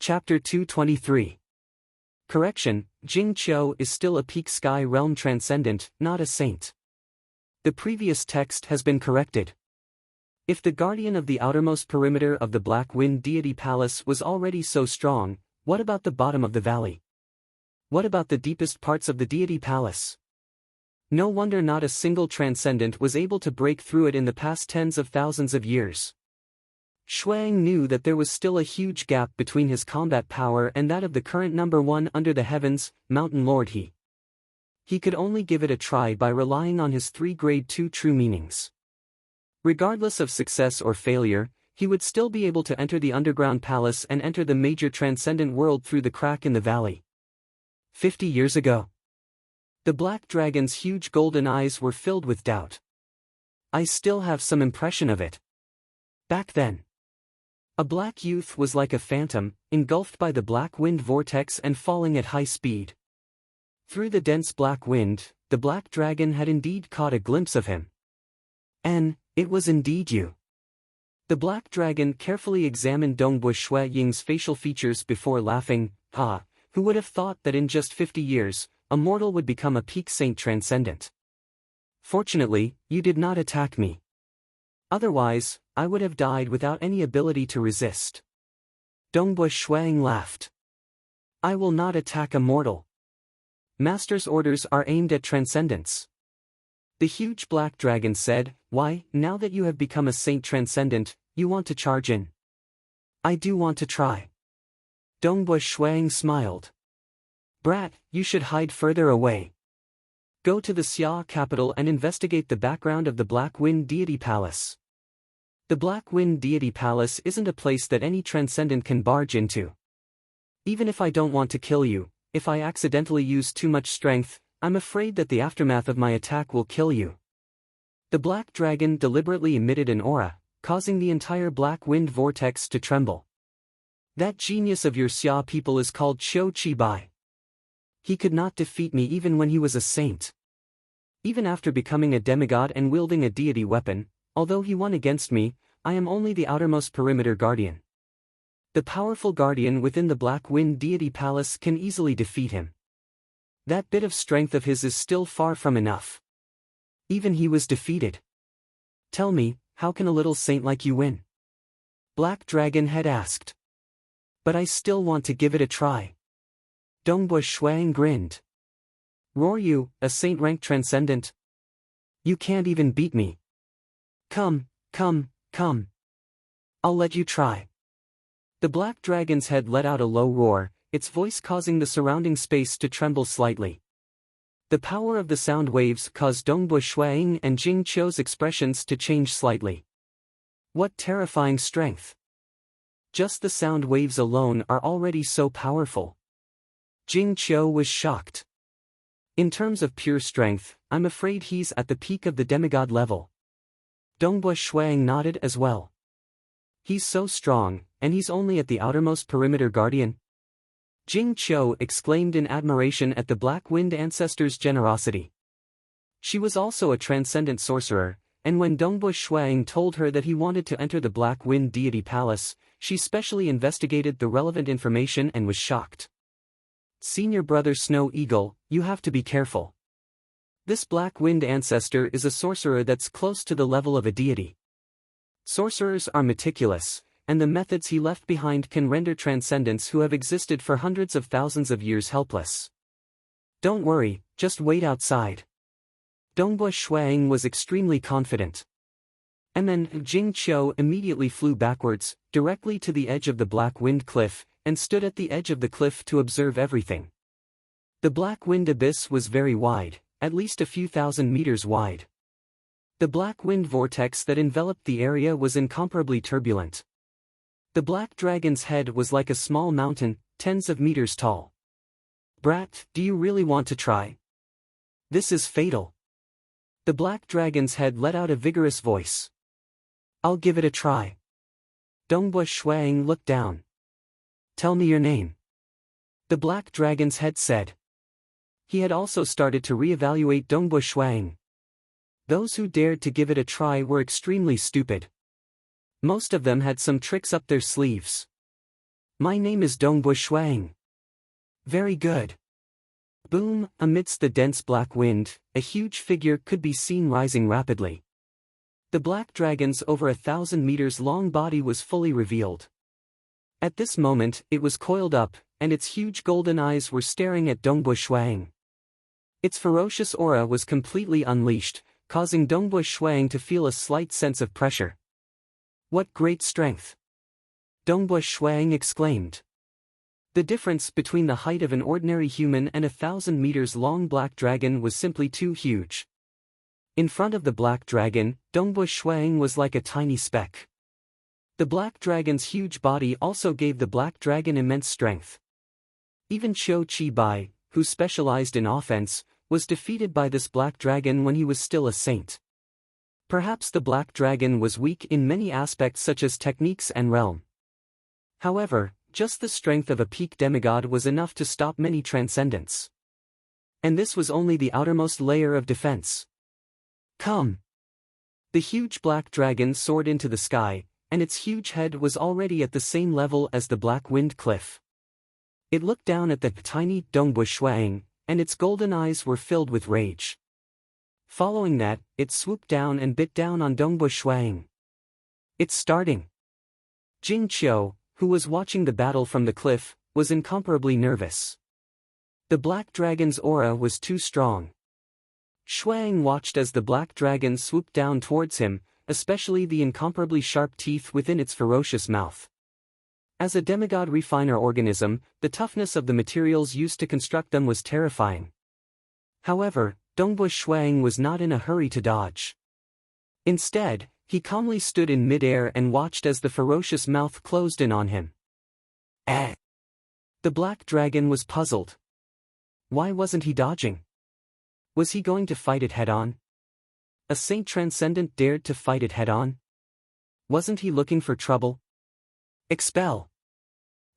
Chapter 223. Correction, Jing Qiu is still a peak sky realm transcendent, not a saint. The previous text has been corrected. If the guardian of the outermost perimeter of the Black Wind Deity Palace was already so strong, what about the bottom of the valley? What about the deepest parts of the Deity Palace? No wonder not a single transcendent was able to break through it in the past tens of thousands of years. Shuang knew that there was still a huge gap between his combat power and that of the current number one under the heavens, Mountain Lord He. He could only give it a try by relying on his 3 grade 2 true meanings. Regardless of success or failure, he would still be able to enter the underground palace and enter the major transcendent world through the crack in the valley. 50 years ago. The black dragon's huge golden eyes were filled with doubt. I still have some impression of it. Back then. A black youth was like a phantom, engulfed by the black wind vortex and falling at high speed. Through the dense black wind, the black dragon had indeed caught a glimpse of him. And it was indeed you. The black dragon carefully examined Dongbu Shui Ying's facial features before laughing. Who would have thought that in just 50 years, a mortal would become a peak saint transcendent? Fortunately, you did not attack me. Otherwise, I would have died without any ability to resist. Dongbu Shuang laughed. I will not attack a mortal. Master's orders are aimed at transcendence. The huge black dragon said, why, now that you have become a saint transcendent, you want to charge in? I do want to try. Dongbu Shuang smiled. Brat, you should hide further away. Go to the Xia capital and investigate the background of the Black Wind Deity Palace. The Black Wind Deity Palace isn't a place that any transcendent can barge into. Even if I don't want to kill you, if I accidentally use too much strength, I'm afraid that the aftermath of my attack will kill you. The black dragon deliberately emitted an aura, causing the entire black wind vortex to tremble. That genius of your Xia people is called Qiu Qi Bai. He could not defeat me even when he was a saint. Even after becoming a demigod and wielding a deity weapon, although he won against me, I am only the outermost perimeter guardian. The powerful guardian within the Black Wind Deity Palace can easily defeat him. That bit of strength of his is still far from enough. Even he was defeated. Tell me, how can a little saint like you win? Black Dragon had asked. But I still want to give it a try. Dongbu Shuang grinned. Roar you, a saint-ranked transcendent? You can't even beat me. Come. I'll let you try. The black dragon's head let out a low roar, its voice causing the surrounding space to tremble slightly. The power of the sound waves caused Dongbu Shuang and Jing Qiu's expressions to change slightly. What terrifying strength! Just the sound waves alone are already so powerful. Jing Qiu was shocked. In terms of pure strength, I'm afraid he's at the peak of the demigod level. Dongbu Shuang nodded as well. He's so strong, and he's only at the outermost perimeter guardian? Jing Qiu exclaimed in admiration at the Black Wind ancestor's generosity. She was also a transcendent sorcerer, and when Dongbu Shuang told her that he wanted to enter the Black Wind Deity Palace, she specially investigated the relevant information and was shocked. Senior brother Snow Eagle, you have to be careful. This Black Wind ancestor is a sorcerer that's close to the level of a deity. Sorcerers are meticulous, and the methods he left behind can render transcendents who have existed for hundreds of thousands of years helpless. Don't worry, just wait outside. Dongbu Shuang was extremely confident. And then Jing Qiu immediately flew backwards, directly to the edge of the Black Wind Cliff, and stood at the edge of the cliff to observe everything. The Black Wind abyss was very wide, at least a few thousand meters wide. The black wind vortex that enveloped the area was incomparably turbulent. The black dragon's head was like a small mountain, tens of meters tall. Brat, do you really want to try? This is fatal. The black dragon's head let out a vigorous voice. I'll give it a try. Dongbu Shuang looked down. Tell me your name. The black dragon's head said. He had also started to re-evaluate Dongbu Shuang. Those who dared to give it a try were extremely stupid. Most of them had some tricks up their sleeves. My name is Dongbu Shuang. Very good. Boom, amidst the dense black wind, a huge figure could be seen rising rapidly. The black dragon's over 1,000 meters long body was fully revealed. At this moment, it was coiled up, and its huge golden eyes were staring at Dongbu Shuang. Its ferocious aura was completely unleashed, causing Dongbu Shuang to feel a slight sense of pressure. What great strength! Dongbu Shuang exclaimed. The difference between the height of an ordinary human and 1,000 meters long black dragon was simply too huge. In front of the black dragon, Dongbu Shuang was like a tiny speck. The black dragon's huge body also gave the black dragon immense strength. Even Qiu Qibai, who specialized in offense, was defeated by this black dragon when he was still a saint. Perhaps the black dragon was weak in many aspects such as techniques and realm. However, just the strength of a peak demigod was enough to stop many transcendents. And this was only the outermost layer of defense. Come! The huge black dragon soared into the sky, and its huge head was already at the same level as the black wind cliff. It looked down at the tiny Dongbu Shuang, and its golden eyes were filled with rage. Following that, it swooped down and bit down on Dongbu Shuang. It's starting. Jing Qiu, who was watching the battle from the cliff, was incomparably nervous. The black dragon's aura was too strong. Shuang watched as the black dragon swooped down towards him, especially the incomparably sharp teeth within its ferocious mouth. As a demigod refiner organism, the toughness of the materials used to construct them was terrifying. However, Dongbu Shuang was not in a hurry to dodge. Instead, he calmly stood in mid-air and watched as the ferocious mouth closed in on him. The black dragon was puzzled. Why wasn't he dodging? Was he going to fight it head-on? A saint transcendent dared to fight it head-on? Wasn't he looking for trouble? Expel!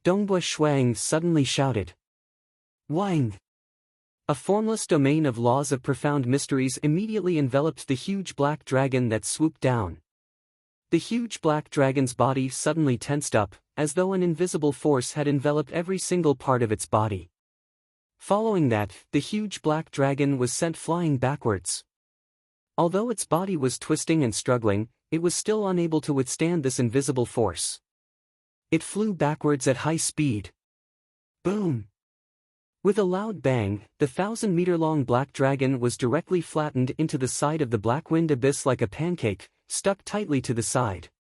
Dongbu Shuang suddenly shouted. Wang! A formless domain of laws of profound mysteries immediately enveloped the huge black dragon that swooped down. The huge black dragon's body suddenly tensed up, as though an invisible force had enveloped every single part of its body. Following that, the huge black dragon was sent flying backwards. Although its body was twisting and struggling, it was still unable to withstand this invisible force. It flew backwards at high speed. Boom! With a loud bang, the 1,000-meter-long black dragon was directly flattened into the side of the black wind abyss like a pancake, stuck tightly to the side.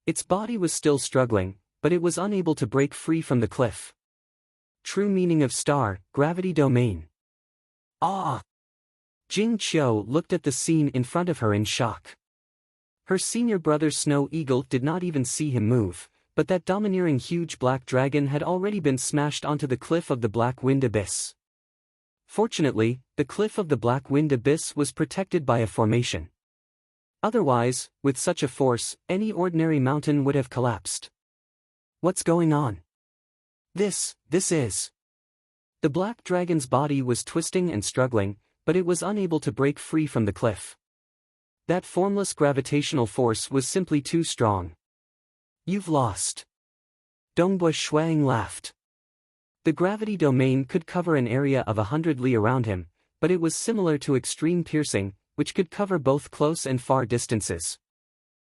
Its body was still struggling, but it was unable to break free from the cliff. True meaning of star, gravity domain. Ah! Jing Qiu looked at the scene in front of her in shock. Her senior brother Snow Eagle did not even see him move, but that domineering huge black dragon had already been smashed onto the cliff of the black wind abyss. Fortunately, the cliff of the black wind abyss was protected by a formation. Otherwise, with such a force, any ordinary mountain would have collapsed. What's going on? This is... The black dragon's body was twisting and struggling, but it was unable to break free from the cliff. That formless gravitational force was simply too strong. You've lost. Dongbu Shuang laughed. The gravity domain could cover an area of 100 li around him, but it was similar to extreme piercing, which could cover both close and far distances.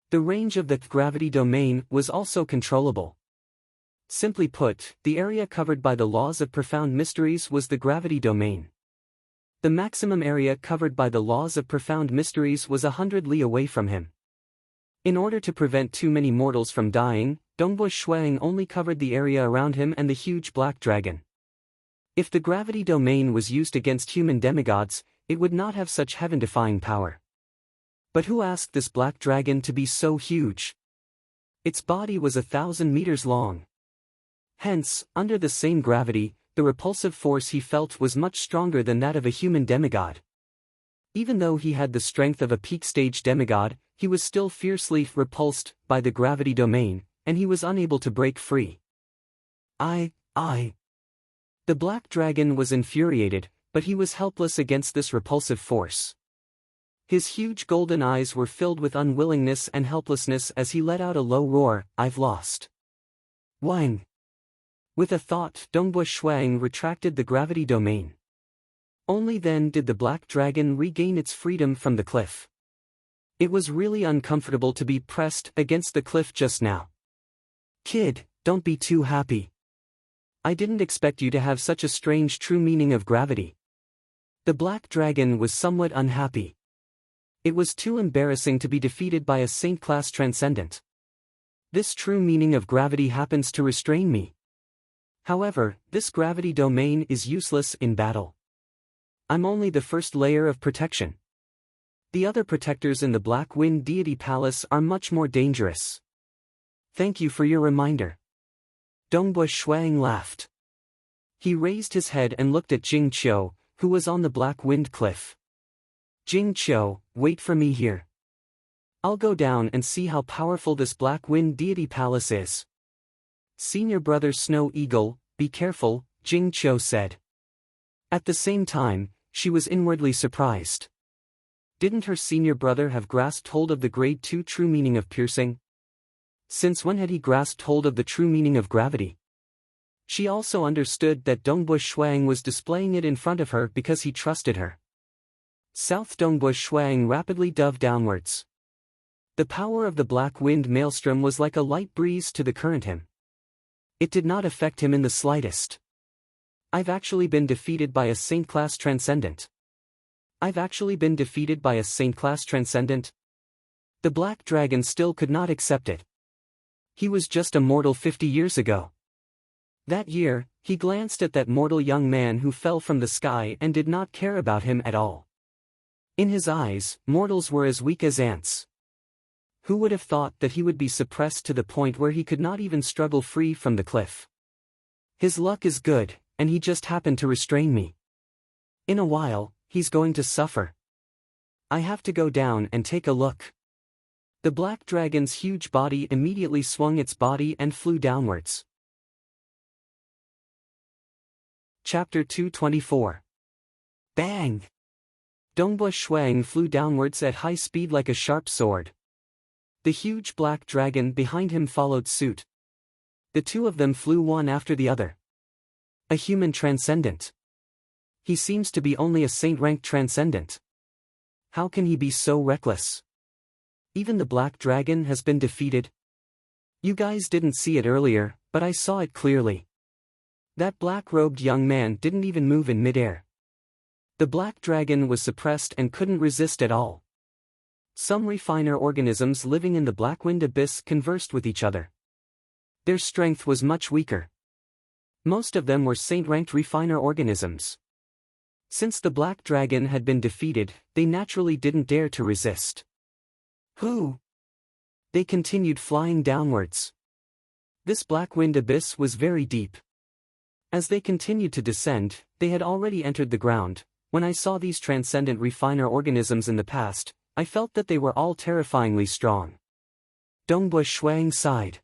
The range of the gravity domain was also controllable. Simply put, the area covered by the laws of profound mysteries was the gravity domain. The maximum area covered by the laws of profound mysteries was 100 li away from him. In order to prevent too many mortals from dying, Dongbu Shuang only covered the area around him and the huge black dragon. If the gravity domain was used against human demigods, it would not have such heaven-defying power. But who asked this black dragon to be so huge? Its body was 1,000 meters long. Hence, under the same gravity, the repulsive force he felt was much stronger than that of a human demigod. Even though he had the strength of a peak-stage demigod, he was still fiercely repulsed by the gravity domain, and he was unable to break free. The black dragon was infuriated, but he was helpless against this repulsive force. His huge golden eyes were filled with unwillingness and helplessness as he let out a low roar, I've lost. Wang! With a thought, Dongbu Shuang retracted the gravity domain. Only then did the black dragon regain its freedom from the cliff. It was really uncomfortable to be pressed against the cliff just now. Kid, don't be too happy. I didn't expect you to have such a strange true meaning of gravity. The black dragon was somewhat unhappy. It was too embarrassing to be defeated by a saint-class transcendent. This true meaning of gravity happens to restrain me. However, this gravity domain is useless in battle. I'm only the first layer of protection. The other protectors in the Black Wind Deity Palace are much more dangerous. Thank you for your reminder. Dongbu Shuang laughed. He raised his head and looked at Jing Qiu, who was on the Black Wind Cliff. Jing Qiu, wait for me here. I'll go down and see how powerful this Black Wind Deity Palace is. Senior brother Snow Eagle, be careful, Jing Qiu said. At the same time, she was inwardly surprised. Didn't her senior brother have grasped hold of the grade 2 true meaning of piercing? Since when had he grasped hold of the true meaning of gravity? She also understood that Dongbu Shuang was displaying it in front of her because he trusted her. South Dongbu Shuang rapidly dove downwards. The power of the black wind maelstrom was like a light breeze to the current him. It did not affect him in the slightest. I've actually been defeated by a saint-class transcendent. I've actually been defeated by a saint-class transcendent? The black dragon still could not accept it. He was just a mortal 50 years ago. That year, he glanced at that mortal young man who fell from the sky and did not care about him at all. In his eyes, mortals were as weak as ants. Who would have thought that he would be suppressed to the point where he could not even struggle free from the cliff? His luck is good, and he just happened to restrain me. In a while, he's going to suffer. I have to go down and take a look. The black dragon's huge body immediately swung its body and flew downwards. Chapter 224. Bang! Dongbu Shuang flew downwards at high speed like a sharp sword. The huge black dragon behind him followed suit. The two of them flew one after the other. A human transcendent. He seems to be only a saint-ranked transcendent. How can he be so reckless? Even the black dragon has been defeated? You guys didn't see it earlier, but I saw it clearly. That black-robed young man didn't even move in midair. The black dragon was suppressed and couldn't resist at all. Some refiner organisms living in the Blackwind Abyss conversed with each other. Their strength was much weaker. Most of them were saint-ranked refiner organisms. Since the black dragon had been defeated, they naturally didn't dare to resist. Who? They continued flying downwards. This Blackwind Abyss was very deep. As they continued to descend, they had already entered the ground. When I saw these transcendent refiner organisms in the past, I felt that they were all terrifyingly strong. Dongbu Shuang sighed.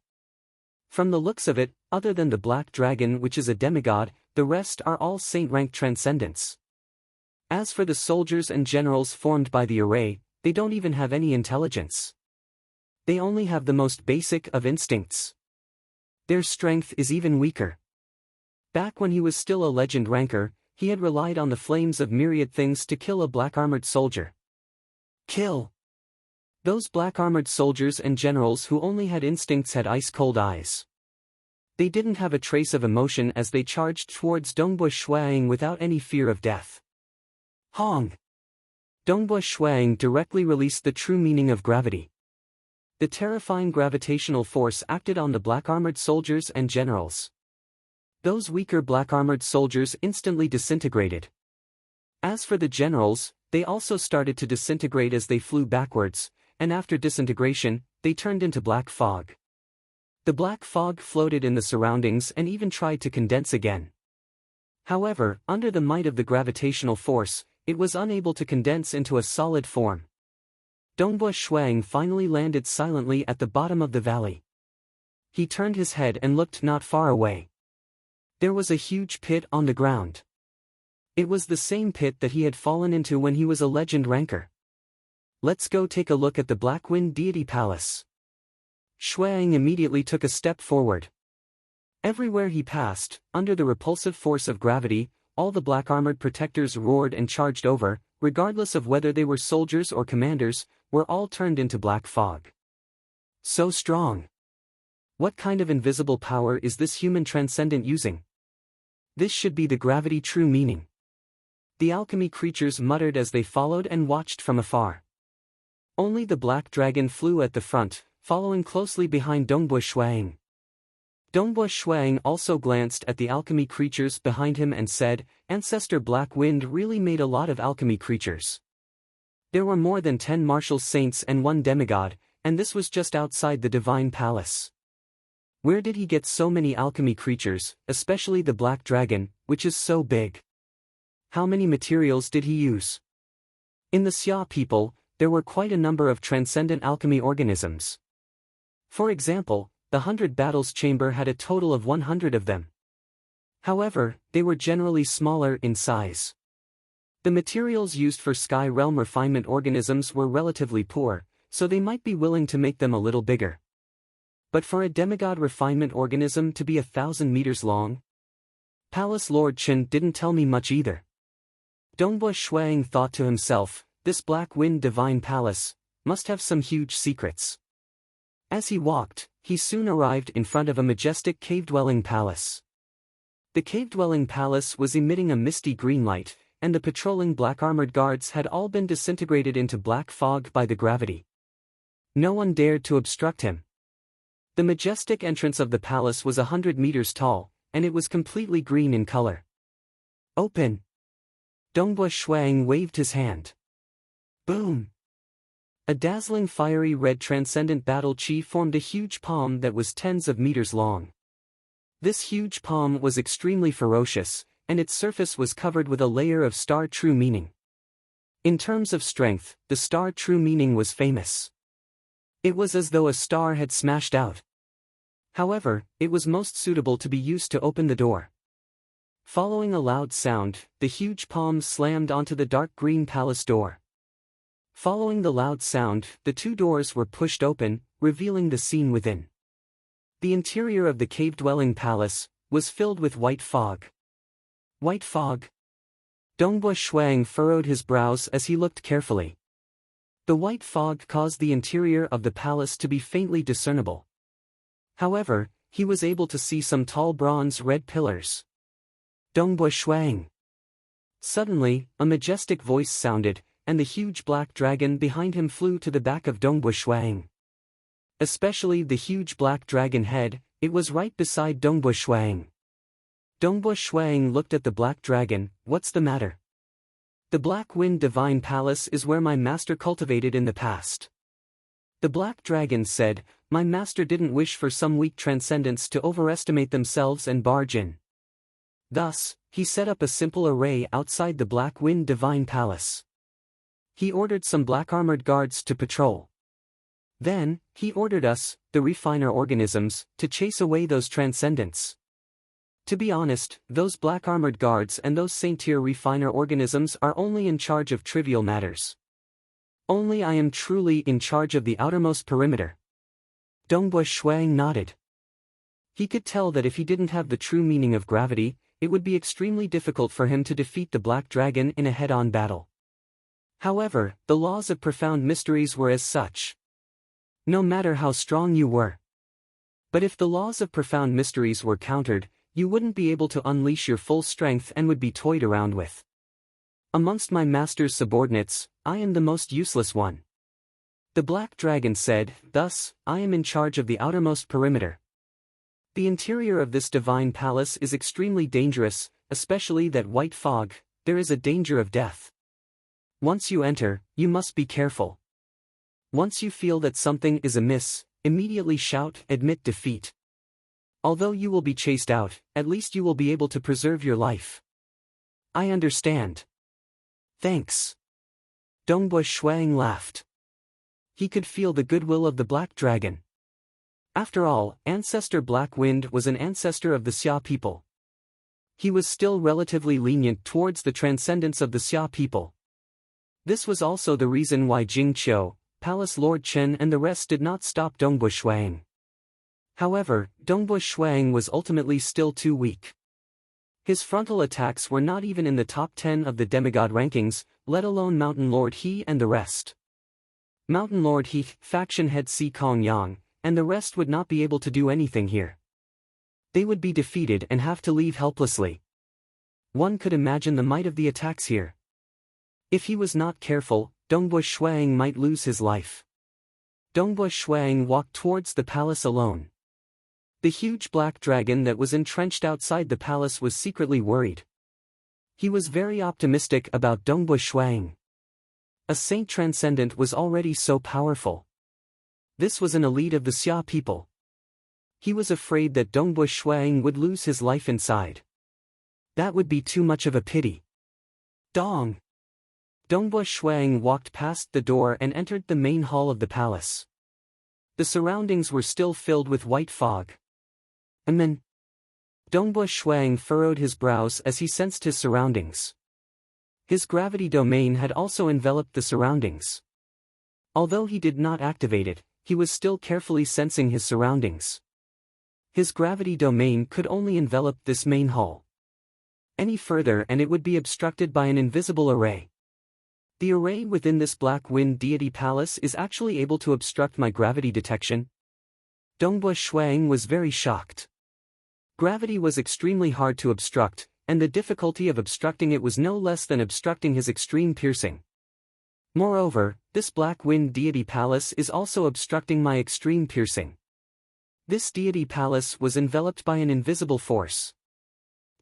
From the looks of it, other than the black dragon which is a demigod, the rest are all saint-ranked transcendents. As for the soldiers and generals formed by the array, they don't even have any intelligence. They only have the most basic of instincts. Their strength is even weaker. Back when he was still a legend ranker, he had relied on the flames of myriad things to kill a black-armored soldier. Kill! Those black-armored soldiers and generals who only had instincts had ice-cold eyes. They didn't have a trace of emotion as they charged towards Dongbu Shuang without any fear of death. Hong! Dongbu Shuang directly released the true meaning of gravity. The terrifying gravitational force acted on the black-armored soldiers and generals. Those weaker black-armored soldiers instantly disintegrated. As for the generals, they also started to disintegrate as they flew backwards, and after disintegration, they turned into black fog. The black fog floated in the surroundings and even tried to condense again. However, under the might of the gravitational force, it was unable to condense into a solid form. Dongbu Shuang finally landed silently at the bottom of the valley. He turned his head and looked not far away. There was a huge pit on the ground. It was the same pit that he had fallen into when he was a legend ranker. Let's go take a look at the Blackwind Deity Palace. Shuang immediately took a step forward. Everywhere he passed, under the repulsive force of gravity, all the black-armored protectors roared and charged over, regardless of whether they were soldiers or commanders, were all turned into black fog. So strong. What kind of invisible power is this human transcendent using? This should be the gravity true meaning. The alchemy creatures muttered as they followed and watched from afar. Only the black dragon flew at the front, following closely behind Dongbo Shuang. Dongbo Shuang also glanced at the alchemy creatures behind him and said, "Ancestor Black Wind really made a lot of alchemy creatures." There were more than 10 martial saints and 1 demigod, and this was just outside the divine palace. Where did he get so many alchemy creatures, especially the black dragon, which is so big? How many materials did he use? In the Xia people, there were quite a number of transcendent alchemy organisms. For example, the 100 Battles Chamber had a total of 100 of them. However, they were generally smaller in size. The materials used for Sky Realm refinement organisms were relatively poor, so they might be willing to make them a little bigger. But for a demigod refinement organism to be 1,000 meters long? Palace Lord Chen didn't tell me much either. Dongbo Shuang thought to himself, this Black Wind Divine Palace must have some huge secrets. As he walked, he soon arrived in front of a majestic cave-dwelling palace. The cave-dwelling palace was emitting a misty green light, and the patrolling black-armored guards had all been disintegrated into black fog by the gravity. No one dared to obstruct him. The majestic entrance of the palace was 100 meters tall, and it was completely green in color. Open! Dongbo Shuang waved his hand. Boom! A dazzling fiery red transcendent battle chi formed a huge palm that was tens of meters long. This huge palm was extremely ferocious, and its surface was covered with a layer of star true meaning. In terms of strength, the star true meaning was famous. It was as though a star had smashed out. However, it was most suitable to be used to open the door. Following a loud sound, the huge palm slammed onto the dark green palace door. Following the loud sound, the 2 doors were pushed open, revealing the scene within. The interior of the cave-dwelling palace was filled with white fog. White fog? Dongbo Shuang furrowed his brows as he looked carefully. The white fog caused the interior of the palace to be faintly discernible. However, he was able to see some tall bronze-red pillars. Dongbo Shuang. Suddenly, a majestic voice sounded, and the huge black dragon behind him flew to the back of Dongbo Shuang. Especially the huge black dragon head, it was right beside Dongbo Shuang. Dongbo Shuang looked at the black dragon. What's the matter? The Black Wind Divine Palace is where my master cultivated in the past. The black dragon said, my master didn't wish for some weak transcendents to overestimate themselves and barge in. Thus, he set up a simple array outside the Black Wind Divine Palace. He ordered some black-armored guards to patrol. Then, he ordered us, the refiner organisms, to chase away those transcendents. To be honest, those black-armored guards and those saint-tier refiner organisms are only in charge of trivial matters. Only I am truly in charge of the outermost perimeter. Dongbo Shuang nodded. He could tell that if he didn't have the true meaning of gravity, it would be extremely difficult for him to defeat the black dragon in a head-on battle. However, the laws of profound mysteries were as such. No matter how strong you were. But if the laws of profound mysteries were countered, you wouldn't be able to unleash your full strength and would be toyed around with. Amongst my master's subordinates, I am the most useless one. The black dragon said, thus, I am in charge of the outermost perimeter. The interior of this divine palace is extremely dangerous, especially that white fog. There is a danger of death. Once you enter, you must be careful. Once you feel that something is amiss, immediately shout, admit defeat. Although you will be chased out, at least you will be able to preserve your life. I understand. Thanks. Dongbo Shuang laughed. He could feel the goodwill of the black dragon. After all, Ancestor Black Wind was an ancestor of the Xia people. He was still relatively lenient towards the transcendence of the Xia people. This was also the reason why Jing Qiu, Palace Lord Chen and the rest did not stop Dongbo Shuang. However, Dongbu Shuang was ultimately still too weak. His frontal attacks were not even in the top 10 of the demigod rankings, let alone Mountain Lord He and the rest. Mountain Lord He, faction head Si Kong Yang, and the rest would not be able to do anything here. They would be defeated and have to leave helplessly. One could imagine the might of the attacks here. If he was not careful, Dongbu Shuang might lose his life. Dongbu Shuang walked towards the palace alone. The huge black dragon that was entrenched outside the palace was secretly worried. He was very optimistic about Dongbu Shuang. A saint transcendent was already so powerful. This was an elite of the Xia people. He was afraid that Dongbu Shuang would lose his life inside. That would be too much of a pity. Dong! Dongbu Shuang walked past the door and entered the main hall of the palace. The surroundings were still filled with white fog. And then, Dongbu Shuang furrowed his brows as he sensed his surroundings. His gravity domain had also enveloped the surroundings. Although he did not activate it, he was still carefully sensing his surroundings. His gravity domain could only envelop this main hall. Any further and it would be obstructed by an invisible array. The array within this Black Wind Deity Palace is actually able to obstruct my gravity detection? Dongbu Shuang was very shocked. Gravity was extremely hard to obstruct, and the difficulty of obstructing it was no less than obstructing his extreme piercing. Moreover, this Black Wind Deity Palace is also obstructing my extreme piercing. This deity palace was enveloped by an invisible force.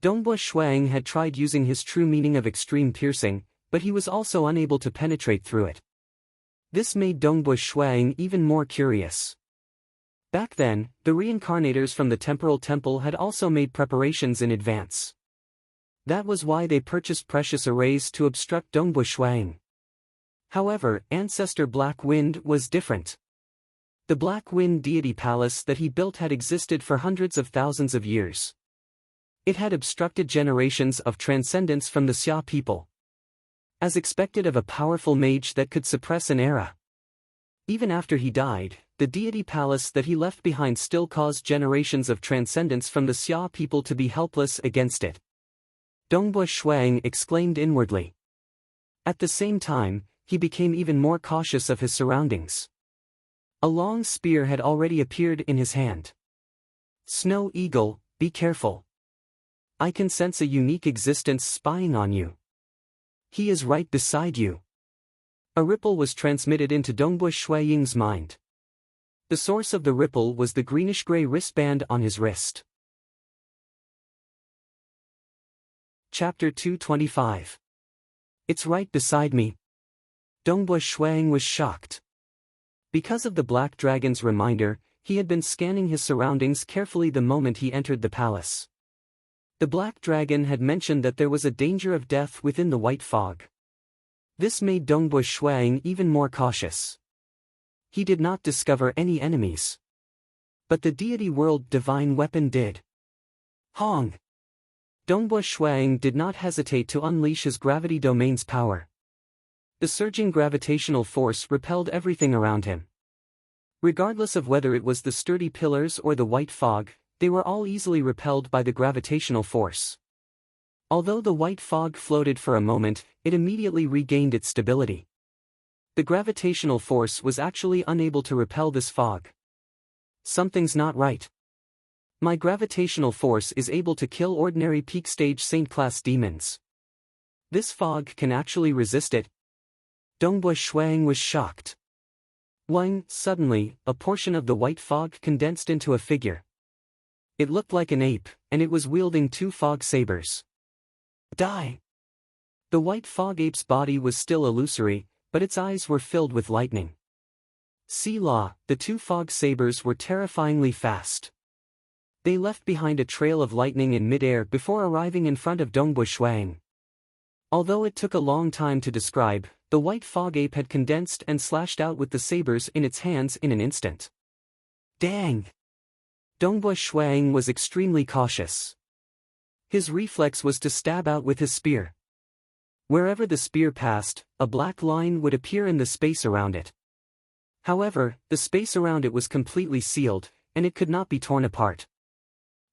Dongbu Shuang had tried using his true meaning of extreme piercing, but he was also unable to penetrate through it. This made Dongbu Shuang even more curious. Back then, the reincarnators from the Temporal Temple had also made preparations in advance. That was why they purchased precious arrays to obstruct Dongbu Shuang. However, Ancestor Black Wind was different. The Black Wind Deity Palace that he built had existed for hundreds of thousands of years. It had obstructed generations of transcendence from the Xia people. As expected of a powerful mage that could suppress an era. Even after he died, the deity palace that he left behind still caused generations of transcendence from the Xia people to be helpless against it. Dongbu Shuang exclaimed inwardly. At the same time, he became even more cautious of his surroundings. A long spear had already appeared in his hand. Snow Eagle, be careful. I can sense a unique existence spying on you. He is right beside you. A ripple was transmitted into Dongbu Shuang's mind. The source of the ripple was the greenish-gray wristband on his wrist. Chapter 225. It's right beside me. Dongbu Shuang was shocked. Because of the Black Dragon's reminder, he had been scanning his surroundings carefully the moment he entered the palace. The Black Dragon had mentioned that there was a danger of death within the white fog. This made Dongbu Shuang even more cautious. He did not discover any enemies. But the deity world divine weapon did. Hong! Dongbu Shuang did not hesitate to unleash his gravity domain's power. The surging gravitational force repelled everything around him. Regardless of whether it was the sturdy pillars or the white fog, they were all easily repelled by the gravitational force. Although the white fog floated for a moment, it immediately regained its stability. The gravitational force was actually unable to repel this fog. Something's not right. My gravitational force is able to kill ordinary peak stage saint-class demons. This fog can actually resist it. Dongbu Shuang was shocked. Suddenly, a portion of the white fog condensed into a figure. It looked like an ape, and it was wielding two fog sabers. Die! The white fog ape's body was still illusory, but its eyes were filled with lightning. Selah, the two fog sabers were terrifyingly fast. They left behind a trail of lightning in midair before arriving in front of Dongbu Shuang. Although it took a long time to describe, the white fog ape had condensed and slashed out with the sabers in its hands in an instant. Dang! Dongbu Shuang was extremely cautious. His reflex was to stab out with his spear. Wherever the spear passed, a black line would appear in the space around it. However, the space around it was completely sealed, and it could not be torn apart.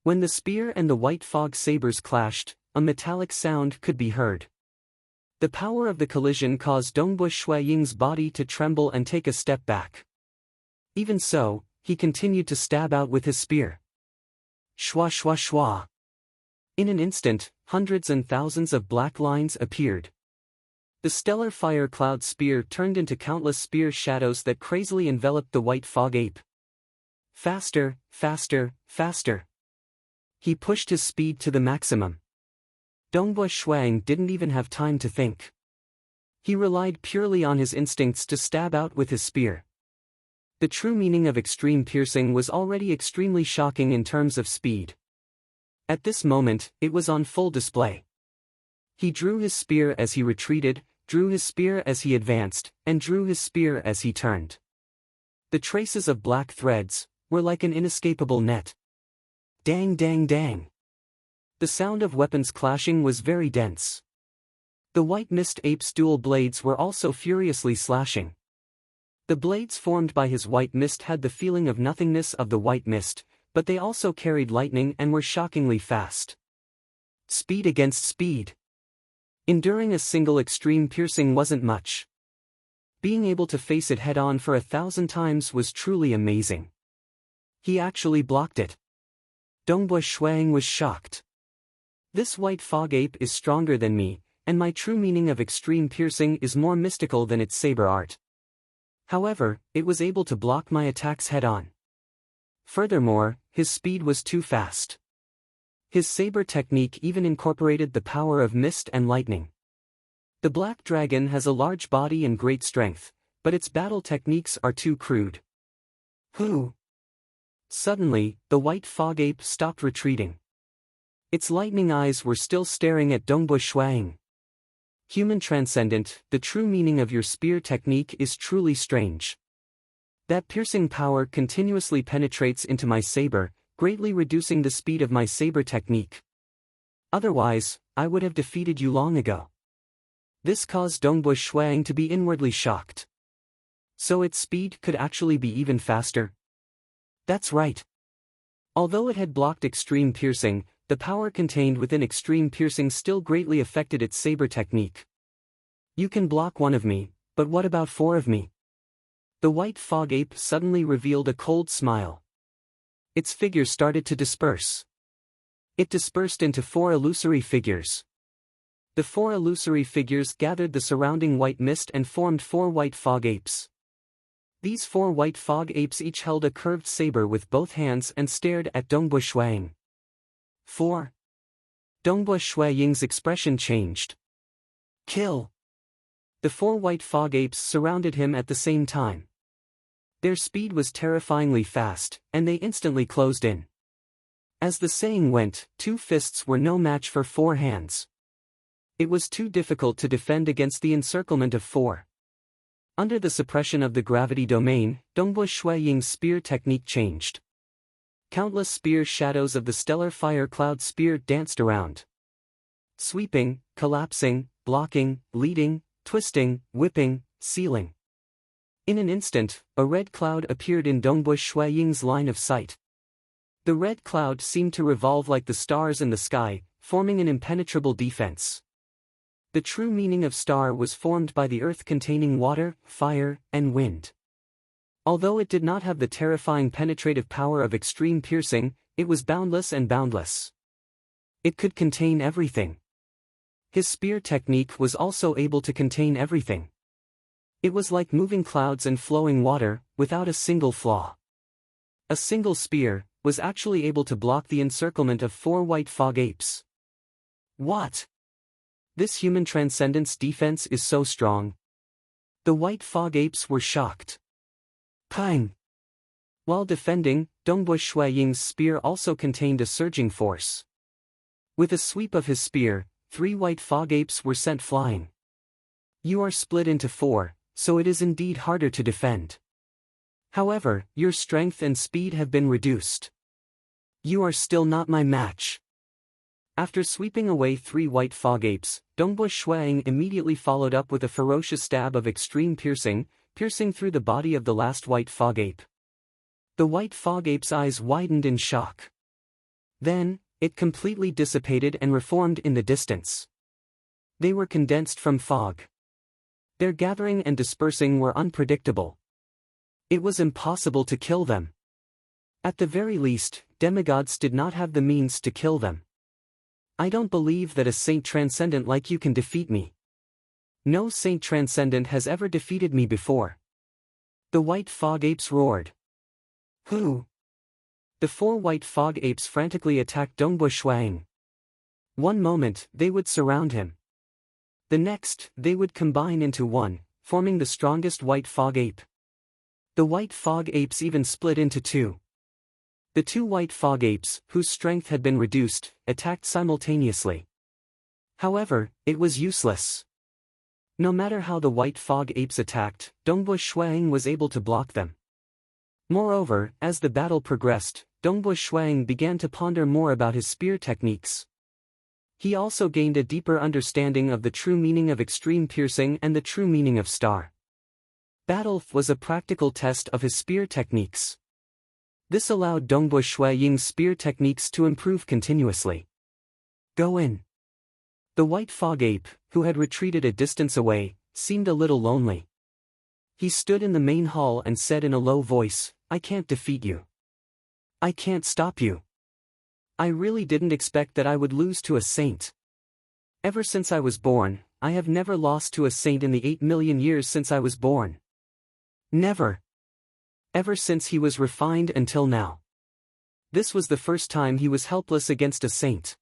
When the spear and the white fog sabers clashed, a metallic sound could be heard. The power of the collision caused Dongbu Shuiying's body to tremble and take a step back. Even so, he continued to stab out with his spear. Shwa shwa shwa. In an instant, hundreds and thousands of black lines appeared. The stellar fire cloud spear turned into countless spear shadows that crazily enveloped the white fog ape. Faster, faster, faster. He pushed his speed to the maximum. Dongbu Shuang didn't even have time to think. He relied purely on his instincts to stab out with his spear. The true meaning of extreme piercing was already extremely shocking in terms of speed. At this moment, it was on full display. He drew his spear as he retreated, drew his spear as he advanced, and drew his spear as he turned. The traces of black threads were like an inescapable net. Dang dang dang. The sound of weapons clashing was very dense. The white mist ape's dual blades were also furiously slashing. The blades formed by his white mist had the feeling of nothingness of the white mist, but they also carried lightning and were shockingly fast. Speed against speed. Enduring a single extreme piercing wasn't much. Being able to face it head-on for 1,000 times was truly amazing. He actually blocked it. Dongbu Shuang was shocked. This white fog ape is stronger than me, and my true meaning of extreme piercing is more mystical than its saber art. However, it was able to block my attacks head-on. Furthermore, his speed was too fast. His saber technique even incorporated the power of mist and lightning. The black dragon has a large body and great strength, but its battle techniques are too crude. Who? Suddenly, the white fog ape stopped retreating. Its lightning eyes were still staring at Dongbu Shuang. Human transcendent, the true meaning of your spear technique is truly strange. That piercing power continuously penetrates into my saber, greatly reducing the speed of my saber technique. Otherwise, I would have defeated you long ago. This caused Dongbu Shuang to be inwardly shocked. So its speed could actually be even faster? That's right. Although it had blocked extreme piercing, the power contained within extreme piercing still greatly affected its saber technique. You can block one of me, but what about 4 of me? The white fog ape suddenly revealed a cold smile. Its figures started to disperse. It dispersed into 4 illusory figures. The 4 illusory figures gathered the surrounding white mist and formed 4 white fog apes. These 4 white fog apes each held a curved saber with both hands and stared at Dongbu Shuang. 4. Dongbu Shuiying's expression changed. Kill! The 4 white fog apes surrounded him at the same time. Their speed was terrifyingly fast, and they instantly closed in. As the saying went, 2 fists were no match for 4 hands. It was too difficult to defend against the encirclement of 4. Under the suppression of the gravity domain, Dongbu Shuiying's spear technique changed. Countless spear shadows of the stellar fire cloud spear danced around. Sweeping, collapsing, blocking, leading, twisting, whipping, sealing. In an instant, a red cloud appeared in Dongbu Shuiying's line of sight. The red cloud seemed to revolve like the stars in the sky, forming an impenetrable defense. The true meaning of star was formed by the earth containing water, fire, and wind. Although it did not have the terrifying penetrative power of extreme piercing, it was boundless and boundless. It could contain everything. His spear technique was also able to contain everything. It was like moving clouds and flowing water, without a single flaw. A single spear was actually able to block the encirclement of 4 white fog apes. What? This human transcendence defense is so strong. The white fog apes were shocked. Pang! While defending, Dongbu Shuiying's spear also contained a surging force. With a sweep of his spear, 3 white fog apes were sent flying. You are split into 4, so it is indeed harder to defend. However, your strength and speed have been reduced. You are still not my match. After sweeping away 3 white fog apes, Dongbu Shuiying immediately followed up with a ferocious stab of extreme piercing, piercing through the body of the last white fog ape. The white fog ape's eyes widened in shock. Then, it completely dissipated and reformed in the distance. They were condensed from fog. Their gathering and dispersing were unpredictable. It was impossible to kill them. At the very least, demigods did not have the means to kill them. I don't believe that a saint transcendent like you can defeat me. No saint transcendent has ever defeated me before. The white fog apes roared. Who? The 4 white fog apes frantically attacked Dongbo Shuang. One moment, they would surround him. The next, they would combine into one, forming the strongest white fog ape. The white fog apes even split into 2. The 2 white fog apes, whose strength had been reduced, attacked simultaneously. However, it was useless. No matter how the white fog apes attacked, Dongbo Shuang was able to block them. Moreover, as the battle progressed, Dongbo Shuang began to ponder more about his spear techniques. He also gained a deeper understanding of the true meaning of extreme piercing and the true meaning of star. Battle was a practical test of his spear techniques. This allowed Dongbo Ying's spear techniques to improve continuously. Go in. The white fog ape, who had retreated a distance away, seemed a little lonely. He stood in the main hall and said in a low voice, I can't defeat you. I can't stop you. I really didn't expect that I would lose to a saint. Ever since I was born, I have never lost to a saint in the 8 million years since I was born. Never. Ever since he was refined until now. This was the first time he was helpless against a saint.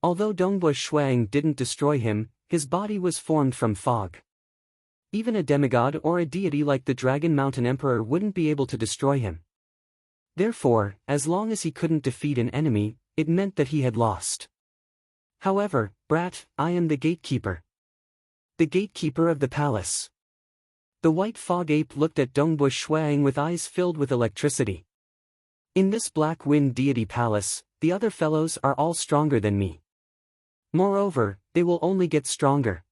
Although Dongbo Shuang didn't destroy him, his body was formed from fog. Even a demigod or a deity like the Dragon Mountain Emperor wouldn't be able to destroy him. Therefore, as long as he couldn't defeat an enemy, it meant that he had lost. However, brat, I am the gatekeeper. The gatekeeper of the palace. The white fog ape looked at Dongbo Shuang with eyes filled with electricity. In this black wind deity palace, the other fellows are all stronger than me. Moreover, they will only get stronger.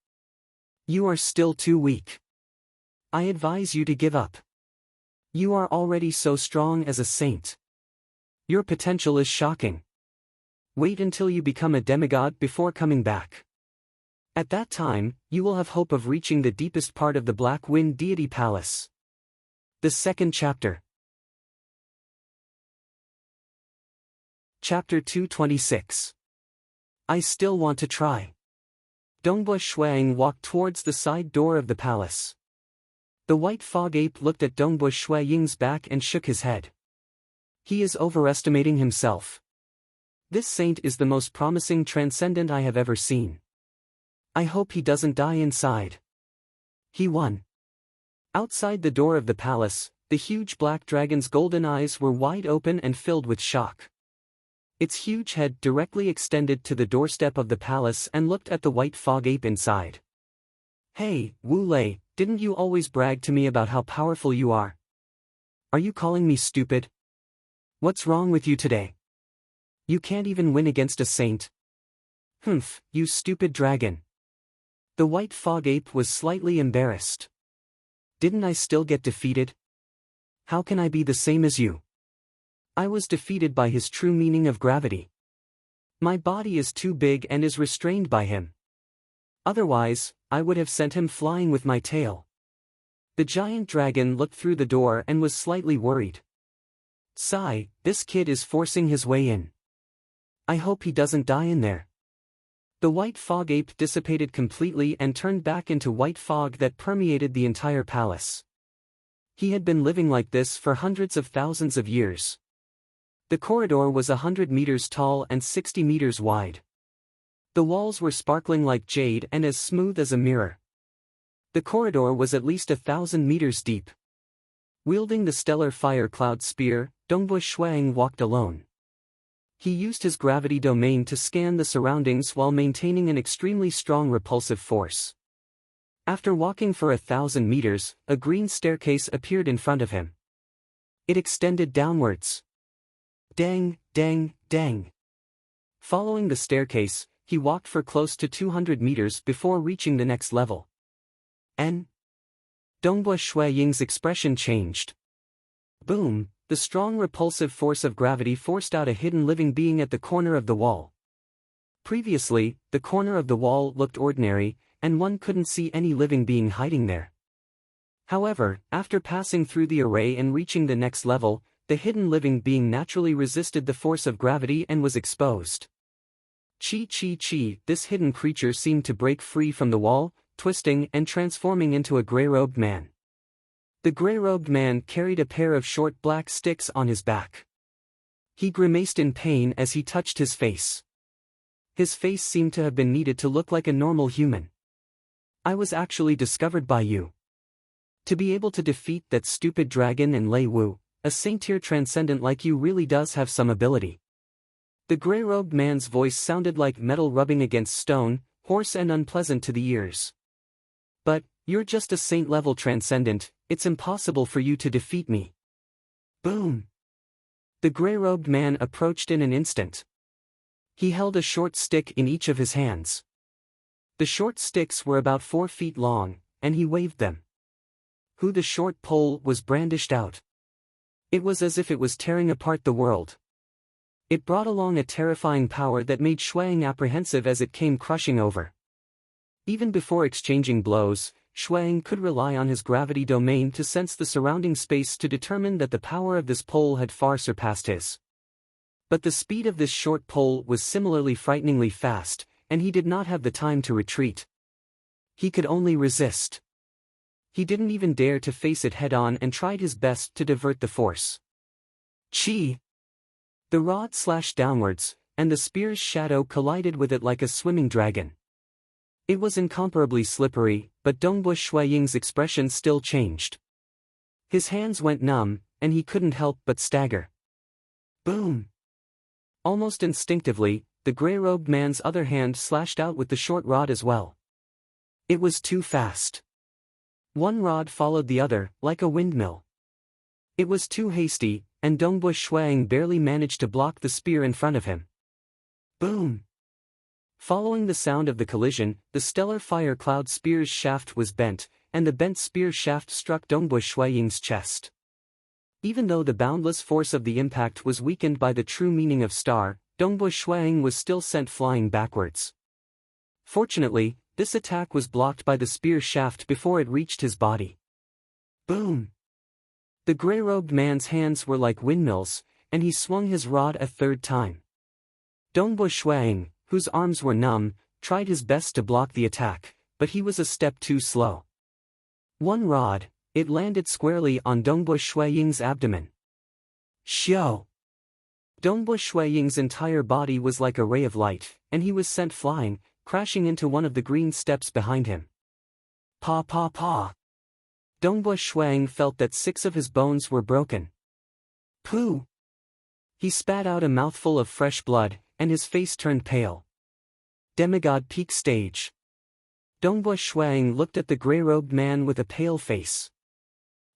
You are still too weak. I advise you to give up. You are already so strong as a saint. Your potential is shocking. Wait until you become a demigod before coming back. At that time, you will have hope of reaching the deepest part of the Black Wind Deity Palace. The second chapter. Chapter 226. I still want to try. Dongbo Shuang walked towards the side door of the palace. The white fog ape looked at Dongbo Ying's back and shook his head. He is overestimating himself. This saint is the most promising transcendent I have ever seen. I hope he doesn't die inside. He won. Outside the door of the palace, the huge black dragon's golden eyes were wide open and filled with shock. Its huge head directly extended to the doorstep of the palace and looked at the white fog ape inside. Hey, Wu Lei, didn't you always brag to me about how powerful you are? Are you calling me stupid? What's wrong with you today? You can't even win against a saint. Humph, you stupid dragon. The white fog ape was slightly embarrassed. Didn't I still get defeated? How can I be the same as you? I was defeated by his true meaning of gravity. My body is too big and is restrained by him. Otherwise, I would have sent him flying with my tail. The giant dragon looked through the door and was slightly worried. Sigh, this kid is forcing his way in. I hope he doesn't die in there. The white fog ape dissipated completely and turned back into white fog that permeated the entire palace. He had been living like this for hundreds of thousands of years. The corridor was 100 meters tall and 60 meters wide. The walls were sparkling like jade and as smooth as a mirror. The corridor was at least 1,000 meters deep. Wielding the stellar fire cloud spear, Dongbo Shuang walked alone. He used his gravity domain to scan the surroundings while maintaining an extremely strong repulsive force. After walking for 1,000 meters, a green staircase appeared in front of him. It extended downwards. Dang, dang, dang. Following the staircase, he walked for close to 200 meters before reaching the next level. Dongbo Ying's expression changed. Boom, the strong repulsive force of gravity forced out a hidden living being at the corner of the wall. Previously, the corner of the wall looked ordinary, and one couldn't see any living being hiding there. However, after passing through the array and reaching the next level, the hidden living being naturally resisted the force of gravity and was exposed. Chi chi chi, this hidden creature seemed to break free from the wall, twisting and transforming into a gray-robed man. The gray-robed man carried a pair of short black sticks on his back. He grimaced in pain as he touched his face. His face seemed to have been kneaded to look like a normal human. I was actually discovered by you. To be able to defeat that stupid dragon and Lei Wu, a saint-tier transcendent like you really does have some ability. The gray-robed man's voice sounded like metal rubbing against stone, hoarse and unpleasant to the ears. But, you're just a saint-level transcendent, it's impossible for you to defeat me. Boom! The gray-robed man approached in an instant. He held a short stick in each of his hands. The short sticks were about 4 feet long, and he waved them. The short pole was brandished out. It was as if it was tearing apart the world. It brought along a terrifying power that made Shuang apprehensive as it came crushing over. Even before exchanging blows, Shuang could rely on his gravity domain to sense the surrounding space to determine that the power of this pole had far surpassed his. But the speed of this short pole was similarly frighteningly fast, and he did not have the time to retreat. He could only resist. He didn't even dare to face it head-on and tried his best to divert the force. Chi! The rod slashed downwards, and the spear's shadow collided with it like a swimming dragon. It was incomparably slippery, but Dongbu Shuiying's expression still changed. His hands went numb, and he couldn't help but stagger. Boom! Almost instinctively, the gray-robed man's other hand slashed out with the short rod as well. It was too fast. One rod followed the other, like a windmill. It was too hasty, and Dongbu Shuiying barely managed to block the spear in front of him. Boom! Following the sound of the collision, the stellar fire cloud spear's shaft was bent, and the bent spear shaft struck Dongbu Shuiying's chest. Even though the boundless force of the impact was weakened by the true meaning of star, Dongbu Shuiying was still sent flying backwards. Fortunately, this attack was blocked by the spear shaft before it reached his body. Boom! The gray-robed man's hands were like windmills, and he swung his rod a third time. Dongbu Shuiying, whose arms were numb, tried his best to block the attack, but he was a step too slow. One rod, it landed squarely on Dongbu Shuiying's abdomen. Xiao! Dongbu Shuiying's entire body was like a ray of light, and he was sent flying, crashing into one of the green steps behind him. Pa pa pa! Dongbu Shuiying felt that 6 of his bones were broken. Pooh! He spat out a mouthful of fresh blood, and his face turned pale. Demigod peak stage. Dongbu Shuiying looked at the gray-robed man with a pale face.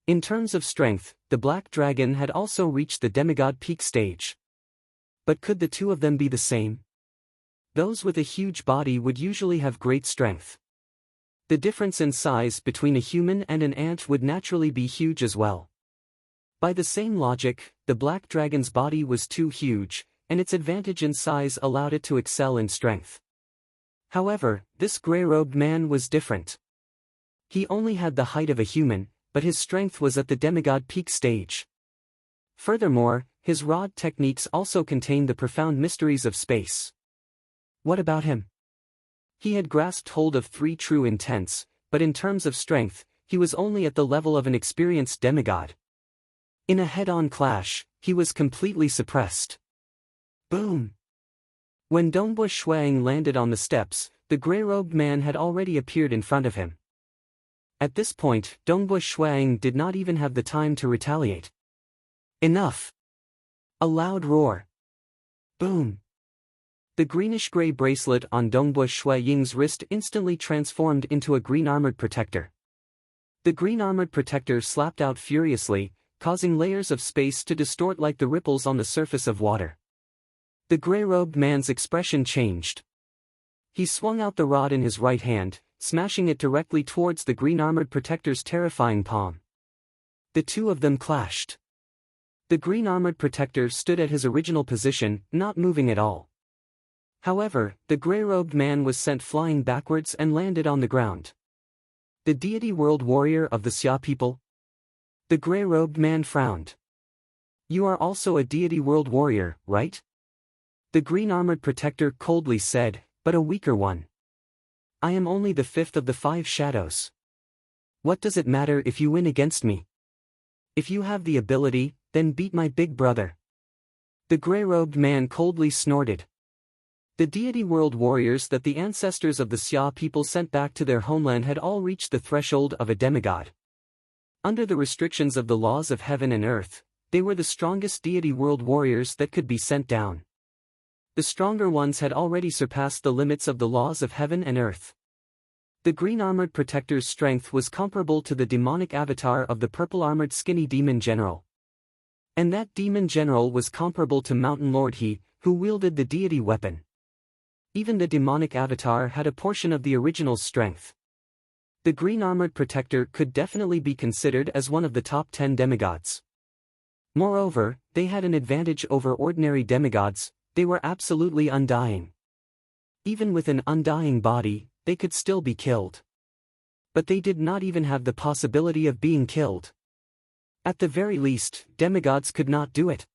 In terms of strength, the black dragon had also reached the demigod peak stage. But could the two of them be the same? Those with a huge body would usually have great strength. The difference in size between a human and an ant would naturally be huge as well. By the same logic, the black dragon's body was too huge, and its advantage in size allowed it to excel in strength. However, this gray-robed man was different. He only had the height of a human, but his strength was at the demigod peak stage. Furthermore, his rod techniques also contained the profound mysteries of space. What about him? He had grasped hold of 3 true intents, but in terms of strength, he was only at the level of an experienced demigod. In a head-on clash, he was completely suppressed. Boom! When Dongbu Shuiying landed on the steps, the gray-robed man had already appeared in front of him. At this point, Dongbu Shuiying did not even have the time to retaliate. Enough! A loud roar. Boom! The greenish-gray bracelet on Dongbu Shuiying's wrist instantly transformed into a green armored protector. The green armored protector slapped out furiously, causing layers of space to distort like the ripples on the surface of water. The gray-robed man's expression changed. He swung out the rod in his right hand, smashing it directly towards the green armored protector's terrifying palm. The two of them clashed. The green armored protector stood at his original position, not moving at all. However, the gray-robed man was sent flying backwards and landed on the ground. The deity world warrior of the Xia people? The gray-robed man frowned. You are also a deity world warrior, right? The green armored protector coldly said, but a weaker one. I am only the fifth of the 5 shadows. What does it matter if you win against me? If you have the ability, then beat my big brother. The gray-robed man coldly snorted. The deity world warriors that the ancestors of the Xia people sent back to their homeland had all reached the threshold of a demigod. Under the restrictions of the laws of heaven and earth, they were the strongest deity world warriors that could be sent down. The stronger ones had already surpassed the limits of the laws of heaven and earth. The green armored protector's strength was comparable to the demonic avatar of the purple armored skinny demon general. And that demon general was comparable to Mountain Lord He, who wielded the deity weapon. Even the demonic avatar had a portion of the original's strength. The green armored protector could definitely be considered as one of the top 10 demigods. Moreover, they had an advantage over ordinary demigods. They were absolutely undying. Even with an undying body, they could still be killed. But they did not even have the possibility of being killed. At the very least, demigods could not do it.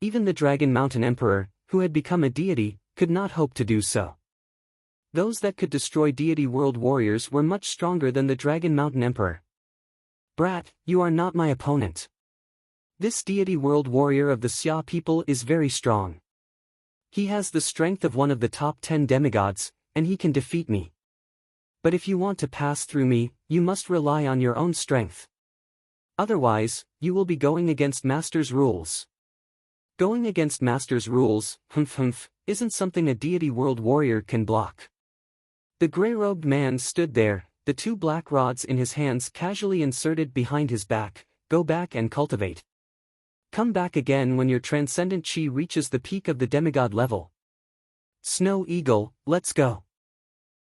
Even the Dragon Mountain Emperor, who had become a deity, could not hope to do so. Those that could destroy deity world warriors were much stronger than the Dragon Mountain Emperor. Brat, you are not my opponent. This deity world warrior of the Xia people is very strong. He has the strength of one of the top 10 demigods, and he can defeat me. But if you want to pass through me, you must rely on your own strength. Otherwise, you will be going against Master's rules. Going against Master's rules, isn't something a deity world warrior can block. The gray-robed man stood there, the 2 black rods in his hands casually inserted behind his back. Go back and cultivate. Come back again when your transcendent chi reaches the peak of the demigod level. Snow Eagle, let's go.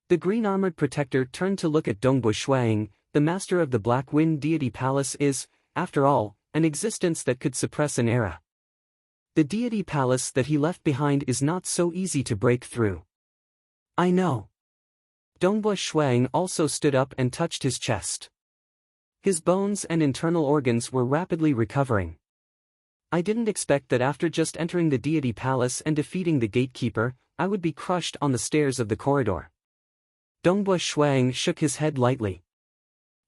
The green armored protector turned to look at Dongbu Shuang. The master of the Black Wind Deity Palace is, after all, an existence that could suppress an era. The deity palace that he left behind is not so easy to break through. I know. Dongbu Shuang also stood up and touched his chest. His bones and internal organs were rapidly recovering. I didn't expect that after just entering the deity palace and defeating the gatekeeper, I would be crushed on the stairs of the corridor. Dongbu Shuang shook his head lightly.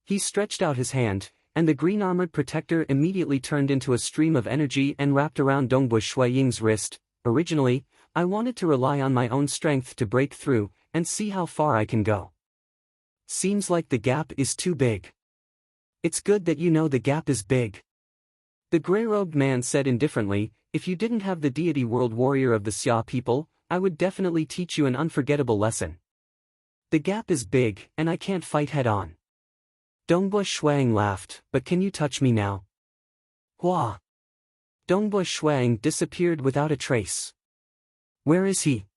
He stretched out his hand, and the green armored protector immediately turned into a stream of energy and wrapped around Dongbu Shuang's wrist. Originally, I wanted to rely on my own strength to break through, and see how far I can go. Seems like the gap is too big. It's good that you know the gap is big. The gray-robed man said indifferently, if you didn't have the deity world warrior of the Xia people, I would definitely teach you an unforgettable lesson. The gap is big, and I can't fight head-on. Dongbu Shuang laughed, but can you touch me now? Hua! Dongbu Shuang disappeared without a trace. Where is he?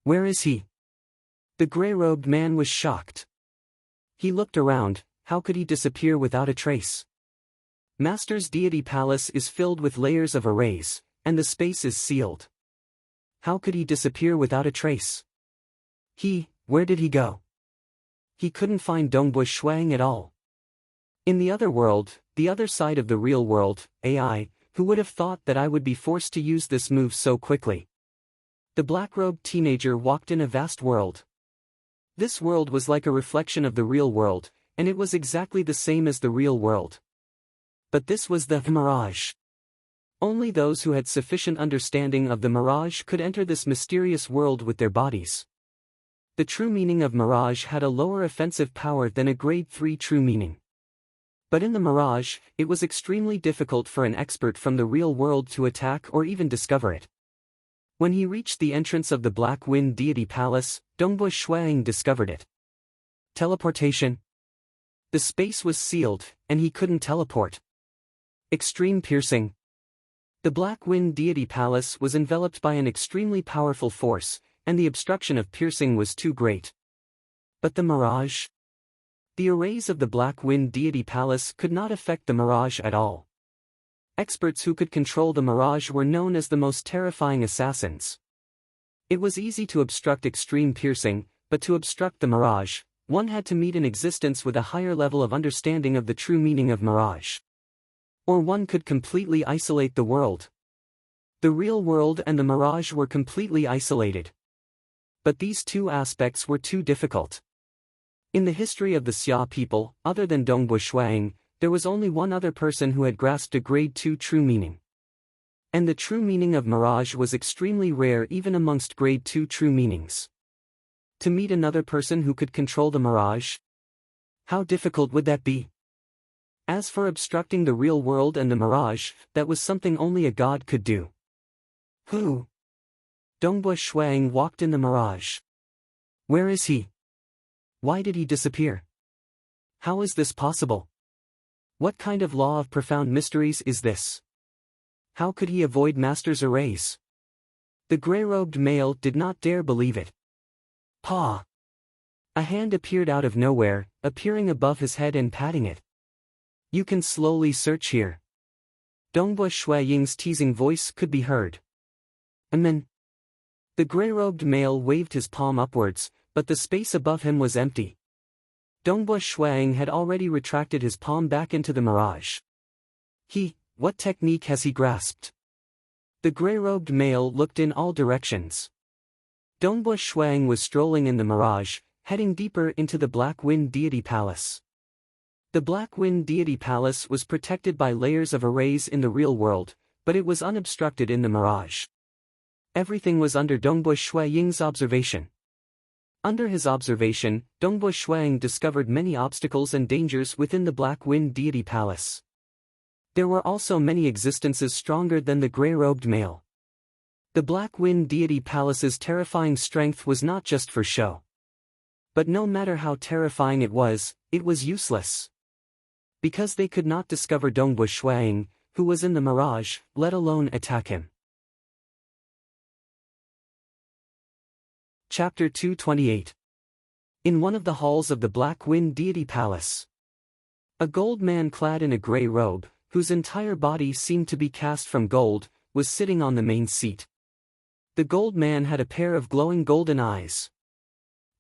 Where is he? The gray-robed man was shocked. He looked around. How could he disappear without a trace? Master's deity palace is filled with layers of arrays, and the space is sealed. How could he disappear without a trace? Where did he go? He couldn't find Dongbu Shuang at all. In the other world, the other side of the real world, AI, who would have thought that I would be forced to use this move so quickly? The black-robed teenager walked in a vast world. This world was like a reflection of the real world, and it was exactly the same as the real world. But this was the mirage. Only those who had sufficient understanding of the mirage could enter this mysterious world with their bodies. The true meaning of mirage had a lower offensive power than a grade 3 true meaning. But in the mirage, it was extremely difficult for an expert from the real world to attack or even discover it. When he reached the entrance of the Black Wind Deity Palace, Dongbu Shuang discovered it. Teleportation. The space was sealed, and he couldn't teleport. Extreme piercing. The Black Wind Deity Palace was enveloped by an extremely powerful force, and the obstruction of piercing was too great. But the mirage? The arrays of the Black Wind Deity Palace could not affect the mirage at all. Experts who could control the mirage were known as the most terrifying assassins. It was easy to obstruct extreme piercing, but to obstruct the mirage, one had to meet an existence with a higher level of understanding of the true meaning of mirage. Or one could completely isolate the world. The real world and the mirage were completely isolated. But these two aspects were too difficult. In the history of the Xia people, other than Dongbu Shuang, there was only one other person who had grasped a grade 2 true meaning. And the true meaning of mirage was extremely rare even amongst grade 2 true meanings. To meet another person who could control the mirage? How difficult would that be? As for obstructing the real world and the mirage, that was something only a god could do. Who? Dongbu Shuang walked in the mirage. Where is he? Why did he disappear? How is this possible? What kind of law of profound mysteries is this? How could he avoid Master's arrays? The grey-robed male did not dare believe it. Pa! A hand appeared out of nowhere, appearing above his head and patting it. You can slowly search here. Dongbu Shuaying's teasing voice could be heard. Amen. The grey-robed male waved his palm upwards, but the space above him was empty. Dongbu Shuaying had already retracted his palm back into the mirage. What technique has he grasped? The grey-robed male looked in all directions. Dongbu Shuang was strolling in the mirage, heading deeper into the Black Wind Deity Palace. The Black Wind Deity Palace was protected by layers of arrays in the real world, but it was unobstructed in the mirage. Everything was under Dongbu Shuaying's observation. Under his observation, Dongbu Shuang discovered many obstacles and dangers within the Black Wind Deity Palace. There were also many existences stronger than the grey-robed male. The Black Wind Deity Palace's terrifying strength was not just for show. But no matter how terrifying it was useless. Because they could not discover Dongbu Shuang, who was in the mirage, let alone attack him. Chapter 228. In one of the halls of the Black Wind Deity Palace, a gold man clad in a grey robe, whose entire body seemed to be cast from gold, was sitting on the main seat. The gold man had a pair of glowing golden eyes.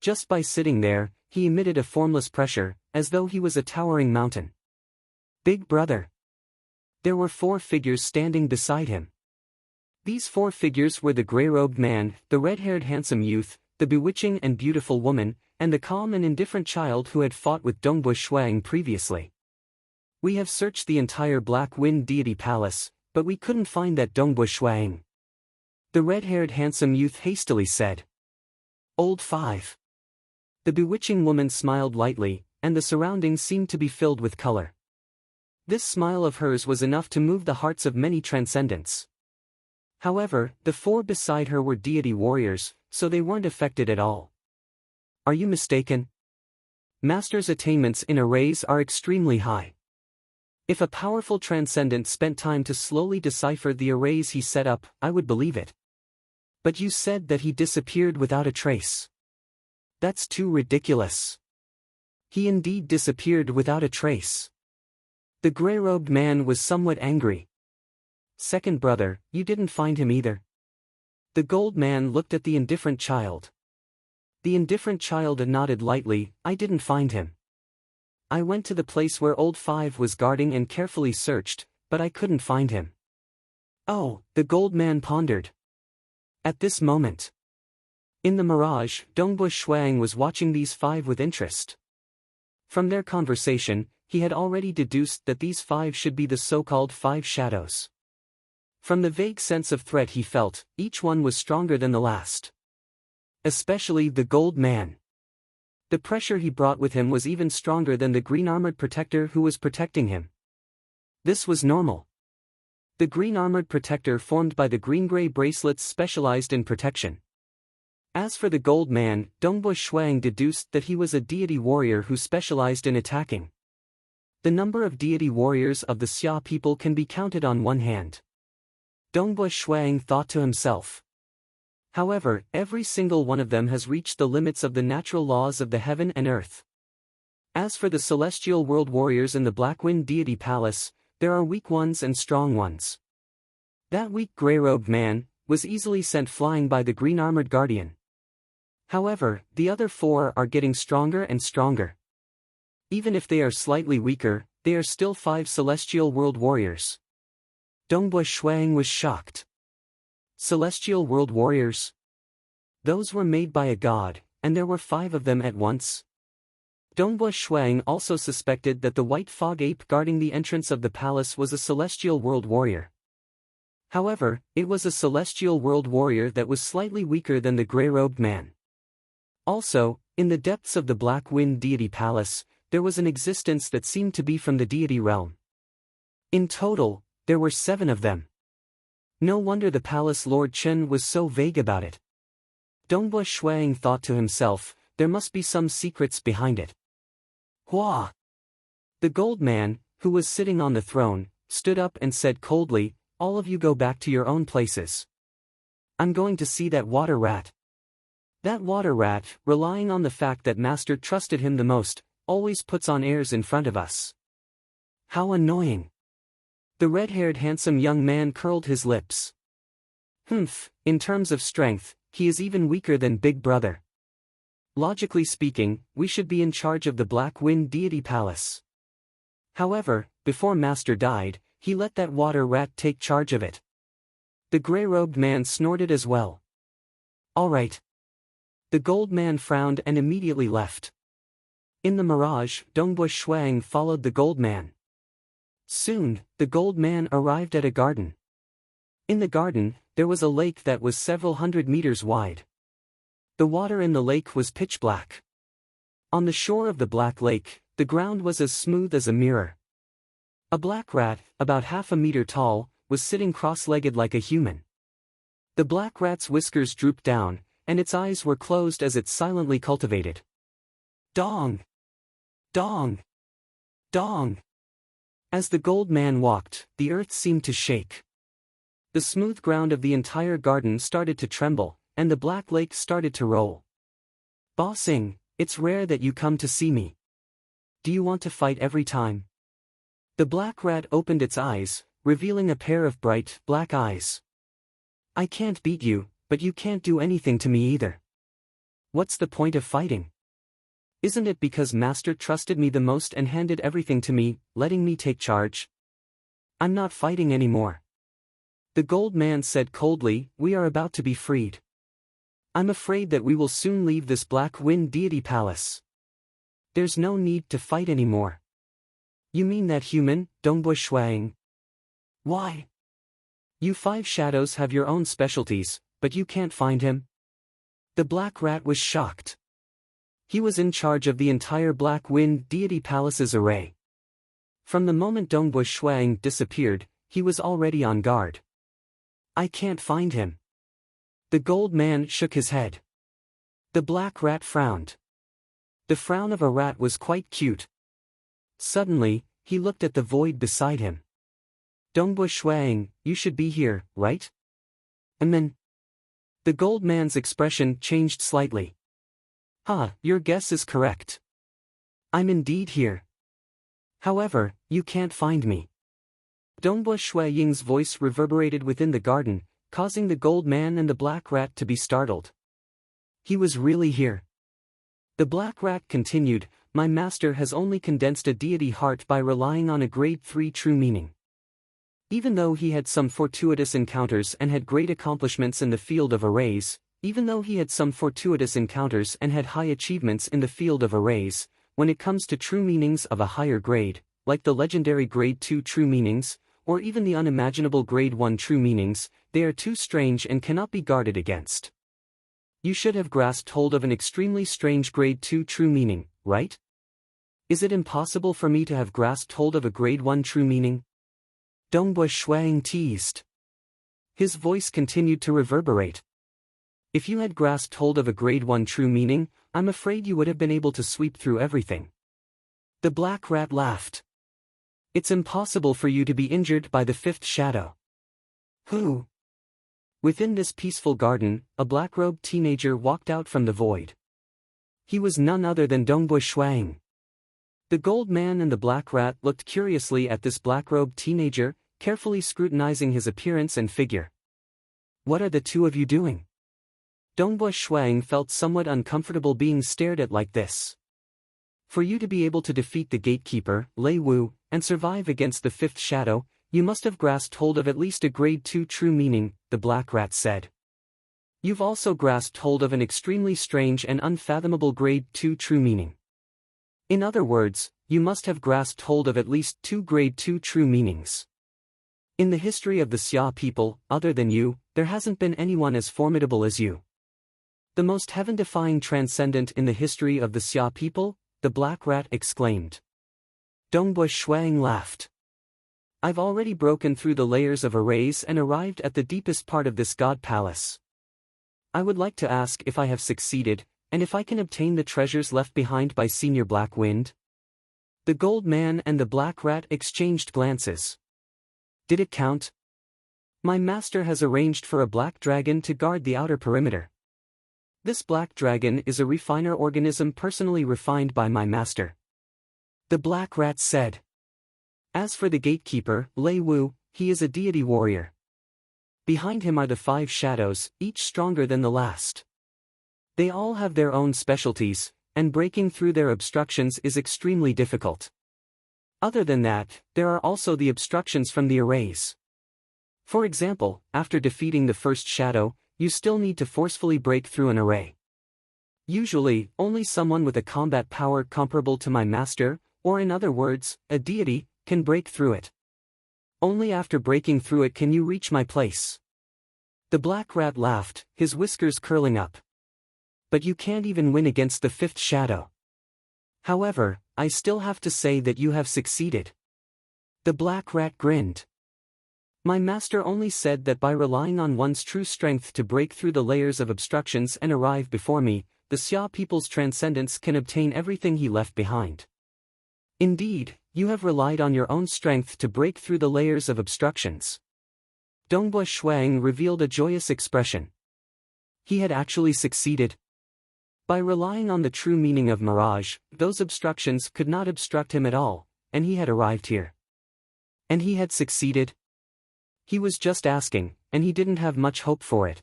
Just by sitting there, he emitted a formless pressure, as though he was a towering mountain. Big brother. There were 4 figures standing beside him. These 4 figures were the grey-robed man, the red-haired handsome youth, the bewitching and beautiful woman, and the calm and indifferent child who had fought with Dongbu Shuang previously. We have searched the entire Black Wind Deity Palace, but we couldn't find that Dongbu Shuang. The red-haired handsome youth hastily said. Old 5. The bewitching woman smiled lightly, and the surroundings seemed to be filled with color. This smile of hers was enough to move the hearts of many transcendents. However, the 4 beside her were deity warriors, so they weren't affected at all. Are you mistaken? Master's attainments in arrays are extremely high. If a powerful transcendent spent time to slowly decipher the arrays he set up, I would believe it. But you said that he disappeared without a trace. That's too ridiculous. He indeed disappeared without a trace. The grey-robed man was somewhat angry. Second brother, you didn't find him either. The gold man looked at the indifferent child. The indifferent child nodded lightly. I didn't find him. I went to the place where old 5 was guarding and carefully searched, but I couldn't find him. Oh, the gold man pondered. At this moment, in the mirage, Dongbu Shuang was watching these 5 with interest. From their conversation, he had already deduced that these 5 should be the so-called 5 shadows. From the vague sense of threat he felt, each one was stronger than the last. Especially the gold man. The pressure he brought with him was even stronger than the green-armored protector who was protecting him. This was normal. The green-armored protector formed by the green-gray bracelets specialized in protection. As for the gold man, Dongbu Shuang deduced that he was a deity warrior who specialized in attacking. The number of deity warriors of the Xia people can be counted on one hand. Dongbu Shuang thought to himself. However, every single one of them has reached the limits of the natural laws of the heaven and earth. As for the celestial world warriors in the Black Wind Deity Palace, there are weak ones and strong ones. That weak gray-robed man was easily sent flying by the green-armored guardian. However, the other 4 are getting stronger and stronger. Even if they are slightly weaker, they are still 5 celestial world warriors. Dongbui Shuang was shocked. Celestial world warriors? Those were made by a god, and there were 5 of them at once. Dongbui Shuang also suspected that the white fog ape guarding the entrance of the palace was a celestial world warrior. However, it was a celestial world warrior that was slightly weaker than the gray-robed man. Also, in the depths of the Black Wind Deity Palace, there was an existence that seemed to be from the deity realm. In total, there were 7 of them. No wonder the palace Lord Chen was so vague about it. Dongbui Shuang thought to himself, there must be some secrets behind it. Hua! The gold man, who was sitting on the throne, stood up and said coldly, all of you go back to your own places. I'm going to see that water rat. That water rat, relying on the fact that Master trusted him the most, always puts on airs in front of us. How annoying. The red-haired handsome young man curled his lips. In terms of strength, he is even weaker than Big Brother. Logically speaking, we should be in charge of the Black Wind Deity Palace. However, before Master died, he let that water rat take charge of it. The gray-robed man snorted as well. All right. The gold man frowned and immediately left. In the mirage, Dongbui Shuang followed the gold man. Soon, the gold man arrived at a garden. In the garden, there was a lake that was several hundred meters wide. The water in the lake was pitch black. On the shore of the black lake, the ground was as smooth as a mirror. A black rat, about half a meter tall, was sitting cross-legged like a human. The black rat's whiskers drooped down, and its eyes were closed as it silently cultivated. Dong! Dong! Dong! As the gold man walked, the earth seemed to shake. The smooth ground of the entire garden started to tremble, and the black lake started to roll. Bossing, it's rare that you come to see me. Do you want to fight every time? The black rat opened its eyes, revealing a pair of bright, black eyes. I can't beat you, but you can't do anything to me either. What's the point of fighting? Isn't it because Master trusted me the most and handed everything to me, letting me take charge? I'm not fighting anymore. The gold man said coldly, we are about to be freed. I'm afraid that we will soon leave this Black Wind Deity Palace. There's no need to fight anymore. You mean that human, Dongbui Shuang? Why? You 5 shadows have your own specialties, but you can't find him? The black rat was shocked. He was in charge of the entire Black Wind Deity Palace's array. From the moment Dongbui Shuang disappeared, he was already on guard. I can't find him. The gold man shook his head. The black rat frowned. The frown of a rat was quite cute. Suddenly, he looked at the void beside him. Dongbui Shuang, you should be here, right? Then. The gold man's expression changed slightly. Your guess is correct. I'm indeed here. However, you can't find me. Dongbui Shuang's voice reverberated within the garden, causing the gold man and the black rat to be startled. He was really here. The black rat continued, my master has only condensed a deity heart by relying on a grade 3 true meaning. Even though he had some fortuitous encounters and had great accomplishments in the field of arrays, when it comes to true meanings of a higher grade, like the legendary grade 2 true meanings, or even the unimaginable grade 1 true meanings, they are too strange and cannot be guarded against. You should have grasped hold of an extremely strange grade 2 true meaning, right? Is it impossible for me to have grasped hold of a grade 1 true meaning? Dongbui Shuang teased. His voice continued to reverberate. If you had grasped hold of a grade 1 true meaning, I'm afraid you would have been able to sweep through everything. The black rat laughed. It's impossible for you to be injured by the 5th shadow. Who? Within this peaceful garden, a black-robed teenager walked out from the void. He was none other than Dongbui Shuang. The gold man and the black rat looked curiously at this black-robed teenager, carefully scrutinizing his appearance and figure. "What are the two of you doing?" Dongbo Shuang felt somewhat uncomfortable being stared at like this. "For you to be able to defeat the gatekeeper, Lei Wu, and survive against the fifth shadow, you must have grasped hold of at least a grade 2 true meaning," the black rat said. "You've also grasped hold of an extremely strange and unfathomable grade 2 true meaning. In other words, you must have grasped hold of at least 2 grade 2 true meanings. In the history of the Xia people, other than you, there hasn't been anyone as formidable as you. The most heaven-defying transcendent in the history of the Xia people," the black rat exclaimed. Dongbo Shuang laughed. "I've already broken through the layers of arrays and arrived at the deepest part of this god palace. I would like to ask if I have succeeded, and if I can obtain the treasures left behind by Senior Black Wind?" The gold man and the black rat exchanged glances. "Did it count? My master has arranged for a black dragon to guard the outer perimeter. This black dragon is a refiner organism personally refined by my master," the black rat said. "As for the gatekeeper, Lei Wu, he is a deity warrior. Behind him are the 5 shadows, each stronger than the last. They all have their own specialties, and breaking through their obstructions is extremely difficult. Other than that, there are also the obstructions from the arrays. For example, after defeating the first shadow, you still need to forcefully break through an array. Usually, only someone with a combat power comparable to my master, or in other words, a deity, can break through it. Only after breaking through it can you reach my place." The black rat laughed, his whiskers curling up. "But you can't even win against the fifth shadow. However, I still have to say that you have succeeded." The black rat grinned. "My master only said that by relying on one's true strength to break through the layers of obstructions and arrive before me, the Xia people's transcendence can obtain everything he left behind. Indeed, you have relied on your own strength to break through the layers of obstructions." Dongbo Shuang revealed a joyous expression. He had actually succeeded. By relying on the true meaning of mirage, those obstructions could not obstruct him at all, and he had arrived here. And he had succeeded? He was just asking, and he didn't have much hope for it.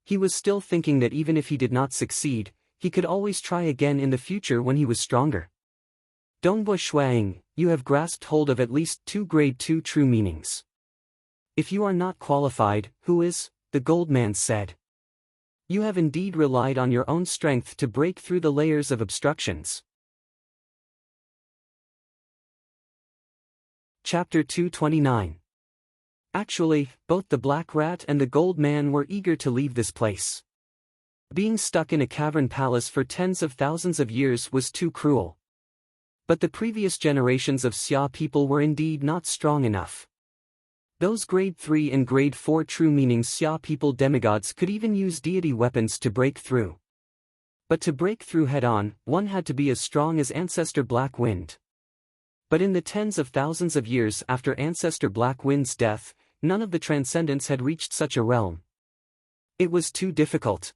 He was still thinking that even if he did not succeed, he could always try again in the future when he was stronger. "Dongbo Shuang, you have grasped hold of at least 2 grade 2 true meanings. If you are not qualified, who is?" the gold man said. "You have indeed relied on your own strength to break through the layers of obstructions." Chapter 229. Actually, both the black rat and the gold man were eager to leave this place. Being stuck in a cavern palace for tens of thousands of years was too cruel. But the previous generations of Xia people were indeed not strong enough. Those grade 3 and grade 4 true meaning Xia people demigods could even use deity weapons to break through. But to break through head-on, one had to be as strong as Ancestor Black Wind. But in the tens of thousands of years after Ancestor Black Wind's death, none of the transcendents had reached such a realm. It was too difficult.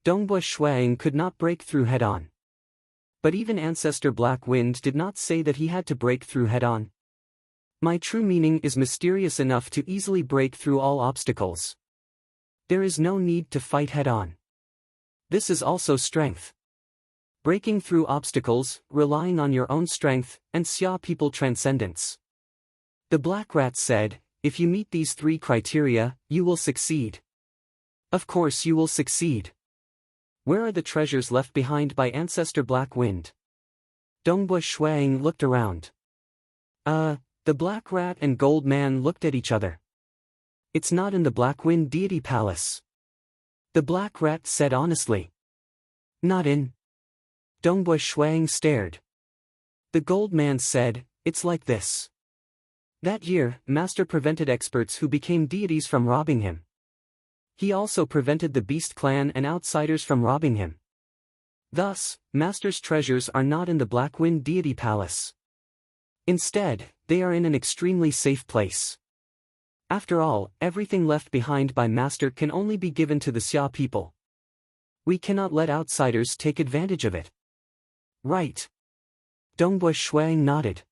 Dongbo Shuang could not break through head-on. But even Ancestor Black Wind did not say that he had to break through head-on. "My true meaning is mysterious enough to easily break through all obstacles. There is no need to fight head-on. This is also strength. Breaking through obstacles, relying on your own strength, and Xia people transcendence." The black rat said, "If you meet these 3 criteria, you will succeed." "Of course you will succeed. Where are the treasures left behind by Ancestor Black Wind?" Dongbo Shuang looked around. The black rat and gold man looked at each other. "It's not in the Black Wind deity palace," the black rat said honestly. "Not in?" Dongbo Shuang stared. The gold man said, "It's like this. That year, Master prevented experts who became deities from robbing him. He also prevented the Beast Clan and outsiders from robbing him. Thus, Master's treasures are not in the Black Wind deity palace. Instead, they are in an extremely safe place. After all, everything left behind by Master can only be given to the Xia people. We cannot let outsiders take advantage of it." "Right." Dongbui Shuang nodded.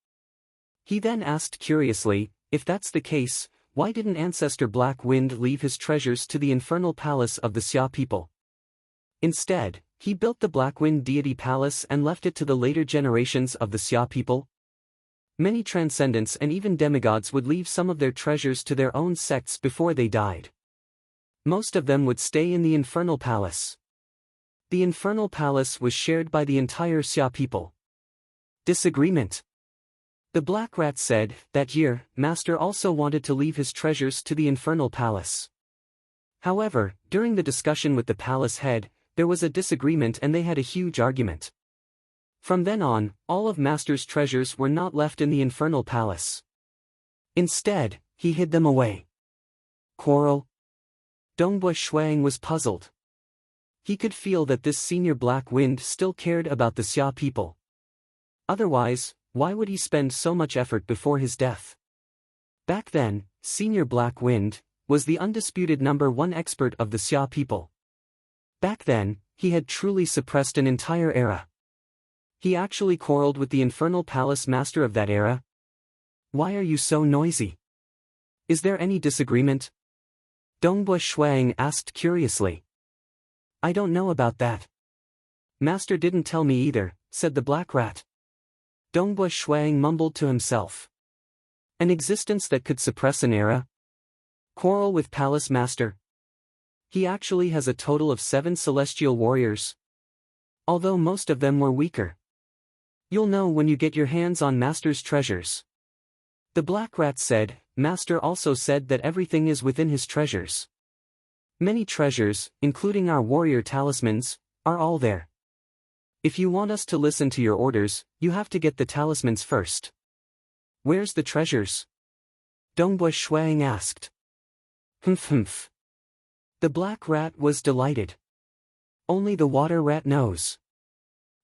He then asked curiously, if that's the case, why didn't Ancestor Black Wind leave his treasures to the infernal palace of the Xia people? Instead, he built the Black Wind deity palace and left it to the later generations of the Xia people. Many transcendents and even demigods would leave some of their treasures to their own sects before they died. Most of them would stay in the infernal palace. The infernal palace was shared by the entire Xia people. Disagreement. The Black Rat said, that year, Master also wanted to leave his treasures to the infernal palace. However, during the discussion with the palace head, there was a disagreement and they had a huge argument. From then on, all of Master's treasures were not left in the infernal palace. Instead, he hid them away. Quarrel? Dongbui Shuang was puzzled. He could feel that this senior Black Wind still cared about the Xia people. Otherwise, why would he spend so much effort before his death? Back then, Senior Black Wind was the undisputed #1 expert of the Xia people. Back then, he had truly suppressed an entire era. He actually quarreled with the infernal palace master of that era. Why are you so noisy? Is there any disagreement? Dongbui Shuang asked curiously. I don't know about that. Master didn't tell me either, said the Black Rat. Dongbui Shuang mumbled to himself. An existence that could suppress an era? Quarrel with Palace Master? He actually has a total of 7 celestial warriors. Although most of them were weaker. You'll know when you get your hands on Master's treasures. The Black Rat said, Master also said that everything is within his treasures. Many treasures, including our warrior talismans, are all there. If you want us to listen to your orders, you have to get the talismans first. Where's the treasures? Dongbui Shuang asked. Humph. The Black Rat was delighted. Only the Water Rat knows.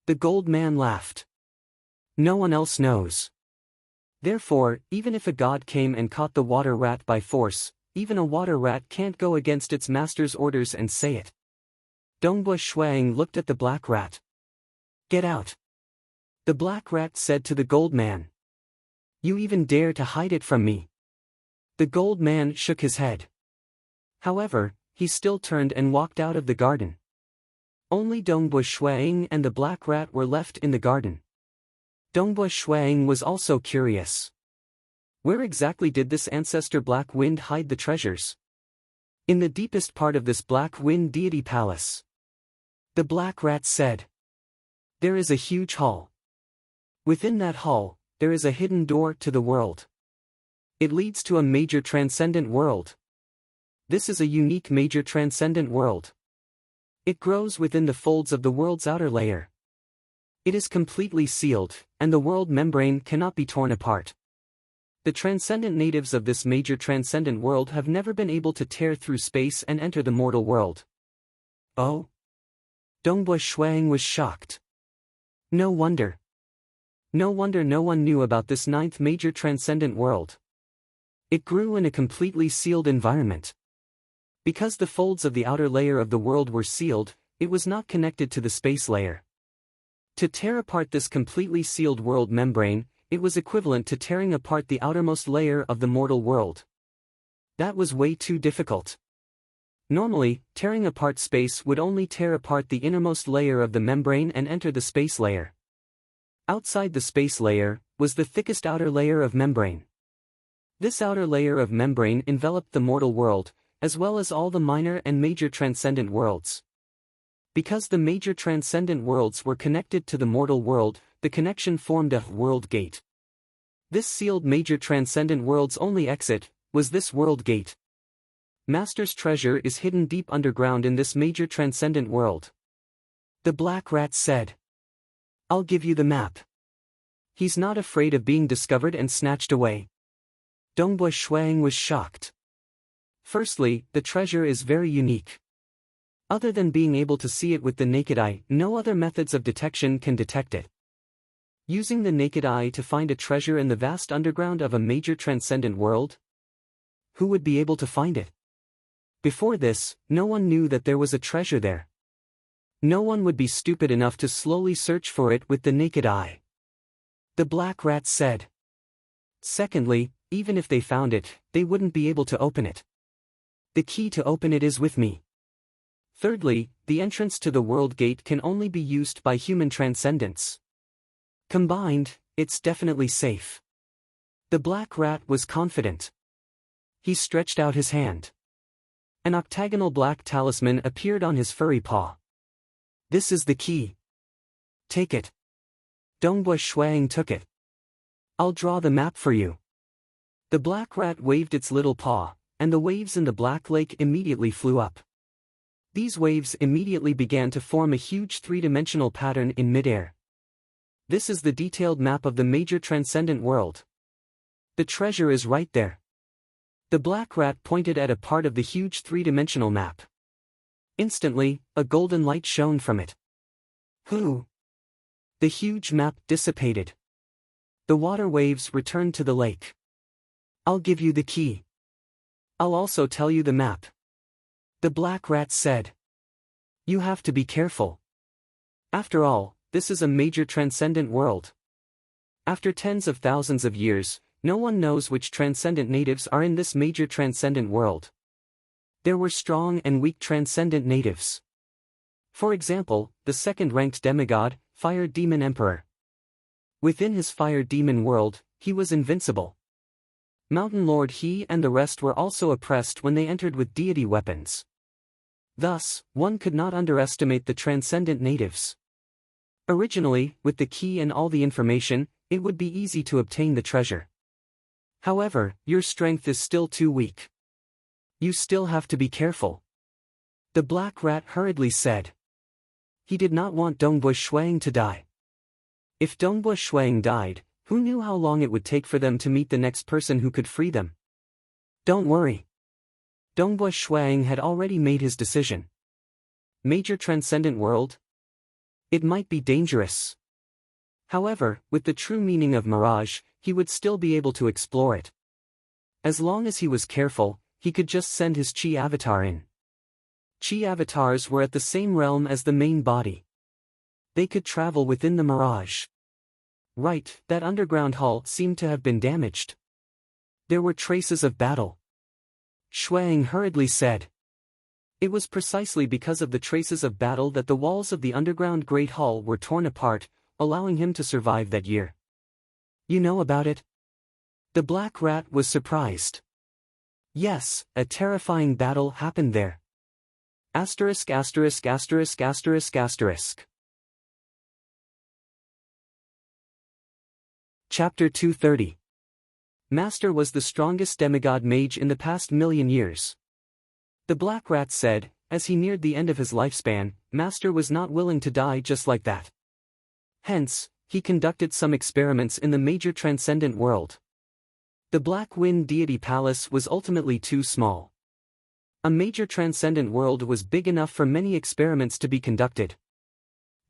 The Gold Man laughed. No one else knows. Therefore, even if a god came and caught the Water Rat by force, even a Water Rat can't go against its master's orders and say it. Dongbui Shuang looked at the Black Rat. Get out. The Black Rat said to the Gold Man. You even dare to hide it from me. The Gold Man shook his head. However, he still turned and walked out of the garden. Only Dongbui Shuang and the Black Rat were left in the garden. Dongbui Shuang was also curious. Where exactly did this Ancestor Black Wind hide the treasures? In the deepest part of this Black Wind deity palace. The Black Rat said. There is a huge hall. Within that hall, there is a hidden door to the world. It leads to a major transcendent world. This is a unique major transcendent world. It grows within the folds of the world's outer layer. It is completely sealed, and the world membrane cannot be torn apart. The transcendent natives of this major transcendent world have never been able to tear through space and enter the mortal world. Oh? Dongbui Shuang was shocked. No wonder. No wonder no one knew about this 9th major transcendent world. It grew in a completely sealed environment. Because the folds of the outer layer of the world were sealed, it was not connected to the space layer. To tear apart this completely sealed world membrane, it was equivalent to tearing apart the outermost layer of the mortal world. That was way too difficult. Normally, tearing apart space would only tear apart the innermost layer of the membrane and enter the space layer. Outside the space layer was the thickest outer layer of membrane. This outer layer of membrane enveloped the mortal world, as well as all the minor and major transcendent worlds. Because the major transcendent worlds were connected to the mortal world, the connection formed a world gate. This sealed major transcendent world's only exit was this world gate. Master's treasure is hidden deep underground in this major transcendent world. The Black Rat said. I'll give you the map. He's not afraid of being discovered and snatched away. Dongbui Shuang was shocked. Firstly, the treasure is very unique. Other than being able to see it with the naked eye, no other methods of detection can detect it. Using the naked eye to find a treasure in the vast underground of a major transcendent world? Who would be able to find it? Before this, no one knew that there was a treasure there. No one would be stupid enough to slowly search for it with the naked eye. The black rat said. Secondly, even if they found it, they wouldn't be able to open it. The key to open it is with me. Thirdly, the entrance to the world gate can only be used by human transcendents. Combined, it's definitely safe. The black rat was confident. He stretched out his hand. An octagonal black talisman appeared on his furry paw. This is the key. Take it. Dongbua Shuang took it. I'll draw the map for you. The black rat waved its little paw, and the waves in the black lake immediately flew up. These waves immediately began to form a huge three-dimensional pattern in midair. This is the detailed map of the major transcendent world. The treasure is right there. The black rat pointed at a part of the huge three-dimensional map. Instantly, a golden light shone from it. Whoo! The huge map dissipated. The water waves returned to the lake. I'll give you the key. I'll also tell you the map. The black rat said. You have to be careful. After all, this is a major transcendent world. After tens of thousands of years, no one knows which transcendent natives are in this major transcendent world. There were strong and weak transcendent natives. For example, the second-ranked demigod, Fire Demon Emperor. Within his fire demon world, he was invincible. Mountain Lord He and the rest were also oppressed when they entered with deity weapons. Thus, one could not underestimate the transcendent natives. Originally, with the key and all the information, it would be easy to obtain the treasure. However, your strength is still too weak. You still have to be careful. The black rat hurriedly said. He did not want Dongbua Shuang to die. If Dongbua Shuang died, who knew how long it would take for them to meet the next person who could free them? Don't worry. Dongbua Shuang had already made his decision. Major transcendent world? It might be dangerous. However, with the true meaning of mirage, he would still be able to explore it. As long as he was careful, he could just send his Chi avatar in. Chi avatars were at the same realm as the main body. They could travel within the mirage. Right, that underground hull seemed to have been damaged. There were traces of battle. Shuang hurriedly said. It was precisely because of the traces of battle that the walls of the underground Great Hall were torn apart, allowing him to survive that year. You know about it? The black rat was surprised. Yes, a terrifying battle happened there. Asterisk asterisk asterisk asterisk asterisk. Chapter 230. Master was the strongest demigod mage in the past million years. The black rat said, as he neared the end of his lifespan, Master was not willing to die just like that. Hence, he conducted some experiments in the major transcendent world. The Black Wind Deity Palace was ultimately too small. A major transcendent world was big enough for many experiments to be conducted.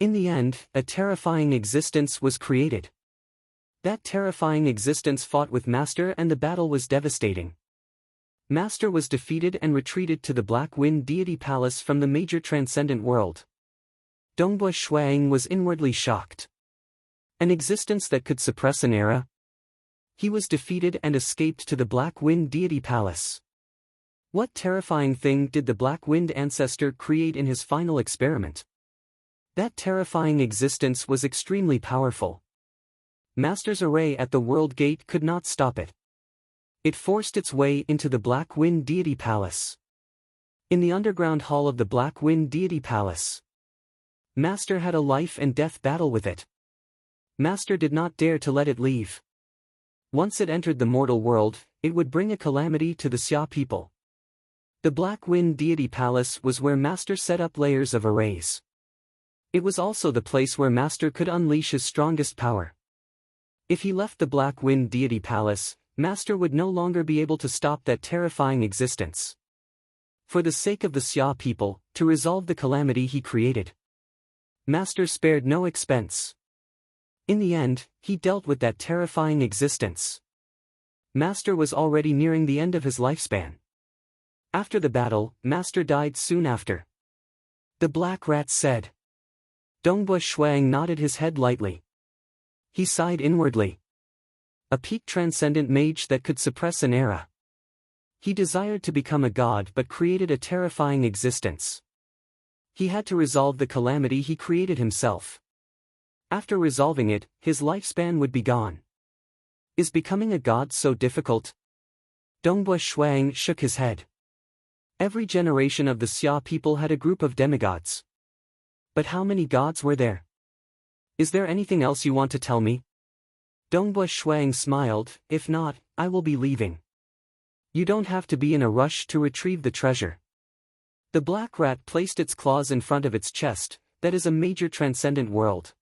In the end, a terrifying existence was created. That terrifying existence fought with Master and the battle was devastating. Master was defeated and retreated to the Black Wind Deity Palace from the major transcendent world. Dongbua Shuang was inwardly shocked. An existence that could suppress an era? He was defeated and escaped to the Black Wind Deity Palace. What terrifying thing did the Black Wind ancestor create in his final experiment? That terrifying existence was extremely powerful. Master's array at the World Gate could not stop it. It forced its way into the Black Wind Deity Palace. In the underground hall of the Black Wind Deity Palace, Master had a life and death battle with it. Master did not dare to let it leave. Once it entered the mortal world, it would bring a calamity to the Xia people. The Black Wind Deity Palace was where Master set up layers of arrays. It was also the place where Master could unleash his strongest power. If he left the Black Wind Deity Palace, Master would no longer be able to stop that terrifying existence. For the sake of the Xia people, to resolve the calamity he created, Master spared no expense. In the end, he dealt with that terrifying existence. Master was already nearing the end of his lifespan. After the battle, Master died soon after. The black rat said. Dongbua Shuang nodded his head lightly. He sighed inwardly. A peak transcendent mage that could suppress an era. He desired to become a god but created a terrifying existence. He had to resolve the calamity he created himself. After resolving it, his lifespan would be gone. Is becoming a god so difficult? Dongbua Shuang shook his head. Every generation of the Xia people had a group of demigods. But how many gods were there? Is there anything else you want to tell me? Dongbua Shuang smiled. If not, I will be leaving. You don't have to be in a rush to retrieve the treasure. The black rat placed its claws in front of its chest. That is a major transcendent world.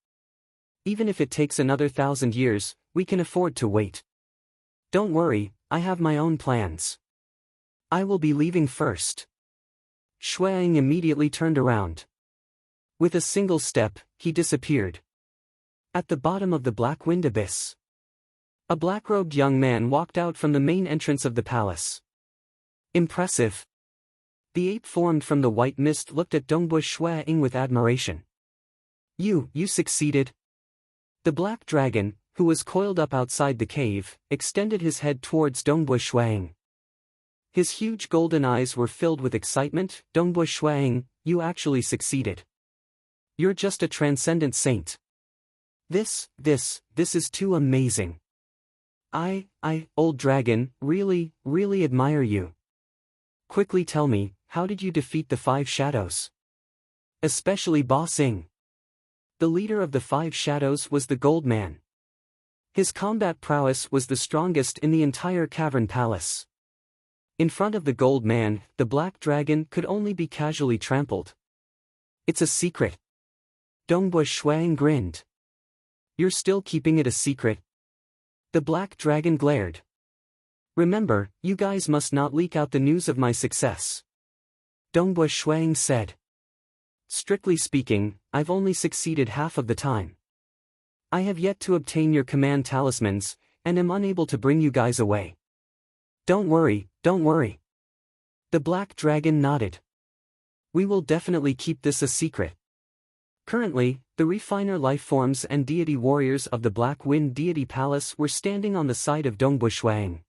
Even if it takes another 1,000 years, we can afford to wait. Don't worry, I have my own plans. I will be leaving first. Shuang immediately turned around. With a single step, he disappeared. At the bottom of the black wind abyss, a black-robed young man walked out from the main entrance of the palace. Impressive. The ape formed from the white mist looked at Dongbua Shuang with admiration. You succeeded. The black dragon, who was coiled up outside the cave, extended his head towards Dongbua Shuang. His huge golden eyes were filled with excitement. Dongbua Shuang, you actually succeeded. You're just a transcendent saint. This is too amazing. I, old dragon, really admire you. Quickly tell me, how did you defeat the 5 shadows? Especially Ba Xing. The leader of the 5 shadows was the Gold Man. His combat prowess was the strongest in the entire cavern palace. In front of the Gold Man, the black dragon could only be casually trampled. It's a secret. Dongbua Shuang grinned. You're still keeping it a secret? The black dragon glared. Remember, you guys must not leak out the news of my success. Dongbua Shuang said. Strictly speaking, I've only succeeded half of the time. I have yet to obtain your command talismans, and am unable to bring you guys away. Don't worry. The black dragon nodded. We will definitely keep this a secret. Currently, the refiner lifeforms and deity warriors of the Black Wind Deity Palace were standing on the side of Dongbua Shuang.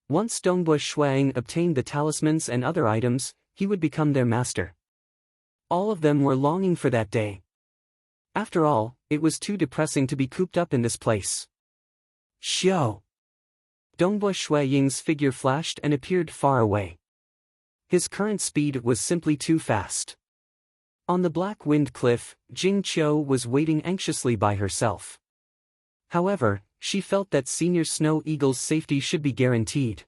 Once Dongbua Shuang obtained the talismans and other items, he would become their master. All of them were longing for that day. After all, it was too depressing to be cooped up in this place. Xiao! Dongbua Shuang's figure flashed and appeared far away. His current speed was simply too fast. On the Black Wind Cliff, Jing Qiu was waiting anxiously by herself. However, she felt that Senior Snow Eagle's safety should be guaranteed.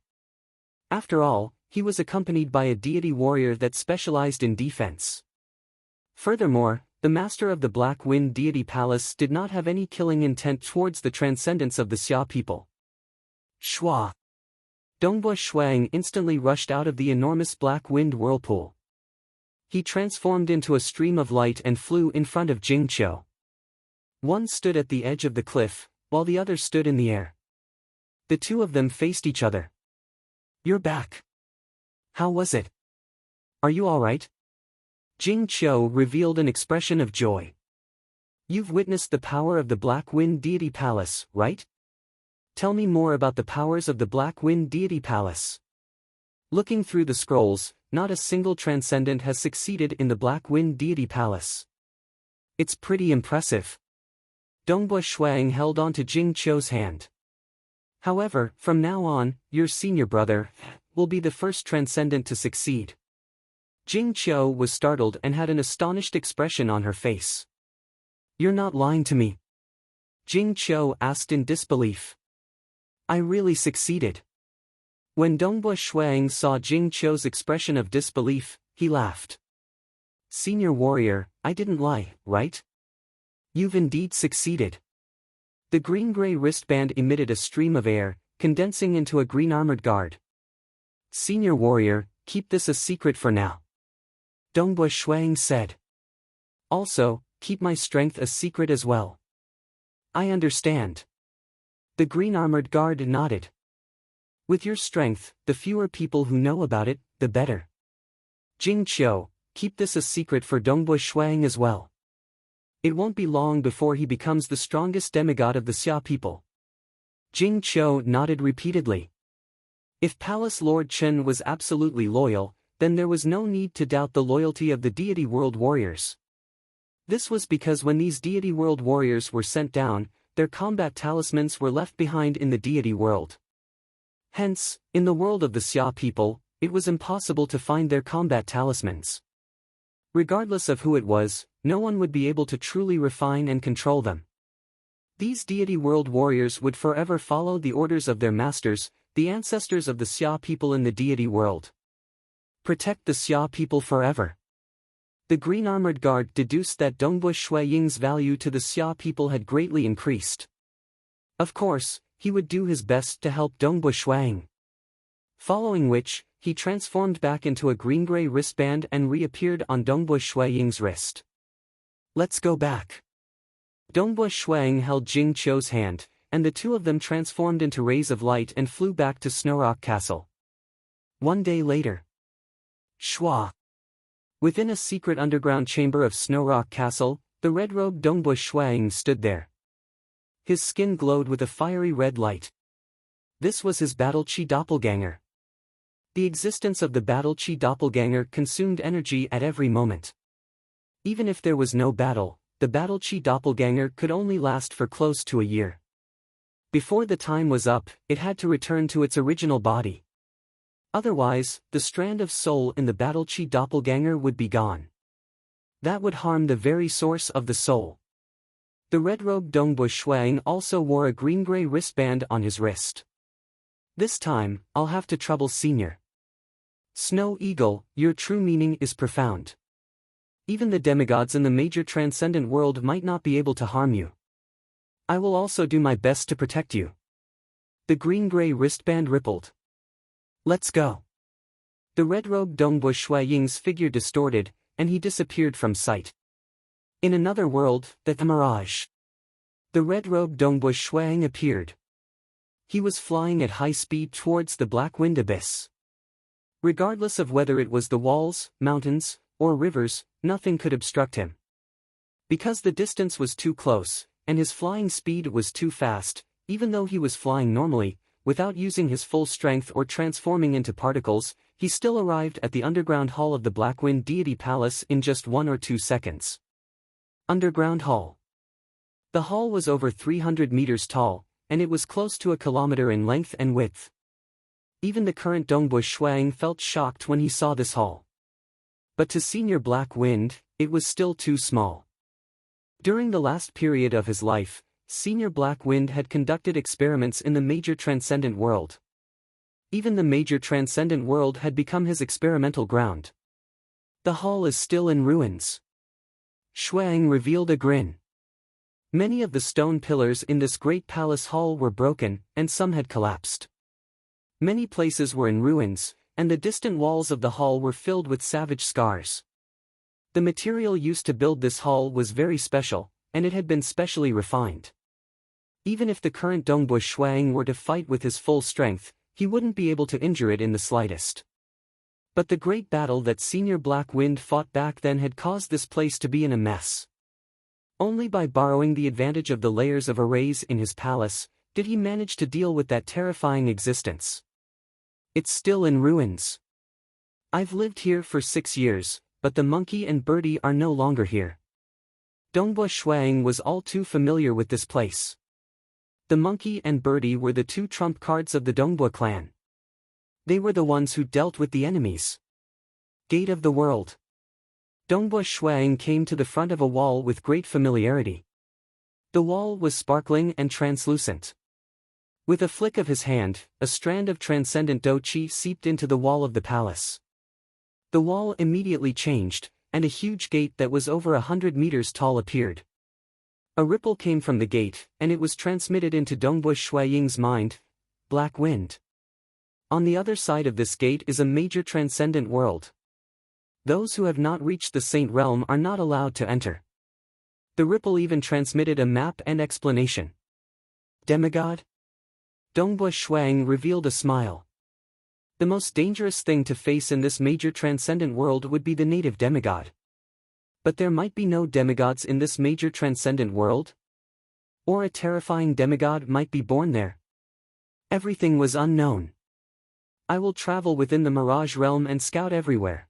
After all, he was accompanied by a deity warrior that specialized in defense. Furthermore, the master of the Black Wind Deity Palace did not have any killing intent towards the transcendence of the Xia people. Shua! Dongbua Shuang instantly rushed out of the enormous Black Wind whirlpool. He transformed into a stream of light and flew in front of Jing Qiu. One stood at the edge of the cliff, while the other stood in the air. The two of them faced each other. You're back. How was it? Are you all right? Jing Qiu revealed an expression of joy. You've witnessed the power of the Black Wind Deity Palace, right? Tell me more about the powers of the Black Wind Deity Palace. Looking through the scrolls, not a single transcendent has succeeded in the Black Wind Deity Palace. It's pretty impressive. Dongbua Shuang held on to Jing Qiu's hand. However, from now on, your senior brother will be the first transcendent to succeed. Jing Qiu was startled and had an astonished expression on her face. You're not lying to me? Jing Qiu asked in disbelief. I really succeeded. When Dongbua Shuang saw Jing Qiu's expression of disbelief, he laughed. Senior warrior, I didn't lie, right? You've indeed succeeded. The green-gray wristband emitted a stream of air, condensing into a green-armored guard. Senior warrior, keep this a secret for now. Dongbua Shuang said. Also, keep my strength a secret as well. I understand. The green-armored guard nodded. With your strength, the fewer people who know about it, the better. Jing Qiu, keep this a secret for Dongbua Shuang as well. It won't be long before he becomes the strongest demigod of the Xia people. Jing Qiu nodded repeatedly. If Palace Lord Chen was absolutely loyal, then there was no need to doubt the loyalty of the Deity World Warriors. This was because when these Deity World Warriors were sent down, their combat talismans were left behind in the Deity World. Hence, in the world of the Xia people, it was impossible to find their combat talismans. Regardless of who it was, no one would be able to truly refine and control them. These Deity World Warriors would forever follow the orders of their masters, the ancestors of the Xia people in the Deity World. Protect the Xia people forever. The Green Armored Guard deduced that Dongbu Shui Ying's value to the Xia people had greatly increased. Of course, he would do his best to help Dongbu Shuang. Following which, he transformed back into a green-gray wristband and reappeared on Dongbu Shui Ying's wrist. Let's go back. Dongbu Shuang held Jing Qiu's hand, and the two of them transformed into rays of light and flew back to Snowrock Castle. One day later. Shua. Within a secret underground chamber of Snowrock Castle, the red-robed Dongbu Shuang stood there. His skin glowed with a fiery red light. This was his Battle Chi doppelganger. The existence of the Battle Chi doppelganger consumed energy at every moment. Even if there was no battle, the Battle Chi doppelganger could only last for close to a year. Before the time was up, it had to return to its original body. Otherwise, the strand of soul in the Battle Chi doppelganger would be gone. That would harm the very source of the soul. The red-robed Dongbu Shuang also wore a green-gray wristband on his wrist. This time, I'll have to trouble Senior. Snow Eagle, your true meaning is profound. Even the demigods in the major transcendent world might not be able to harm you. I will also do my best to protect you. The green-gray wristband rippled. Let's go. The red-robed Dongbu Shui Ying's figure distorted, and he disappeared from sight. In another world, the mirage. The red-robed Dongbu Shuang appeared. He was flying at high speed towards the black wind abyss. Regardless of whether it was the walls, mountains, or rivers, nothing could obstruct him. Because the distance was too close, and his flying speed was too fast, even though he was flying normally, without using his full strength or transforming into particles, he still arrived at the underground hall of the Blackwind Deity Palace in just 1 or 2 seconds. Underground Hall. The hall was over 300 meters tall, and it was close to a kilometer in length and width. Even the current Dongbu Shuang felt shocked when he saw this hall. But to Senior Black Wind, it was still too small. During the last period of his life, Senior Black Wind had conducted experiments in the major transcendent world. Even the major transcendent world had become his experimental ground. The hall is still in ruins. Shuang revealed a grin. Many of the stone pillars in this great palace hall were broken, and some had collapsed. Many places were in ruins, and the distant walls of the hall were filled with savage scars. The material used to build this hall was very special, and it had been specially refined. Even if the current Dongbu Shuang were to fight with his full strength, he wouldn't be able to injure it in the slightest. But the great battle that Senior Black Wind fought back then had caused this place to be in a mess. Only by borrowing the advantage of the layers of arrays in his palace, did he manage to deal with that terrifying existence. It's still in ruins. I've lived here for 6 years, but the monkey and birdie are no longer here. Dongbu Shuang was all too familiar with this place. The monkey and birdie were the 2 trump cards of the Dongbu clan. They were the ones who dealt with the enemies. Gate of the World. Dongbu Shuang came to the front of a wall with great familiarity. The wall was sparkling and translucent. With a flick of his hand, a strand of transcendent Do Chi seeped into the wall of the palace. The wall immediately changed, and a huge gate that was over 100 meters tall appeared. A ripple came from the gate, and it was transmitted into Dongbu Shui Ying's mind. Black Wind. On the other side of this gate is a major transcendent world. Those who have not reached the Saint Realm are not allowed to enter. The ripple even transmitted a map and explanation. Demigod? Dongbu Shuang revealed a smile. The most dangerous thing to face in this major transcendent world would be the native demigod. But there might be no demigods in this major transcendent world? Or a terrifying demigod might be born there? Everything was unknown. I will travel within the Mirage realm and scout everywhere.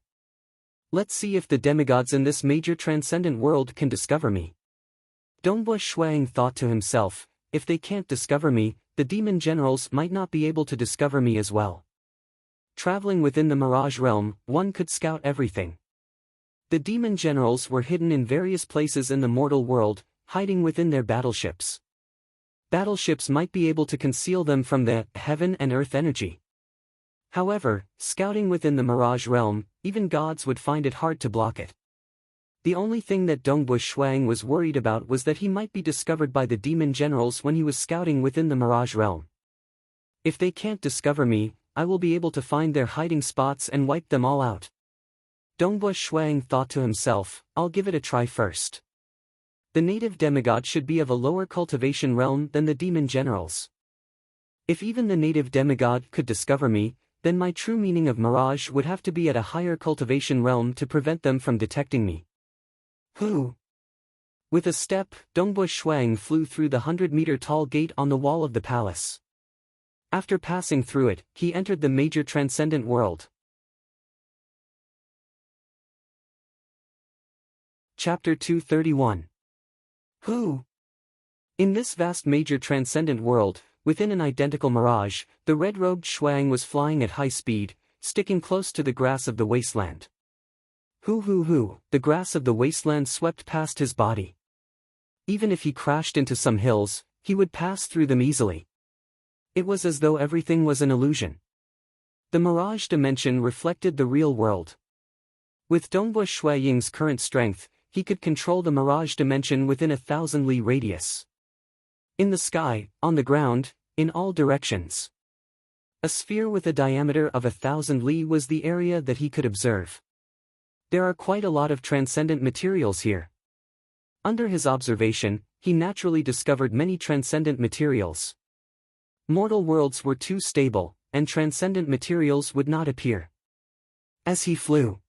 Let's see if the demigods in this major transcendent world can discover me. Dongbua Shuang thought to himself, if they can't discover me, the demon generals might not be able to discover me as well. Traveling within the Mirage realm, one could scout everything. The demon generals were hidden in various places in the mortal world, hiding within their battleships. Battleships might be able to conceal them from the heaven and earth energy. However, scouting within the Mirage realm, even gods would find it hard to block it. The only thing that Dongbua Shuang was worried about was that he might be discovered by the demon generals when he was scouting within the Mirage realm. If they can't discover me, I will be able to find their hiding spots and wipe them all out. Dongbua Shuang thought to himself, I'll give it a try first. The native demigod should be of a lower cultivation realm than the demon generals. If even the native demigod could discover me, then my true meaning of mirage would have to be at a higher cultivation realm to prevent them from detecting me. Who? With a step, Dongbua Shuang flew through the 100-meter-tall gate on the wall of the palace. After passing through it, he entered the major transcendent world. Chapter 231. Who? In this vast major transcendent world, within an identical mirage, the red-robed Shuang was flying at high speed, sticking close to the grass of the wasteland. Hoo, the grass of the wasteland swept past his body. Even if he crashed into some hills, he would pass through them easily. It was as though everything was an illusion. The mirage dimension reflected the real world. With Dongbua Shuang's current strength, he could control the mirage dimension within a 1,000-li radius. In the sky, on the ground, in all directions. A sphere with a diameter of 1,000 li was the area that he could observe. There are quite a lot of transcendent materials here. Under his observation, he naturally discovered many transcendent materials. Mortal worlds were too stable, and transcendent materials would not appear. As he flew.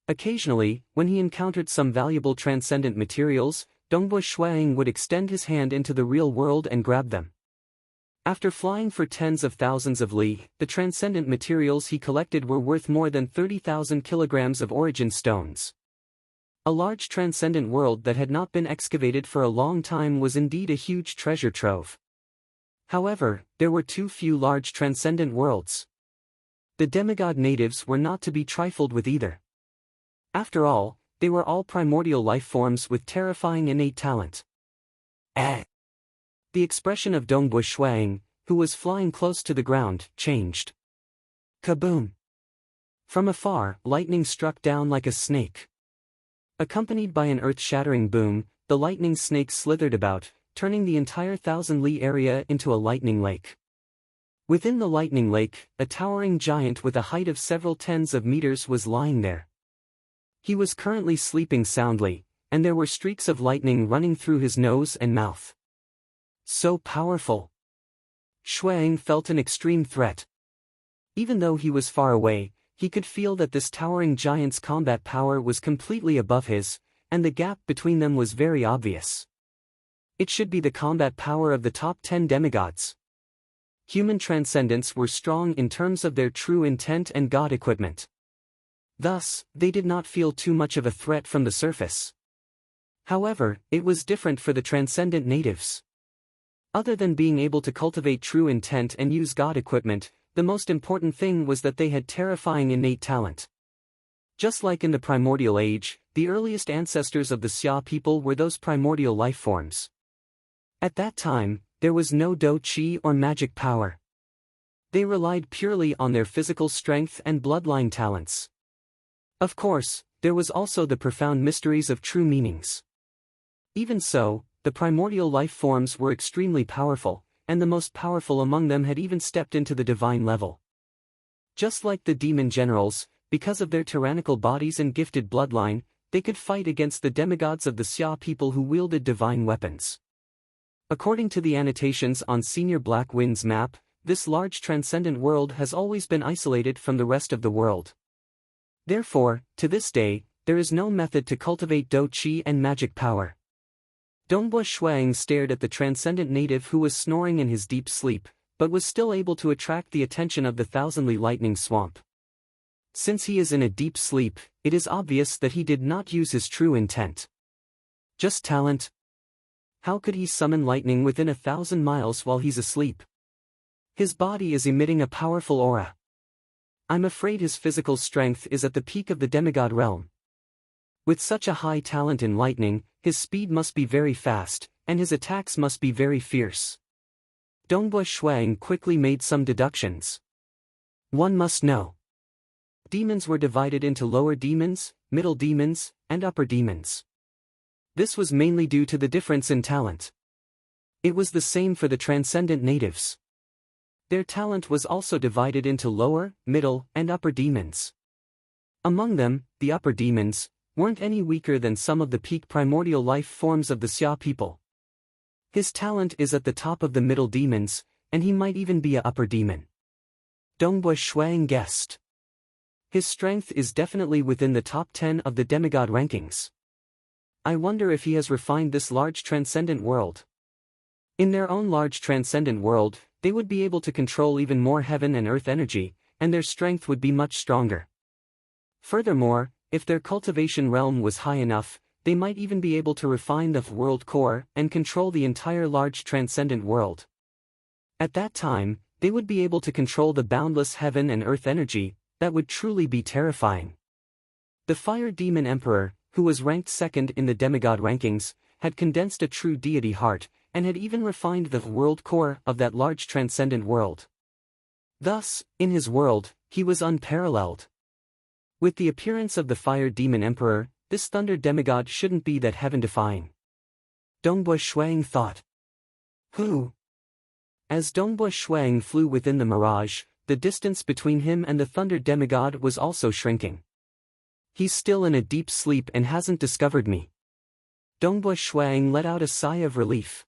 Occasionally, when he encountered some valuable transcendent materials, Dongbua Shuang would extend his hand into the real world and grab them. After flying for tens of thousands of li, the transcendent materials he collected were worth more than 30,000 kilograms of origin stones. A large transcendent world that had not been excavated for a long time was indeed a huge treasure trove. However, there were too few large transcendent worlds. The demigod natives were not to be trifled with either. After all, they were all primordial life forms with terrifying innate talent. The expression of Dongbua Shuang, who was flying close to the ground, changed. Kaboom! From afar, lightning struck down like a snake. Accompanied by an earth-shattering boom, the lightning snake slithered about, turning the entire 1,000-li area into a lightning lake. Within the lightning lake, a towering giant with a height of several tens of meters was lying there. He was currently sleeping soundly, and there were streaks of lightning running through his nose and mouth. So powerful! Shuang felt an extreme threat. Even though he was far away, he could feel that this towering giant's combat power was completely above his, and the gap between them was very obvious. It should be the combat power of the top 10 demigods. Human transcendents were strong in terms of their true intent and god equipment. Thus, they did not feel too much of a threat from the surface. However, it was different for the transcendent natives. Other than being able to cultivate true intent and use god equipment, the most important thing was that they had terrifying innate talent. Just like in the primordial age, the earliest ancestors of the Xia people were those primordial life forms. At that time, there was no do qi or magic power. They relied purely on their physical strength and bloodline talents. Of course, there was also the profound mysteries of true meanings. Even so, the primordial life forms were extremely powerful, and the most powerful among them had even stepped into the divine level. Just like the demon generals, because of their tyrannical bodies and gifted bloodline, they could fight against the demigods of the Xia people who wielded divine weapons. According to the annotations on Senior Black Wind's map, this large transcendent world has always been isolated from the rest of the world. Therefore, to this day, there is no method to cultivate Do Qi and magic power. Dongbua Shuang stared at the transcendent native who was snoring in his deep sleep, but was still able to attract the attention of the thousandly lightning swamp. Since he is in a deep sleep, it is obvious that he did not use his true intent. Just talent? How could he summon lightning within 1,000 miles while he's asleep? His body is emitting a powerful aura. I'm afraid his physical strength is at the peak of the demigod realm. With such a high talent in lightning, his speed must be very fast, and his attacks must be very fierce. Dongbua Shuang quickly made some deductions. One must know. Demons were divided into lower demons, middle demons, and upper demons. This was mainly due to the difference in talent. It was the same for the transcendent natives. Their talent was also divided into lower, middle, and upper demons. Among them, the upper demons weren't any weaker than some of the peak primordial life forms of the Xia people. His talent is at the top of the middle demons, and he might even be a upper demon. Dongbua Shuang guessed. His strength is definitely within the top 10 of the demigod rankings. I wonder if he has refined this large transcendent world. In their own large transcendent world, they would be able to control even more heaven and earth energy, and their strength would be much stronger. Furthermore, if their cultivation realm was high enough, they might even be able to refine the world core and control the entire large transcendent world. At that time, they would be able to control the boundless heaven and earth energy. That would truly be terrifying. The Fire Demon Emperor, who was ranked second in the demigod rankings, had condensed a true deity heart, and had even refined the world core of that large transcendent world. Thus, in his world, he was unparalleled. With the appearance of the Fire Demon Emperor, this thunder demigod shouldn't be that heaven-defying. Dongbua Shuang thought. Who? As Dongbua Shuang flew within the mirage, the distance between him and the thunder demigod was also shrinking. He's still in a deep sleep and hasn't discovered me. Dongbua Shuang let out a sigh of relief.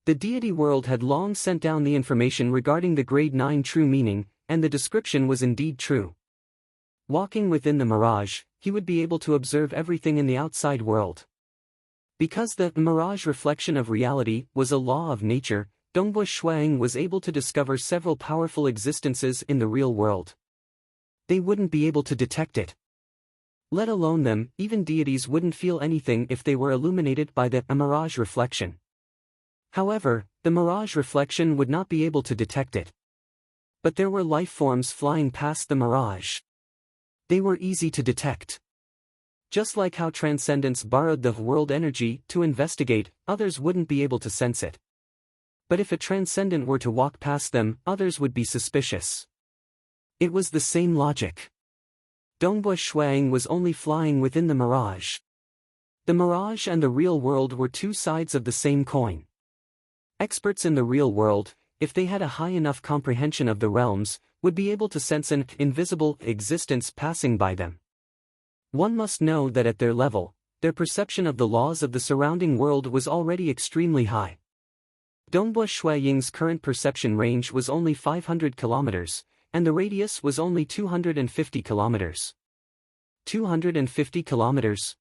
The deity world had long sent down the information regarding the grade 9 true meaning, and the description was indeed true. Walking within the mirage, he would be able to observe everything in the outside world. Because the mirage reflection of reality was a law of nature, Dongbua Shuang was able to discover several powerful existences in the real world. They wouldn't be able to detect it. Let alone them, even deities wouldn't feel anything if they were illuminated by the mirage reflection. However, the mirage reflection would not be able to detect it. But there were life forms flying past the mirage. They were easy to detect. Just like how transcendents borrowed the world energy to investigate, others wouldn't be able to sense it. But if a transcendent were to walk past them, others would be suspicious. It was the same logic. Dongbua Shuang was only flying within the mirage. The mirage and the real world were two sides of the same coin. Experts in the real world, if they had a high enough comprehension of the realms, would be able to sense an invisible existence passing by them. One must know that at their level, their perception of the laws of the surrounding world was already extremely high. Dongbua Shuaying's current perception range was only 500 kilometers, and the radius was only 250 kilometers. 250 kilometers.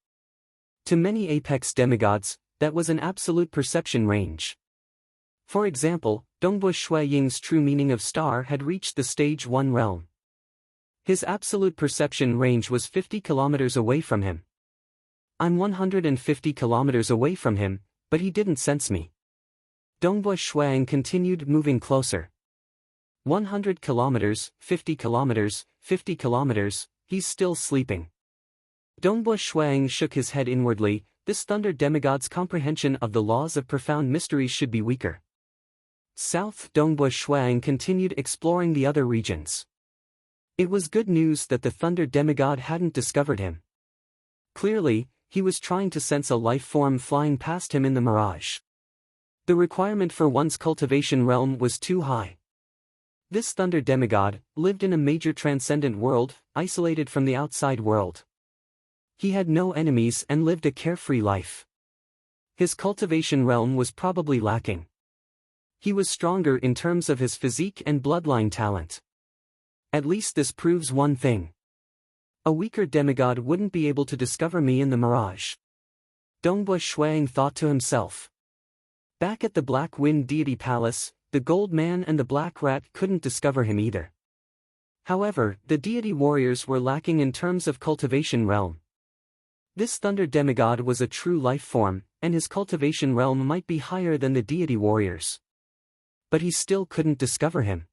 To many apex demigods, that was an absolute perception range. For example, Dongbua Shuaying's true meaning of star had reached the stage 1 realm. His absolute perception range was 50 kilometers away from him. I'm 150 kilometers away from him, but he didn't sense me. Dongbua Shuang continued moving closer. 100 kilometers, 50 kilometers, 50 kilometers, he's still sleeping. Dongbua Shuang shook his head inwardly. This thunder demigod's comprehension of the laws of profound mysteries should be weaker. South, Dongbua Shuang continued exploring the other regions. It was good news that the thunder demigod hadn't discovered him. Clearly, he was trying to sense a life form flying past him in the mirage. The requirement for one's cultivation realm was too high. This thunder demigod lived in a major transcendent world, isolated from the outside world. He had no enemies and lived a carefree life. His cultivation realm was probably lacking. He was stronger in terms of his physique and bloodline talent. At least this proves one thing. A weaker demigod wouldn't be able to discover me in the mirage. Dongbua Shuang thought to himself. Back at the Black Wind Deity Palace, the Gold Man and the Black Rat couldn't discover him either. However, the deity warriors were lacking in terms of cultivation realm. This Thunder demigod was a true life form, and his cultivation realm might be higher than the deity warriors. But he still couldn't discover him.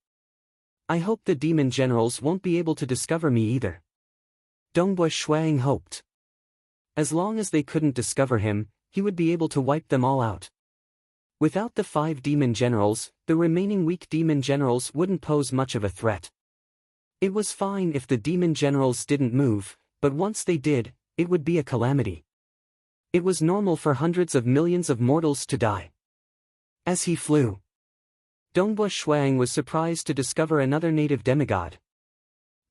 I hope the demon generals won't be able to discover me either. Dongbua Shuang hoped. As long as they couldn't discover him, he would be able to wipe them all out. Without the 5 demon generals, the remaining weak demon generals wouldn't pose much of a threat. It was fine if the demon generals didn't move, but once they did, it would be a calamity. It was normal for hundreds of millions of mortals to die. As he flew, Dongbua Shuang was surprised to discover another native demigod.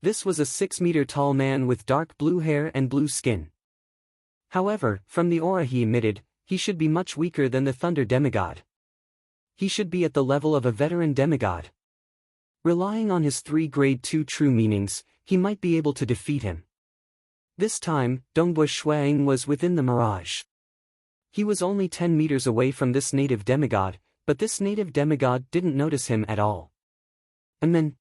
This was a 6-meter-tall man with dark blue hair and blue skin. However, from the aura he emitted, he should be much weaker than the Thunder demigod. He should be at the level of a veteran demigod. Relying on his 3 grade 2 true meanings, he might be able to defeat him. This time, Dongbua Shuang was within the mirage. He was only 10 meters away from this native demigod, but this native demigod didn't notice him at all. And then,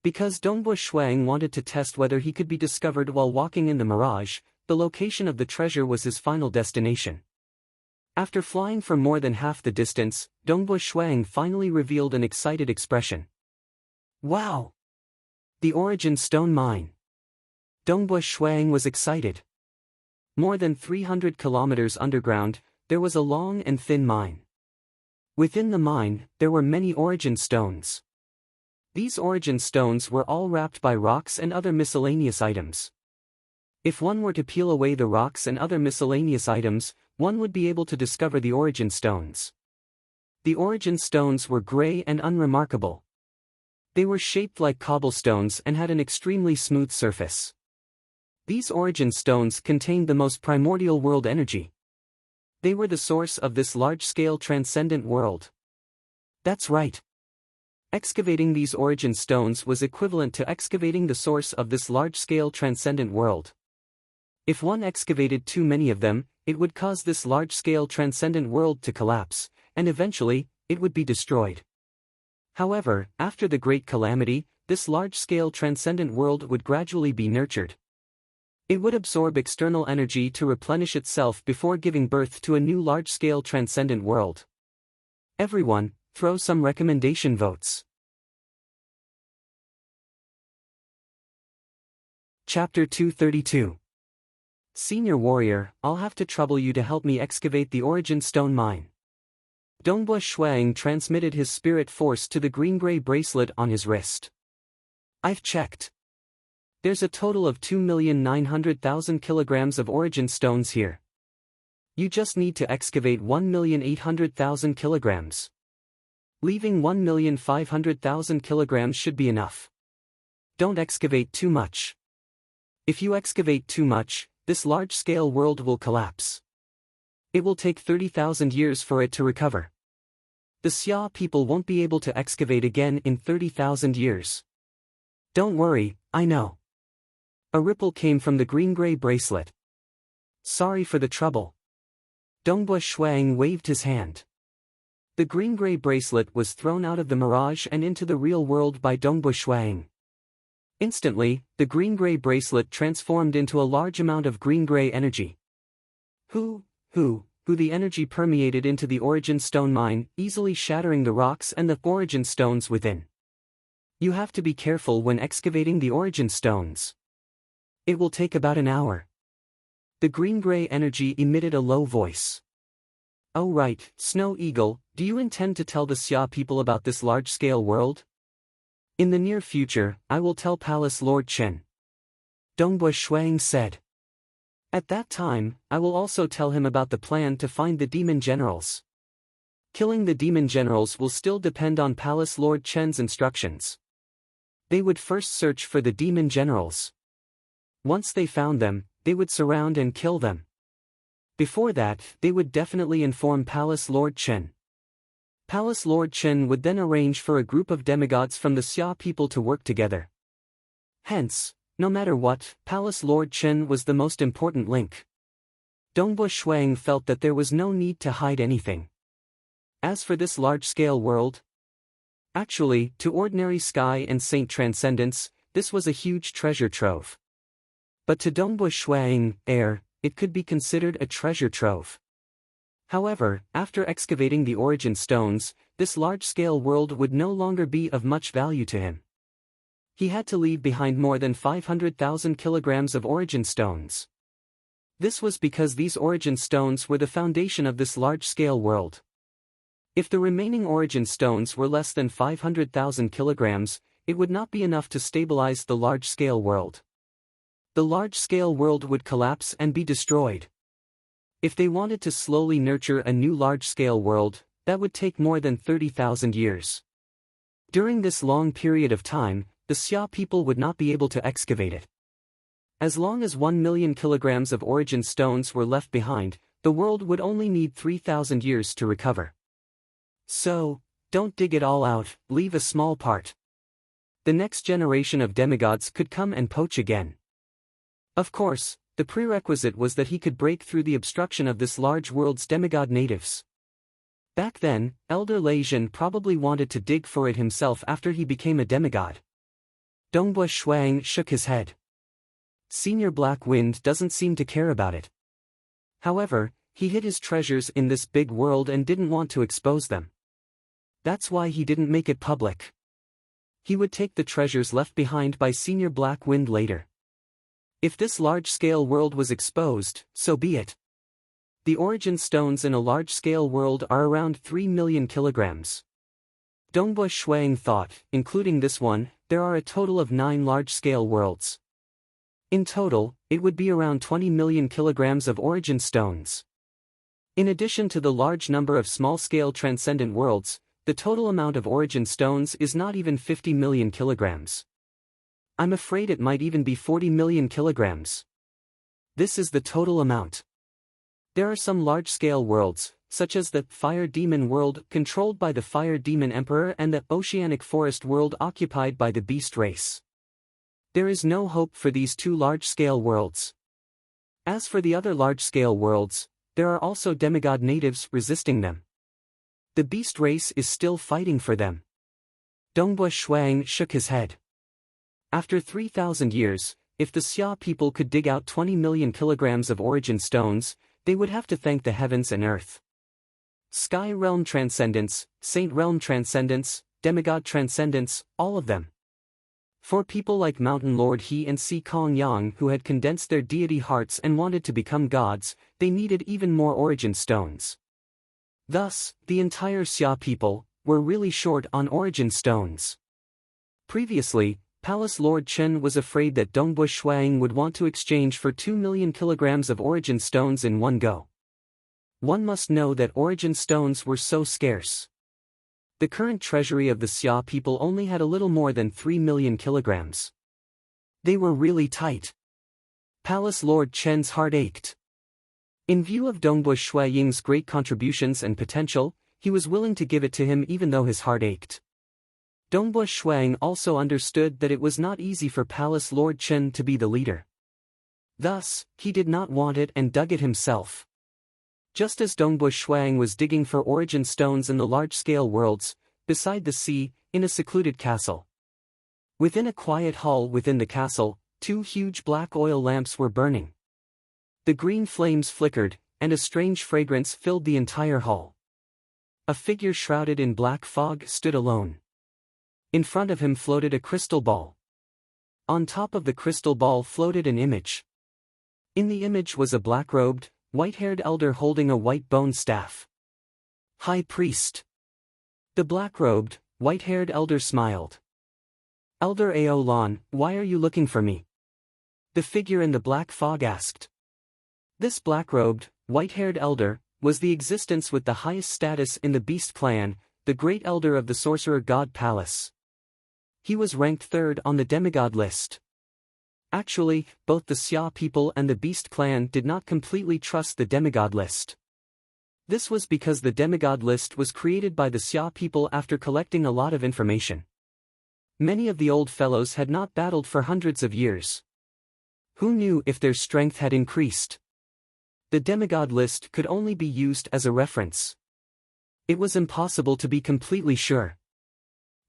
because Dongbua Shuang wanted to test whether he could be discovered while walking in the mirage, the location of the treasure was his final destination. After flying for more than half the distance, Dongbua Shuang finally revealed an excited expression. Wow! The Origin Stone Mine. Dongbua Shuang was excited. More than 300 kilometers underground, there was a long and thin mine. Within the mine, there were many origin stones. These origin stones were all wrapped by rocks and other miscellaneous items. If one were to peel away the rocks and other miscellaneous items, one would be able to discover the origin stones. The origin stones were gray and unremarkable. They were shaped like cobblestones and had an extremely smooth surface. These origin stones contained the most primordial world energy. They were the source of this large-scale transcendent world. That's right. Excavating these origin stones was equivalent to excavating the source of this large-scale transcendent world. If one excavated too many of them, it would cause this large-scale transcendent world to collapse, and eventually, it would be destroyed. However, after the Great Calamity, this large-scale transcendent world would gradually be nurtured. It would absorb external energy to replenish itself before giving birth to a new large-scale transcendent world. Everyone, throw some recommendation votes. Chapter 232. Senior Warrior, I'll have to trouble you to help me excavate the Origin Stone Mine. Dongbua Shuang transmitted his spirit force to the green-gray bracelet on his wrist. I've checked. There's a total of 2,900,000 kilograms of origin stones here. You just need to excavate 1,800,000 kilograms. Leaving 1,500,000 kilograms should be enough. Don't excavate too much. If you excavate too much, this large-scale world will collapse. It will take 30,000 years for it to recover. The Xia people won't be able to excavate again in 30,000 years. Don't worry, I know. A ripple came from the green-gray bracelet. Sorry for the trouble. Dongbua Shuang waved his hand. The green-gray bracelet was thrown out of the mirage and into the real world by Dongbua Shuang. Instantly, the green-gray bracelet transformed into a large amount of green-gray energy. The energy permeated into the Origin Stone Mine, easily shattering the rocks and the origin stones within. You have to be careful when excavating the origin stones. It will take about an hour. The green-gray energy emitted a low voice. Oh right, Snow Eagle, do you intend to tell the Xia people about this large-scale world? In the near future, I will tell Palace Lord Chen. Dongbua Shuang said. At that time, I will also tell him about the plan to find the demon generals. Killing the demon generals will still depend on Palace Lord Chen's instructions. They would first search for the demon generals. Once they found them, they would surround and kill them. Before that, they would definitely inform Palace Lord Chen. Palace Lord Chen would then arrange for a group of demigods from the Xia people to work together. Hence, No matter what, Palace Lord Chen was the most important link. Dongbu Shuang felt that there was no need to hide anything. As for this large-scale world, actually, to ordinary sky and saint transcendence, this was a huge treasure trove. But to Dongbu Shuang, it could be considered a treasure trove. However, after excavating the origin stones, this large-scale world would no longer be of much value to him. He had to leave behind more than 500,000 kilograms of origin stones. This was because these origin stones were the foundation of this large-scale world. If the remaining origin stones were less than 500,000 kilograms, it would not be enough to stabilize the large-scale world. The large-scale world would collapse and be destroyed. If they wanted to slowly nurture a new large-scale world, that would take more than 30,000 years. During this long period of time, the Xia people would not be able to excavate it. As long as 1 million kilograms of origin stones were left behind, the world would only need 3,000 years to recover. So, don't dig it all out, leave a small part. The next generation of demigods could come and poach again. Of course, the prerequisite was that he could break through the obstruction of this large world's demigod natives. Back then, Elder Lei Zhen probably wanted to dig for it himself after he became a demigod. Dongbu Shuang shook his head. Senior Black Wind doesn't seem to care about it. However, he hid his treasures in this big world and didn't want to expose them. That's why he didn't make it public. He would take the treasures left behind by Senior Black Wind later. If this large-scale world was exposed, so be it. The origin stones in a large-scale world are around 3 million kilograms. Dongbu Shuang thought, including this one, there are a total of 9 large-scale worlds. In total, it would be around 20 million kilograms of origin stones. In addition to the large number of small-scale transcendent worlds, the total amount of origin stones is not even 50 million kilograms. I'm afraid it might even be 40 million kilograms. This is the total amount. There are some large-scale worlds, such as the Fire Demon world controlled by the Fire Demon Emperor and the Oceanic Forest world occupied by the Beast race. There is no hope for these 2 large-scale worlds. As for the other large-scale worlds, there are also demigod natives resisting them. The Beast race is still fighting for them. Dongbu Shuang shook his head. After 3,000 years, if the Xia people could dig out 20 million kilograms of origin stones, they would have to thank the heavens and earth. Sky Realm Transcendence, Saint Realm Transcendence, Demigod Transcendence, all of them. For people like Mountain Lord He and Si Kong Yang who had condensed their deity hearts and wanted to become gods, they needed even more origin stones. Thus, the entire Xia people were really short on origin stones. Previously, Palace Lord Chen was afraid that Dongbu Shuang would want to exchange for 2 million kilograms of origin stones in one go. One must know that origin stones were so scarce. The current treasury of the Xia people only had a little more than 3 million kilograms. They were really tight. Palace Lord Chen's heart ached. In view of Dongbu Shuaying's great contributions and potential, he was willing to give it to him even though his heart ached. Dongbu Shuang also understood that it was not easy for Palace Lord Chen to be the leader. Thus, he did not want it and dug it himself. Just as Dongbu Shuang was digging for origin stones in the large-scale worlds, beside the sea, in a secluded castle. Within a quiet hall within the castle, 2 huge black oil lamps were burning. The green flames flickered, and a strange fragrance filled the entire hall. A figure shrouded in black fog stood alone. In front of him floated a crystal ball. On top of the crystal ball floated an image. In the image was a black-robed, white-haired elder holding a white bone staff. High Priest. The black-robed, white-haired elder smiled. Elder Ao Lan, why are you looking for me? The figure in the black fog asked. This black-robed, white-haired elder was the existence with the highest status in the Beast clan, the great elder of the Sorcerer God Palace. He was ranked 3rd on the demigod list. Actually, both the Xia people and the Beast clan did not completely trust the demigod list. This was because the demigod list was created by the Xia people after collecting a lot of information. Many of the old fellows had not battled for hundreds of years. Who knew if their strength had increased? The demigod list could only be used as a reference. It was impossible to be completely sure.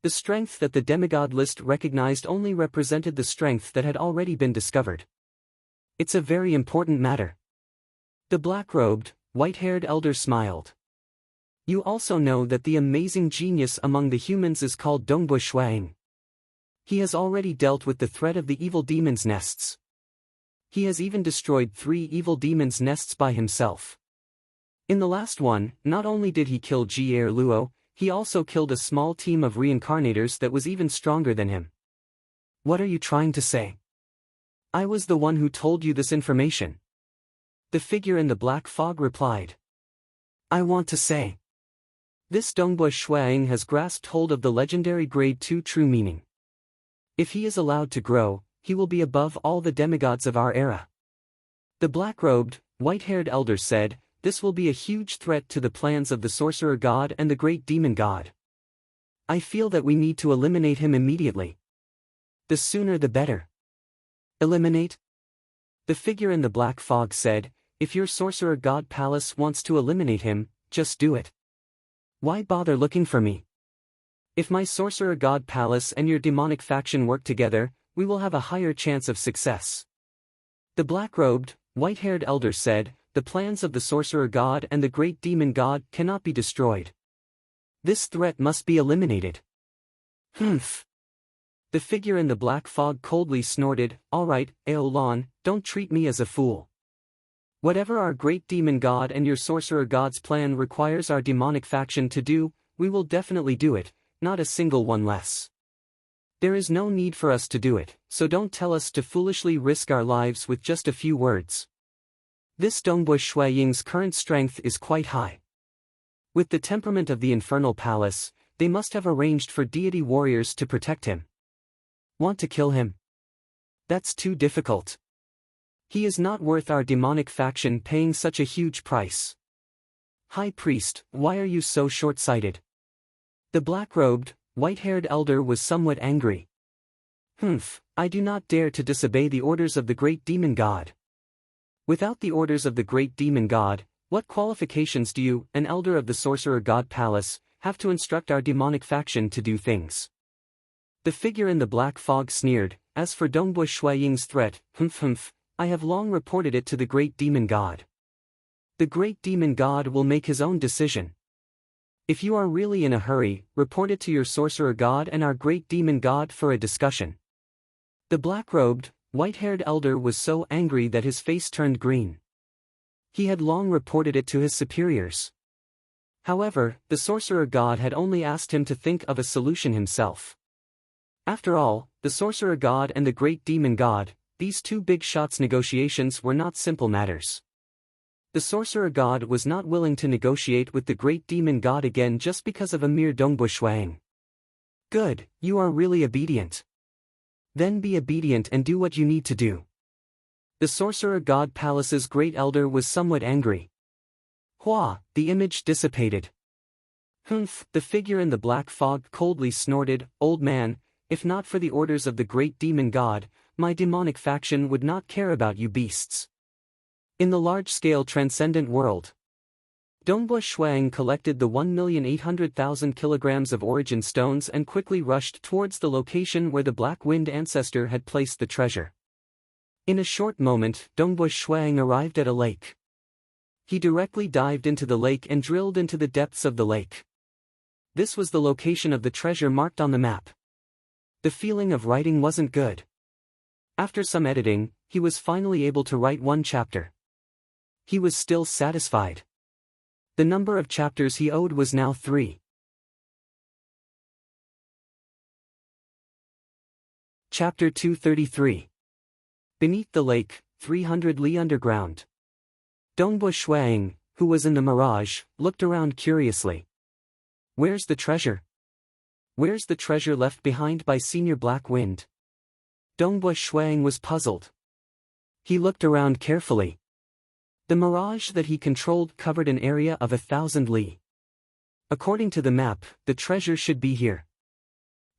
The strength that the demigod list recognized only represented the strength that had already been discovered. It's a very important matter. The black-robed, white-haired elder smiled. You also know that the amazing genius among the humans is called Dongbu Shuang. He has already dealt with the threat of the evil demon's nests. He has even destroyed 3 evil demon's nests by himself. In the last one, not only did he kill Jier Luo, he also killed a small team of reincarnators that was even stronger than him. What are you trying to say? I was the one who told you this information. The figure in the black fog replied. I want to say. This Dongbu Shuang has grasped hold of the legendary grade 2 true meaning. If he is allowed to grow, he will be above all the demigods of our era. The black-robed, white-haired elder said, this will be a huge threat to the plans of the sorcerer god and the great demon god. I feel that we need to eliminate him immediately. The sooner the better. Eliminate? The figure in the black fog said, if your sorcerer god palace wants to eliminate him, just do it. Why bother looking for me? If my sorcerer god palace and your demonic faction work together, we will have a higher chance of success. The black-robed, white-haired elder said, the plans of the sorcerer god and the great demon god cannot be destroyed. This threat must be eliminated. Humph. The figure in the black fog coldly snorted, all right, Aolan, don't treat me as a fool. Whatever our great demon god and your sorcerer god's plan requires our demonic faction to do, we will definitely do it, not a single one less. There is no need for us to do it, so don't tell us to foolishly risk our lives with just a few words. This Dongbu Shuaying's current strength is quite high. With the temperament of the infernal palace, they must have arranged for deity warriors to protect him. Want to kill him? That's too difficult. He is not worth our demonic faction paying such a huge price. High Priest, why are you so short-sighted? The black-robed, white-haired elder was somewhat angry. Humph, I do not dare to disobey the orders of the great demon god. Without the orders of the great demon god, what qualifications do you, an elder of the sorcerer god palace, have to instruct our demonic faction to do things? The figure in the black fog sneered, as for Dongbu Shuaying's threat, humph, I have long reported it to the great demon god. The great demon god will make his own decision. If you are really in a hurry, report it to your sorcerer god and our great demon god for a discussion. The black-robed, white-haired elder was so angry that his face turned green. He had long reported it to his superiors. However, the sorcerer god had only asked him to think of a solution himself. After all, the sorcerer god and the great demon god, these two big shots' negotiations were not simple matters. The sorcerer god was not willing to negotiate with the great demon god again just because of a mere Dongbu Shuang. Good, you are really obedient. Then be obedient and do what you need to do. The sorcerer god palace's great elder was somewhat angry. Hua, the image dissipated. Humph, the figure in the black fog coldly snorted, old man, if not for the orders of the great demon god, my demonic faction would not care about you beasts. In the large-scale transcendent world, Dongbu Shuang collected the 1,800,000 kilograms of origin stones and quickly rushed towards the location where the Black Wind ancestor had placed the treasure. In a short moment, Dongbu Shuang arrived at a lake. He directly dived into the lake and drilled into the depths of the lake. This was the location of the treasure marked on the map. The feeling of writing wasn't good. After some editing, he was finally able to write one chapter. He was still satisfied. The number of chapters he owed was now 3. Chapter 233. Beneath the lake, 300 li underground. Dongbu Shuang, who was in the mirage, looked around curiously. Where's the treasure? Where's the treasure left behind by Senior Black Wind? Dongbu Shuang was puzzled. He looked around carefully. The mirage that he controlled covered an area of 1,000 li. According to the map, the treasure should be here.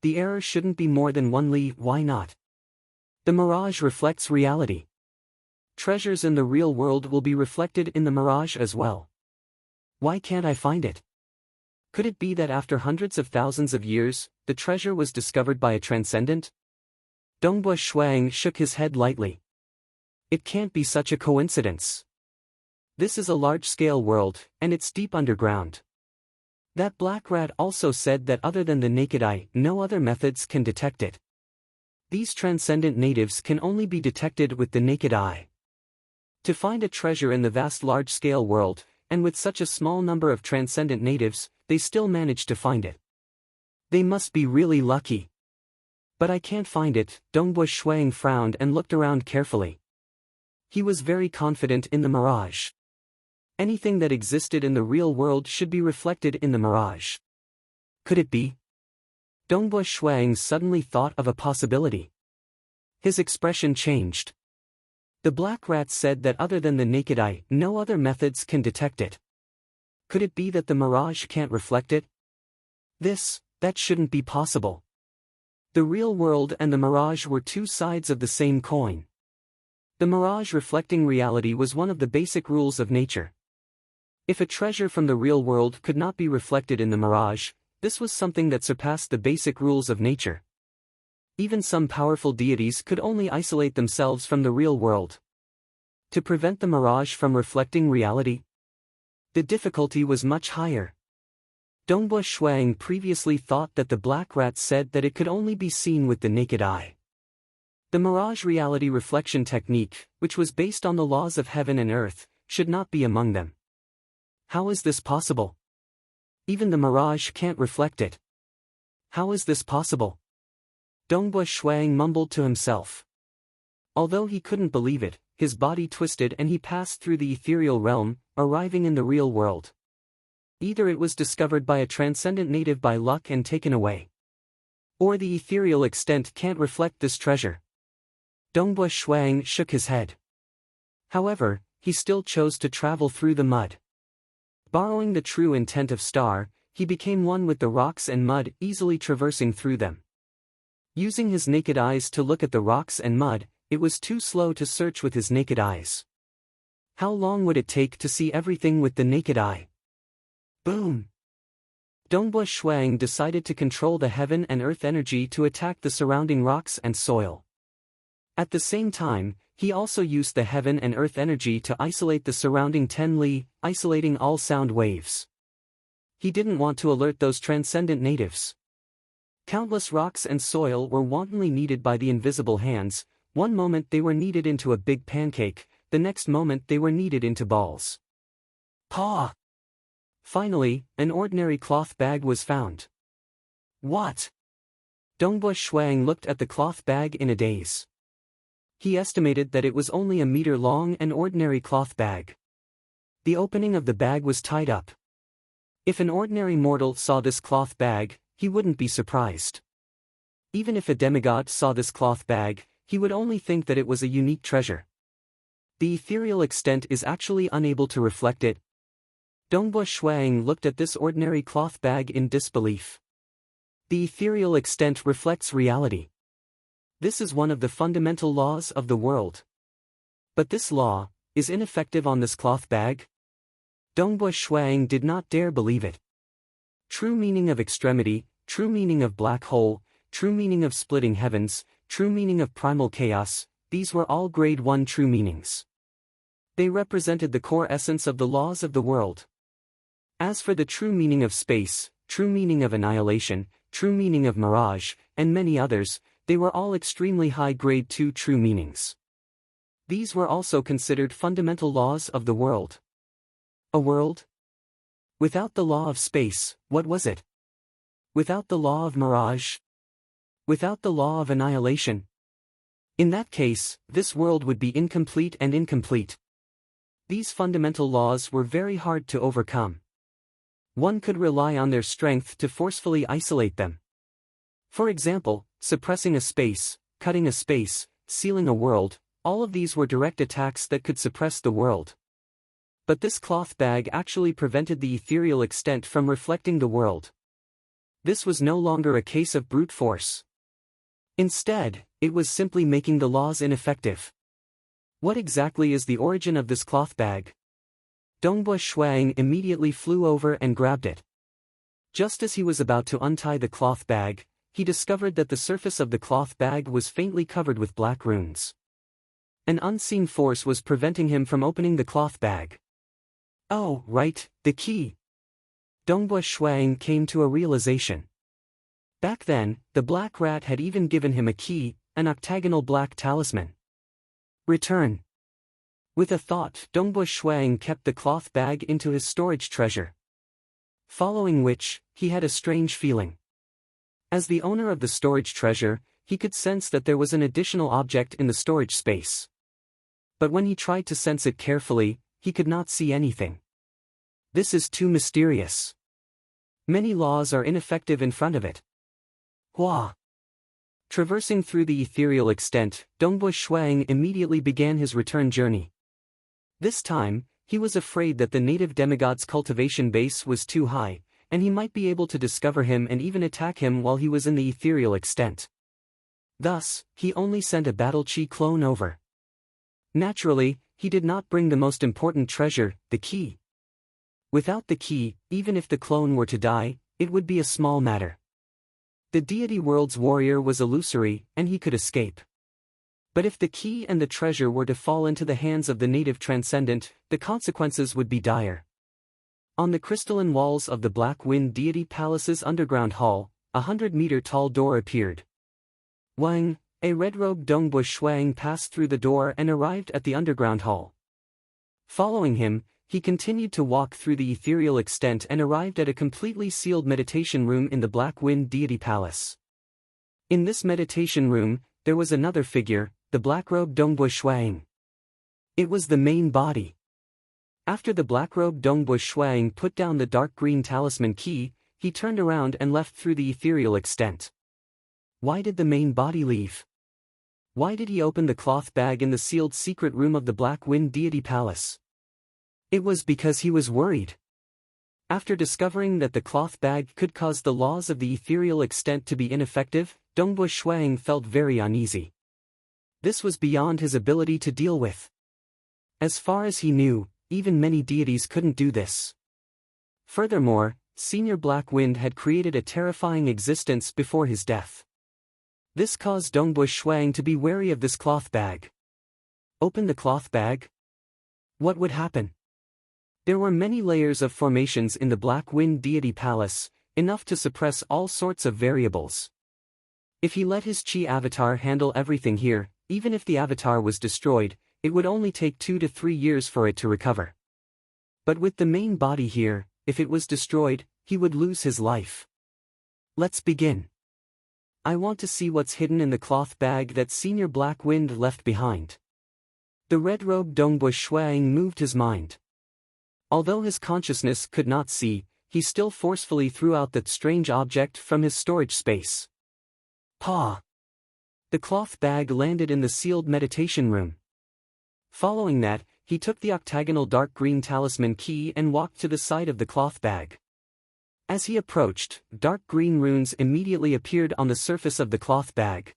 The error shouldn't be more than 1 li, why not? The mirage reflects reality. Treasures in the real world will be reflected in the mirage as well. Why can't I find it? Could it be that after hundreds of thousands of years, the treasure was discovered by a transcendent? Dongbua Shuang shook his head lightly. It can't be such a coincidence. This is a large-scale world, and it's deep underground. That black rat also said that other than the naked eye, no other methods can detect it. These transcendent natives can only be detected with the naked eye. To find a treasure in the vast large-scale world, and with such a small number of transcendent natives, they still manage to find it. They must be really lucky. But I can't find it. Dongbua Shuang frowned and looked around carefully. He was very confident in the mirage. Anything that existed in the real world should be reflected in the mirage. Could it be? Dongbua Shuang suddenly thought of a possibility. His expression changed. The black rat said that other than the naked eye, no other methods can detect it. Could it be that the mirage can't reflect it? That shouldn't be possible. The real world and the mirage were two sides of the same coin. The mirage reflecting reality was one of the basic rules of nature. If a treasure from the real world could not be reflected in the mirage, this was something that surpassed the basic rules of nature. Even some powerful deities could only isolate themselves from the real world. To prevent the mirage from reflecting reality, the difficulty was much higher. Dongbua Shuang previously thought that the black rat said that it could only be seen with the naked eye. The mirage reality reflection technique, which was based on the laws of heaven and earth, should not be among them. How is this possible? Even the mirage can't reflect it. How is this possible? Dongbua Shuang mumbled to himself. Although he couldn't believe it, his body twisted and he passed through the ethereal realm, arriving in the real world. Either it was discovered by a transcendent native by luck and taken away, or the ethereal extent can't reflect this treasure. Dongbua Shuang shook his head. However, he still chose to travel through the mud. Borrowing the true intent of Star, he became one with the rocks and mud, easily traversing through them. Using his naked eyes to look at the rocks and mud, it was too slow to search with his naked eyes. How long would it take to see everything with the naked eye? Boom! Dongbua Shuang decided to control the heaven and earth energy to attack the surrounding rocks and soil. At the same time, he also used the heaven and earth energy to isolate the surrounding 10 li, isolating all sound waves. He didn't want to alert those transcendent natives. Countless rocks and soil were wantonly kneaded by the invisible hands. One moment they were kneaded into a big pancake, the next moment they were kneaded into balls. Paw! Finally, an ordinary cloth bag was found. What? Dongbua Shuang looked at the cloth bag in a daze. He estimated that it was only 1 meter long, an ordinary cloth bag. The opening of the bag was tied up. If an ordinary mortal saw this cloth bag, he wouldn't be surprised. Even if a demigod saw this cloth bag, he would only think that it was a unique treasure. The ethereal extent is actually unable to reflect it. Dongbua Shuang looked at this ordinary cloth bag in disbelief. The ethereal extent reflects reality. This is one of the fundamental laws of the world. But this law is ineffective on this cloth bag? Dongbua Shuang did not dare believe it. True meaning of extremity, true meaning of black hole, true meaning of splitting heavens, true meaning of primal chaos, these were all grade 1 true meanings. They represented the core essence of the laws of the world. As for the true meaning of space, true meaning of annihilation, true meaning of mirage, and many others, they were all extremely high grade 2 true meanings. These were also considered fundamental laws of the world. A world? Without the law of space, what was it? Without the law of mirage? Without the law of annihilation? In that case, this world would be incomplete and incomplete. These fundamental laws were very hard to overcome. One could rely on their strength to forcefully isolate them. For example, suppressing a space, cutting a space, sealing a world, all of these were direct attacks that could suppress the world. But this cloth bag actually prevented the ethereal extent from reflecting the world. This was no longer a case of brute force. Instead, it was simply making the laws ineffective. What exactly is the origin of this cloth bag? Dongbua Shuang immediately flew over and grabbed it. Just as he was about to untie the cloth bag, he discovered that the surface of the cloth bag was faintly covered with black runes. An unseen force was preventing him from opening the cloth bag. Oh, right, the key. Dongbua Shuang came to a realization. Back then, the black rat had even given him a key, an octagonal black talisman. Return. With a thought, Dongbua Shuang kept the cloth bag into his storage treasure. Following which, he had a strange feeling. As the owner of the storage treasure, he could sense that there was an additional object in the storage space. But when he tried to sense it carefully, he could not see anything. This is too mysterious. Many laws are ineffective in front of it. Hua! Traversing through the ethereal extent, Dongbua Shuang immediately began his return journey. This time, he was afraid that the native demigod's cultivation base was too high, and he might be able to discover him and even attack him while he was in the ethereal extent. Thus, he only sent a battle chi clone over. Naturally, he did not bring the most important treasure, the key. Without the key, even if the clone were to die, it would be a small matter. The deity world's warrior was illusory, and he could escape. But if the key and the treasure were to fall into the hands of the native transcendent, the consequences would be dire. On the crystalline walls of the Black Wind Deity Palace's underground hall, a 100-meter-tall door appeared. Wang, a red-robed Dongbua Shuang passed through the door and arrived at the underground hall. Following him, he continued to walk through the ethereal extent and arrived at a completely sealed meditation room in the Black Wind Deity Palace. In this meditation room, there was another figure, the black-robed Dongbua Shuang. It was the main body. After the black-robed Dongbua Shuang put down the dark green talisman key, he turned around and left through the ethereal extent. Why did the main body leave? Why did he open the cloth bag in the sealed secret room of the Black Wind Deity Palace? It was because he was worried. After discovering that the cloth bag could cause the laws of the ethereal extent to be ineffective, Dongbua Shuang felt very uneasy. This was beyond his ability to deal with. As far as he knew, even many deities couldn't do this. Furthermore, Senior Black Wind had created a terrifying existence before his death. This caused Dongbua Shuang to be wary of this cloth bag. Open the cloth bag? What would happen? There were many layers of formations in the Black Wind Deity Palace, enough to suppress all sorts of variables. If he let his Chi avatar handle everything here, even if the avatar was destroyed, it would only take 2 to 3 years for it to recover. But with the main body here, if it was destroyed, he would lose his life. Let's begin. I want to see what's hidden in the cloth bag that Senior Black Wind left behind. The red-robed Dongbua Shuang moved his mind. Although his consciousness could not see, he still forcefully threw out that strange object from his storage space. Pa! The cloth bag landed in the sealed meditation room. Following that, he took the octagonal dark green talisman key and walked to the side of the cloth bag. As he approached, dark green runes immediately appeared on the surface of the cloth bag.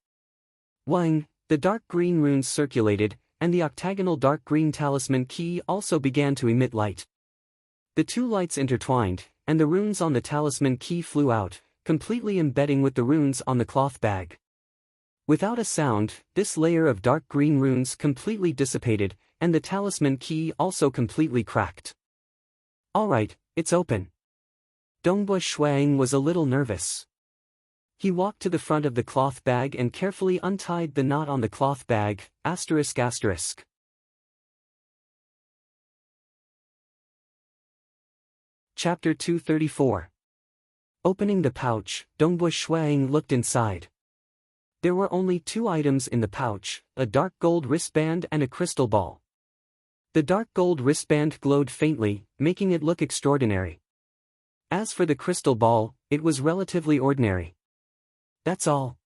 Wang, the dark green runes circulated, and the octagonal dark green talisman key also began to emit light. The two lights intertwined, and the runes on the talisman key flew out, completely embedding with the runes on the cloth bag. Without a sound, this layer of dark green runes completely dissipated, and the talisman key also completely cracked. Alright, it's open. Dongbua Shuang was a little nervous. He walked to the front of the cloth bag and carefully untied the knot on the cloth bag, ****. Chapter 234. Opening the pouch, Dongbua Shuang looked inside. There were only 2 items in the pouch, a dark gold wristband and a crystal ball. The dark gold wristband glowed faintly, making it look extraordinary. As for the crystal ball, it was relatively ordinary. That's all.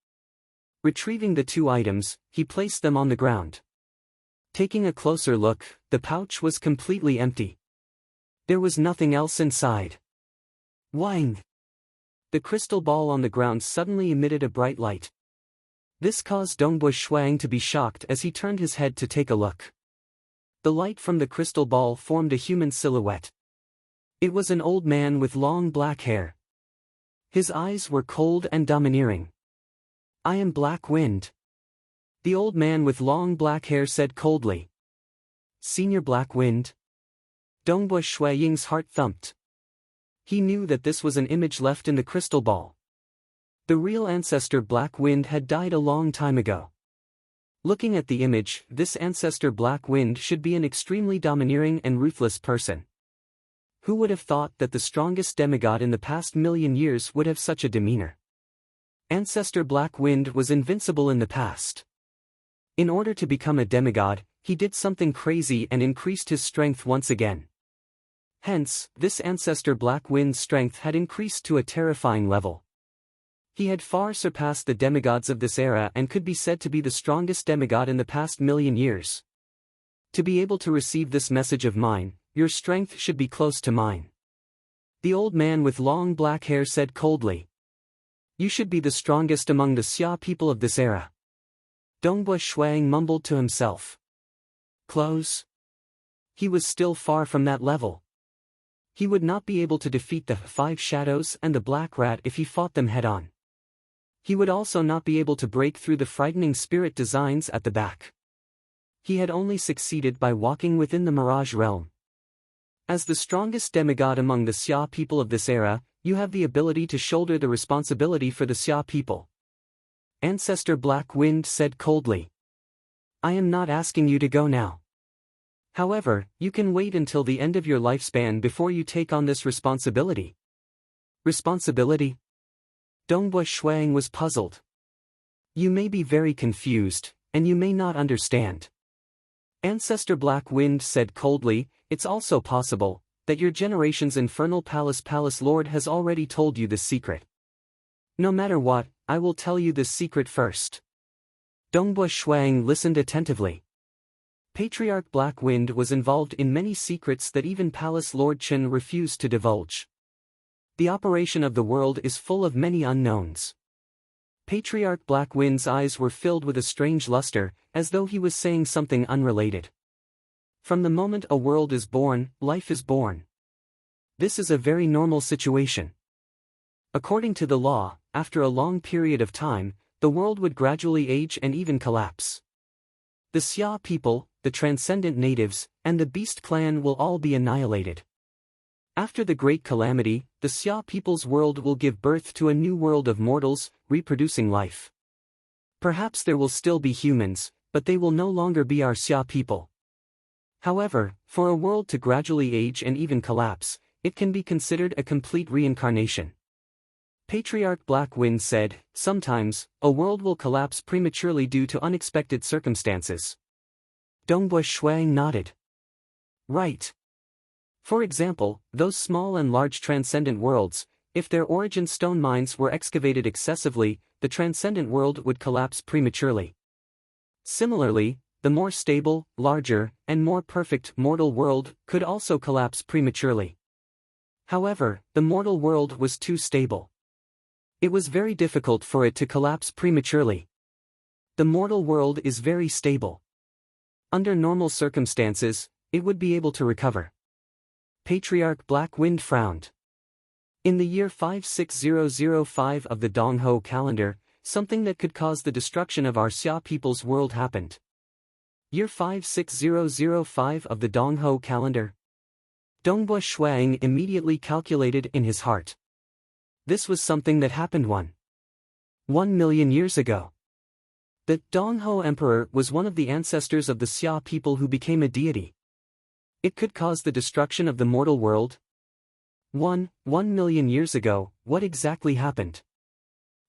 Retrieving the 2 items, he placed them on the ground. Taking a closer look, the pouch was completely empty. There was nothing else inside. Wang! the crystal ball on the ground suddenly emitted a bright light. This caused Dongbo Shuang to be shocked as he turned his head to take a look. The light from the crystal ball formed a human silhouette. It was an old man with long black hair. His eyes were cold and domineering. "I am Black Wind," the old man with long black hair said coldly. "Senior Black Wind?" Dongbo Shuaying's heart thumped. He knew that this was an image left in the crystal ball. The real ancestor Black Wind had died a long time ago. Looking at the image, this ancestor Black Wind should be an extremely domineering and ruthless person. Who would have thought that the strongest demigod in the past million years would have such a demeanor? Ancestor Black Wind was invincible in the past. In order to become a demigod, he did something crazy and increased his strength once again. Hence, this ancestor Black Wind's strength had increased to a terrifying level. He had far surpassed the demigods of this era and could be said to be the strongest demigod in the past million years. To be able to receive this message of mine, your strength should be close to mine. The old man with long black hair said coldly. You should be the strongest among the Xia people of this era. Dongbo Shuang mumbled to himself. Close? He was still far from that level. He would not be able to defeat the 5 shadows and the black rat if he fought them head-on. He would also not be able to break through the frightening spirit designs at the back. He had only succeeded by walking within the Mirage realm. As the strongest demigod among the Xia people of this era, you have the ability to shoulder the responsibility for the Xia people. Ancestor Black Wind said coldly. I am not asking you to go now. However, you can wait until the end of your lifespan before you take on this responsibility. Responsibility? Dongbo Shuang was puzzled. You may be very confused, and you may not understand. Ancestor Black Wind said coldly, it's also possible that your generation's infernal palace lord has already told you this secret. No matter what, I will tell you this secret first. Dongbo Shuang listened attentively. Patriarch Black Wind was involved in many secrets that even Palace Lord Chen refused to divulge. The operation of the world is full of many unknowns. Patriarch Black Wind's eyes were filled with a strange luster, as though he was saying something unrelated. From the moment a world is born, life is born. This is a very normal situation. According to the law, after a long period of time, the world would gradually age and even collapse. The Xia people, the transcendent natives, and the beast clan will all be annihilated. After the great calamity, the Xia people's world will give birth to a new world of mortals, reproducing life. Perhaps there will still be humans, but they will no longer be our Xia people. However, for a world to gradually age and even collapse, it can be considered a complete reincarnation. Patriarch Black Wind said, sometimes, a world will collapse prematurely due to unexpected circumstances. Dongbo Shuang nodded. Right. For example, those small and large transcendent worlds, if their origin stone mines were excavated excessively, the transcendent world would collapse prematurely. Similarly, the more stable, larger, and more perfect mortal world could also collapse prematurely. However, the mortal world was too stable. It was very difficult for it to collapse prematurely. The mortal world is very stable. Under normal circumstances, it would be able to recover. Patriarch Black Wind frowned. In the year 56005 of the Dongho calendar, something that could cause the destruction of our Xia people's world happened. Year 56005 of the Dongho calendar. Dongbo Shuang immediately calculated in his heart. This was something that happened 1 million years ago. The Dongho Emperor was one of the ancestors of the Xia people who became a deity. It could cause the destruction of the mortal world. 1 million years ago, what exactly happened?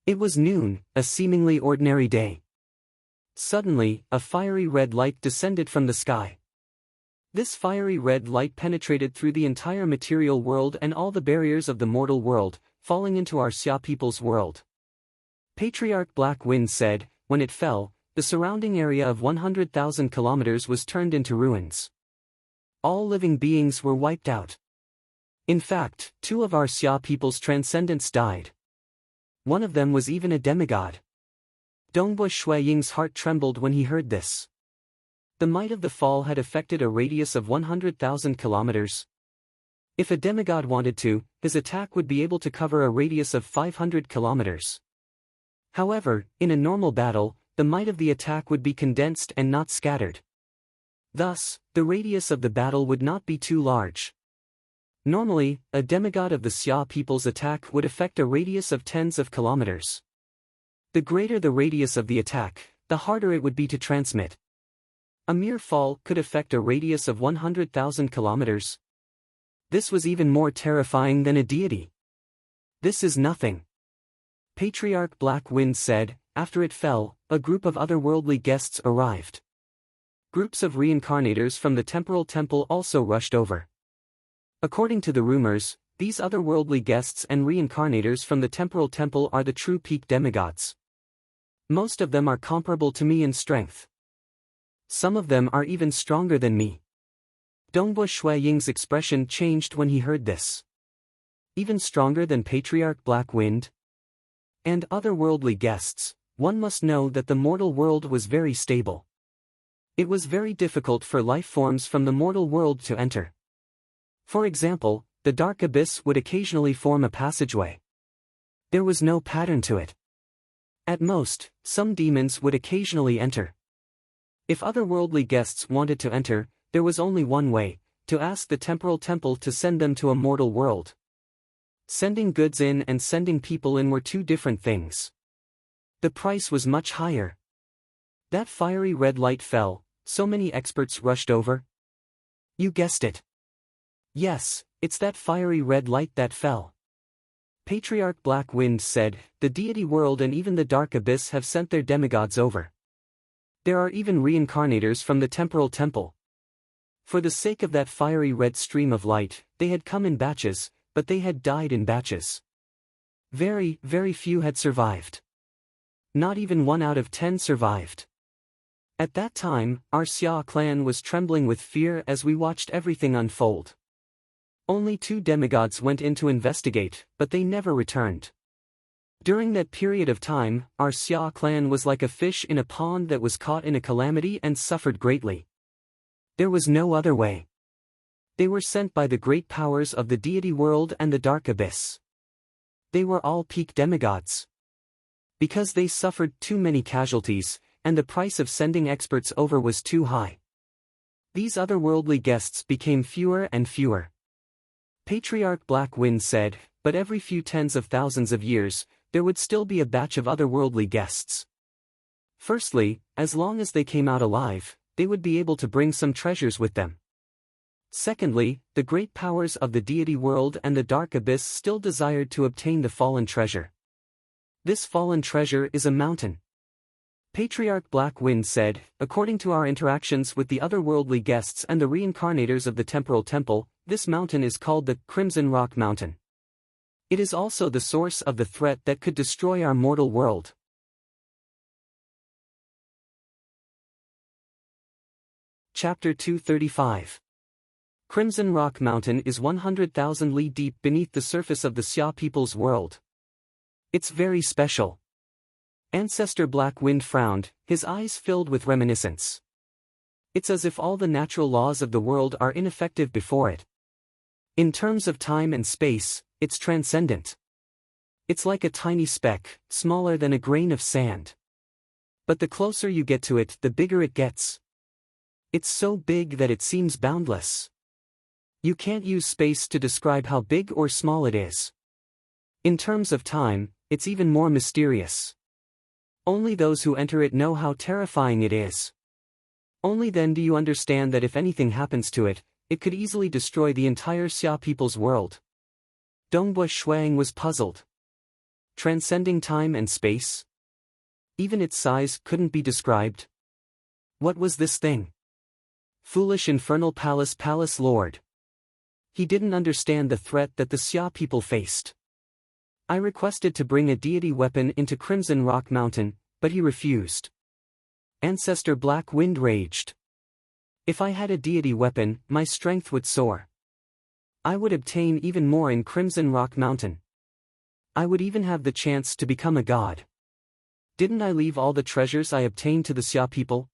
It was noon, a seemingly ordinary day. Suddenly, a fiery red light descended from the sky. This fiery red light penetrated through the entire material world and all the barriers of the mortal world, falling into our Xia people's world. Patriarch Black Wind said, when it fell, the surrounding area of 100,000 kilometers was turned into ruins. All living beings were wiped out. In fact, 2 of our Xia people's transcendents died. One of them was even a demigod. Dongbo Shui Ying's heart trembled when he heard this. The might of the fall had affected a radius of 100,000 kilometers. If a demigod wanted to, his attack would be able to cover a radius of 500 kilometers. However, in a normal battle, the might of the attack would be condensed and not scattered. Thus, the radius of the battle would not be too large. Normally, a demigod of the Xia people's attack would affect a radius of tens of kilometers. The greater the radius of the attack, the harder it would be to transmit. A mere fall could affect a radius of 100,000 kilometers. This was even more terrifying than a deity. This is nothing. Patriarch Black Wind said. After it fell, a group of otherworldly guests arrived. Groups of reincarnators from the temporal temple also rushed over. According to the rumors, these otherworldly guests and reincarnators from the temporal temple are the true peak demigods. Most of them are comparable to me in strength. Some of them are even stronger than me. Dongbo Shui Ying's expression changed when he heard this. Even stronger than Patriarch Black Wind? And otherworldly guests, one must know that the mortal world was very stable. It was very difficult for life forms from the mortal world to enter. For example, the dark abyss would occasionally form a passageway. There was no pattern to it. At most, some demons would occasionally enter. If otherworldly guests wanted to enter, there was only one way, to ask the temporal temple to send them to a mortal world. Sending goods in and sending people in were two different things. The price was much higher. That fiery red light fell, so many experts rushed over. You guessed it. Yes, it's that fiery red light that fell. Patriarch Black Wind said, the deity world and even the dark abyss have sent their demigods over. There are even reincarnators from the temporal temple. For the sake of that fiery red stream of light, they had come in batches, but they had died in batches. Very, very few had survived. Not even 1 out of 10 survived. At that time, our Xia clan was trembling with fear as we watched everything unfold. Only 2 demigods went in to investigate, but they never returned. During that period of time, our Xia clan was like a fish in a pond that was caught in a calamity and suffered greatly. There was no other way. They were sent by the great powers of the deity world and the dark abyss. They were all peak demigods. Because they suffered too many casualties, and the price of sending experts over was too high. These otherworldly guests became fewer and fewer. Patriarch Black Wind said, but every few tens of thousands of years, there would still be a batch of otherworldly guests. Firstly, as long as they came out alive, they would be able to bring some treasures with them. Secondly, the great powers of the deity world and the dark abyss still desired to obtain the fallen treasure. This fallen treasure is a mountain. Patriarch Black Wind said, according to our interactions with the otherworldly guests and the reincarnators of the temporal temple, this mountain is called the Crimson Rock Mountain. It is also the source of the threat that could destroy our mortal world. Chapter 235. Crimson Rock Mountain is 100,000 li deep beneath the surface of the Xia people's world. It's very special. Ancestor Black Wind frowned, his eyes filled with reminiscence. It's as if all the natural laws of the world are ineffective before it. In terms of time and space, it's transcendent. It's like a tiny speck, smaller than a grain of sand. But the closer you get to it, the bigger it gets. It's so big that it seems boundless. You can't use space to describe how big or small it is. In terms of time, it's even more mysterious. Only those who enter it know how terrifying it is. Only then do you understand that if anything happens to it, it could easily destroy the entire Xia people's world. Dongbo Shuang was puzzled. Transcending time and space? Even its size couldn't be described. What was this thing? Foolish infernal palace lord. He didn't understand the threat that the Xia people faced. I requested to bring a deity weapon into Crimson Rock Mountain, but he refused. Ancestor Black Wind raged. If I had a deity weapon, my strength would soar. I would obtain even more in Crimson Rock Mountain. I would even have the chance to become a god. Didn't I leave all the treasures I obtained to the Xia people?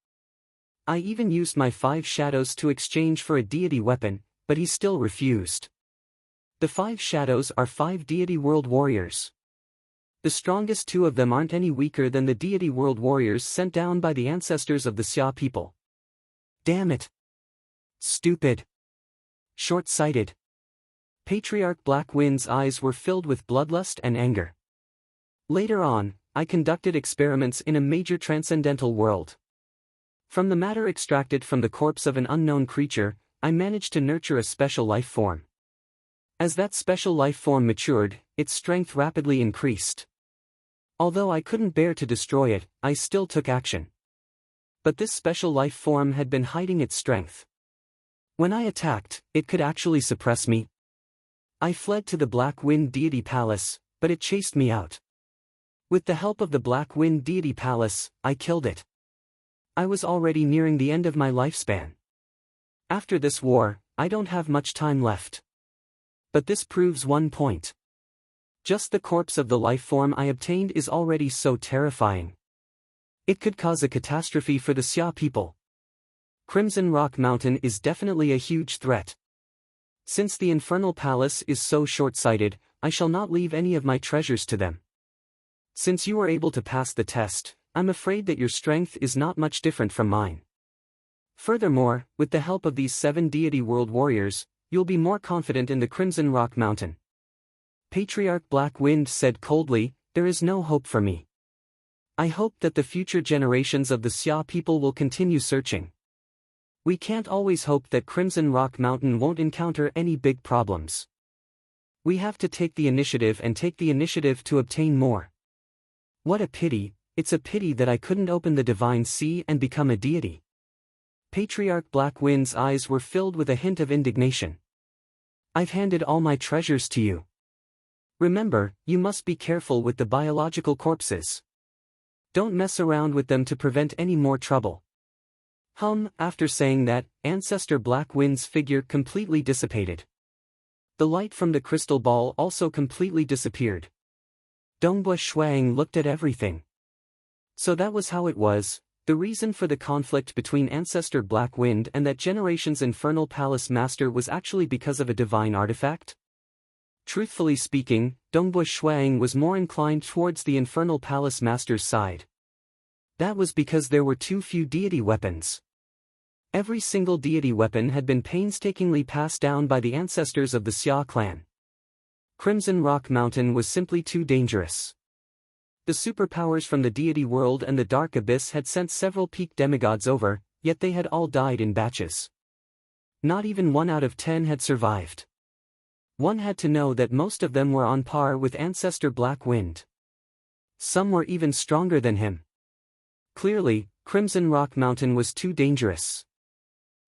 I even used my 5 shadows to exchange for a deity weapon, but he still refused. The 5 shadows are 5 deity world warriors. The strongest 2 of them aren't any weaker than the deity world warriors sent down by the ancestors of the Xia people. Damn it. Stupid. Short-sighted. Patriarch Black Wind's eyes were filled with bloodlust and anger. Later on, I conducted experiments in a major transcendental world. From the matter extracted from the corpse of an unknown creature, I managed to nurture a special life form. As that special life form matured, its strength rapidly increased. Although I couldn't bear to destroy it, I still took action. But this special life form had been hiding its strength. When I attacked, it could actually suppress me. I fled to the Black Wind Deity Palace, but it chased me out. With the help of the Black Wind Deity Palace, I killed it. I was already nearing the end of my lifespan. After this war, I don't have much time left. But this proves one point. Just the corpse of the life form I obtained is already so terrifying. It could cause a catastrophe for the Xia people. Crimson Rock Mountain is definitely a huge threat. Since the Infernal Palace is so short-sighted, I shall not leave any of my treasures to them. Since you were able to pass the test, I'm afraid that your strength is not much different from mine. Furthermore, with the help of these 7 deity world warriors, you'll be more confident in the Crimson Rock Mountain. Patriarch Black Wind said coldly, there is no hope for me. I hope that the future generations of the Xia people will continue searching. We can't always hope that Crimson Rock Mountain won't encounter any big problems. We have to take the initiative to obtain more. What a pity, it's a pity that I couldn't open the Divine Sea and become a deity. Patriarch Black Wind's eyes were filled with a hint of indignation. I've handed all my treasures to you. Remember, you must be careful with the biological corpses. Don't mess around with them to prevent any more trouble. After saying that, Ancestor Black Wind's figure completely dissipated. The light from the crystal ball also completely disappeared. Dongbua Shuang looked at everything. So that was how it was, the reason for the conflict between Ancestor Black Wind and that generation's Infernal Palace Master was actually because of a divine artifact? Truthfully speaking, Dongbua Shuang was more inclined towards the Infernal Palace Master's side. That was because there were too few deity weapons. Every single deity weapon had been painstakingly passed down by the ancestors of the Xia clan. Crimson Rock Mountain was simply too dangerous. The superpowers from the deity world and the Dark Abyss had sent several peak demigods over, yet they had all died in batches. Not even 1 out of 10 had survived. One had to know that most of them were on par with Ancestor Black Wind. Some were even stronger than him. Clearly, Crimson Rock Mountain was too dangerous.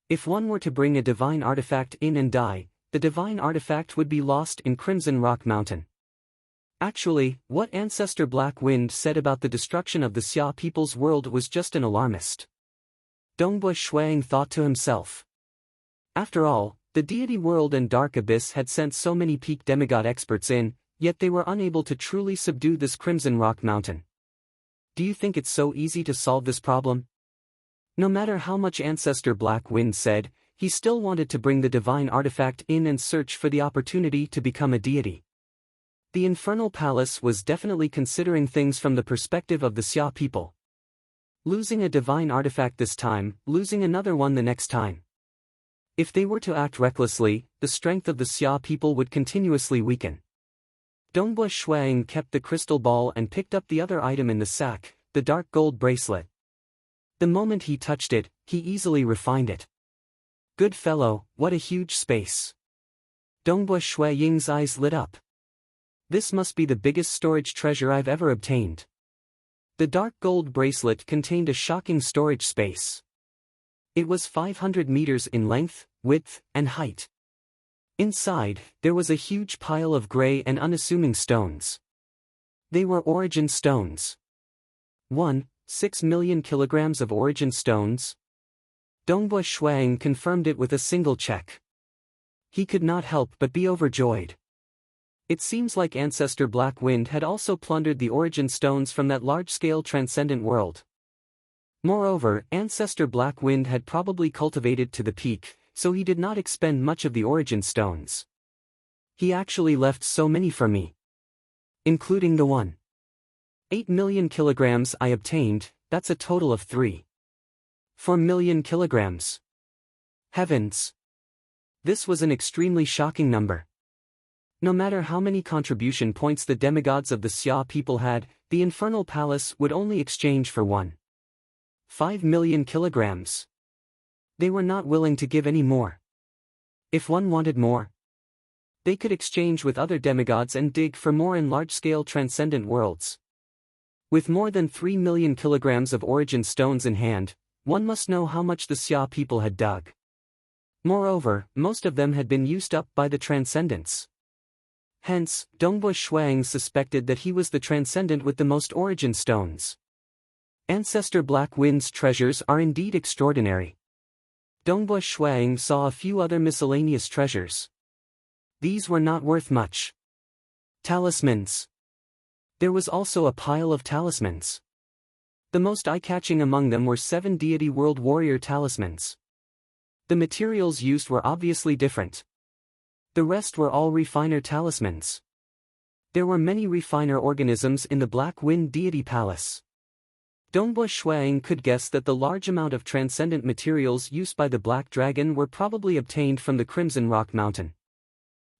If one were to bring a divine artifact in and die, the divine artifact would be lost in Crimson Rock Mountain. Actually, what Ancestor Black Wind said about the destruction of the Xia people's world was just an alarmist. Dongbua Shuang thought to himself. After all, the deity world and Dark Abyss had sent so many peak demigod experts in, yet they were unable to truly subdue this Crimson Rock Mountain. Do you think it's so easy to solve this problem? No matter how much Ancestor Black Wind said, he still wanted to bring the divine artifact in and search for the opportunity to become a deity. The Infernal Palace was definitely considering things from the perspective of the Xia people. Losing a divine artifact this time, losing another one the next time. If they were to act recklessly, the strength of the Xia people would continuously weaken. Dongbua Shuang kept the crystal ball and picked up the other item in the sack, the dark gold bracelet. The moment he touched it, he easily refined it. Good fellow, what a huge space. Dongbua Shuang's eyes lit up. This must be the biggest storage treasure I've ever obtained. The dark gold bracelet contained a shocking storage space. It was 500 meters in length, width, and height. Inside, there was a huge pile of gray and unassuming stones. They were origin stones. 6 million kilograms of origin stones. Dongbua Shuang confirmed it with a single check. He could not help but be overjoyed. It seems like Ancestor Black Wind had also plundered the origin stones from that large-scale transcendent world. Moreover, Ancestor Black Wind had probably cultivated to the peak, so he did not expend much of the origin stones. He actually left so many for me. Including the 1.8 million kilograms I obtained, that's a total of 3.4 million kilograms. Heavens! This was an extremely shocking number. No matter how many contribution points the demigods of the Xia people had, the Infernal Palace would only exchange for 1.5 million kilograms. They were not willing to give any more. If one wanted more, they could exchange with other demigods and dig for more in large-scale transcendent worlds. With more than 3 million kilograms of origin stones in hand, one must know how much the Xia people had dug. Moreover, most of them had been used up by the Transcendents. Hence, Dongbo Shuang suspected that he was the Transcendent with the most origin stones. Ancestor Black Wind's treasures are indeed extraordinary. Dongbo Shuang saw a few other miscellaneous treasures. These were not worth much. Talismans. There was also a pile of talismans. The most eye-catching among them were 7 deity world warrior talismans. The materials used were obviously different. The rest were all refiner talismans. There were many refiner organisms in the Black Wind Deity Palace. Dongbo Shuang could guess that the large amount of transcendent materials used by the Black Dragon were probably obtained from the Crimson Rock Mountain.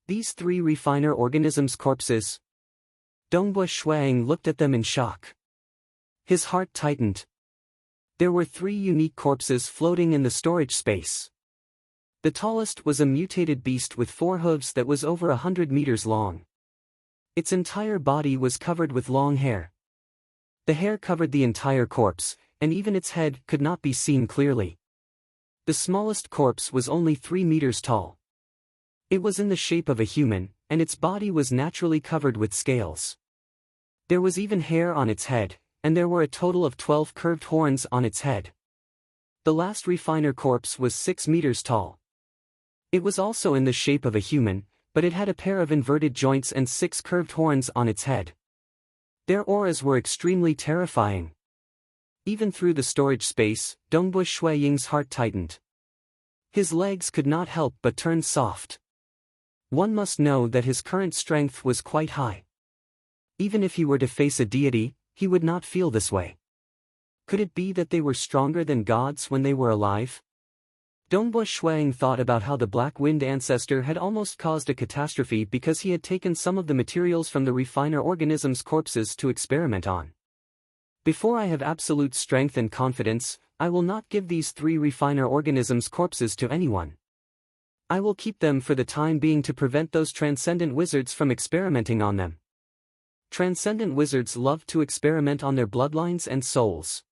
These 3 refiner organisms' corpses. Dongbo Shuang looked at them in shock. His heart tightened. There were 3 unique corpses floating in the storage space. The tallest was a mutated beast with 4 hooves that was over 100 meters long. Its entire body was covered with long hair. The hair covered the entire corpse, and even its head could not be seen clearly. The smallest corpse was only 3 meters tall. It was in the shape of a human, and its body was naturally covered with scales. There was even hair on its head, and there were a total of 12 curved horns on its head. The last refiner corpse was 6 meters tall. It was also in the shape of a human, but it had a pair of inverted joints and 6 curved horns on its head. Their auras were extremely terrifying. Even through the storage space, Dongbo Shuiying's heart tightened. His legs could not help but turn soft. One must know that his current strength was quite high. Even if he were to face a deity, he would not feel this way. Could it be that they were stronger than gods when they were alive? Dongbo Shuang thought about how the Black Wind ancestor had almost caused a catastrophe because he had taken some of the materials from the refiner organisms' corpses to experiment on. Before I have absolute strength and confidence, I will not give these 3 refiner organisms' corpses to anyone. I will keep them for the time being to prevent those transcendent wizards from experimenting on them. Transcendent wizards love to experiment on their bloodlines and souls.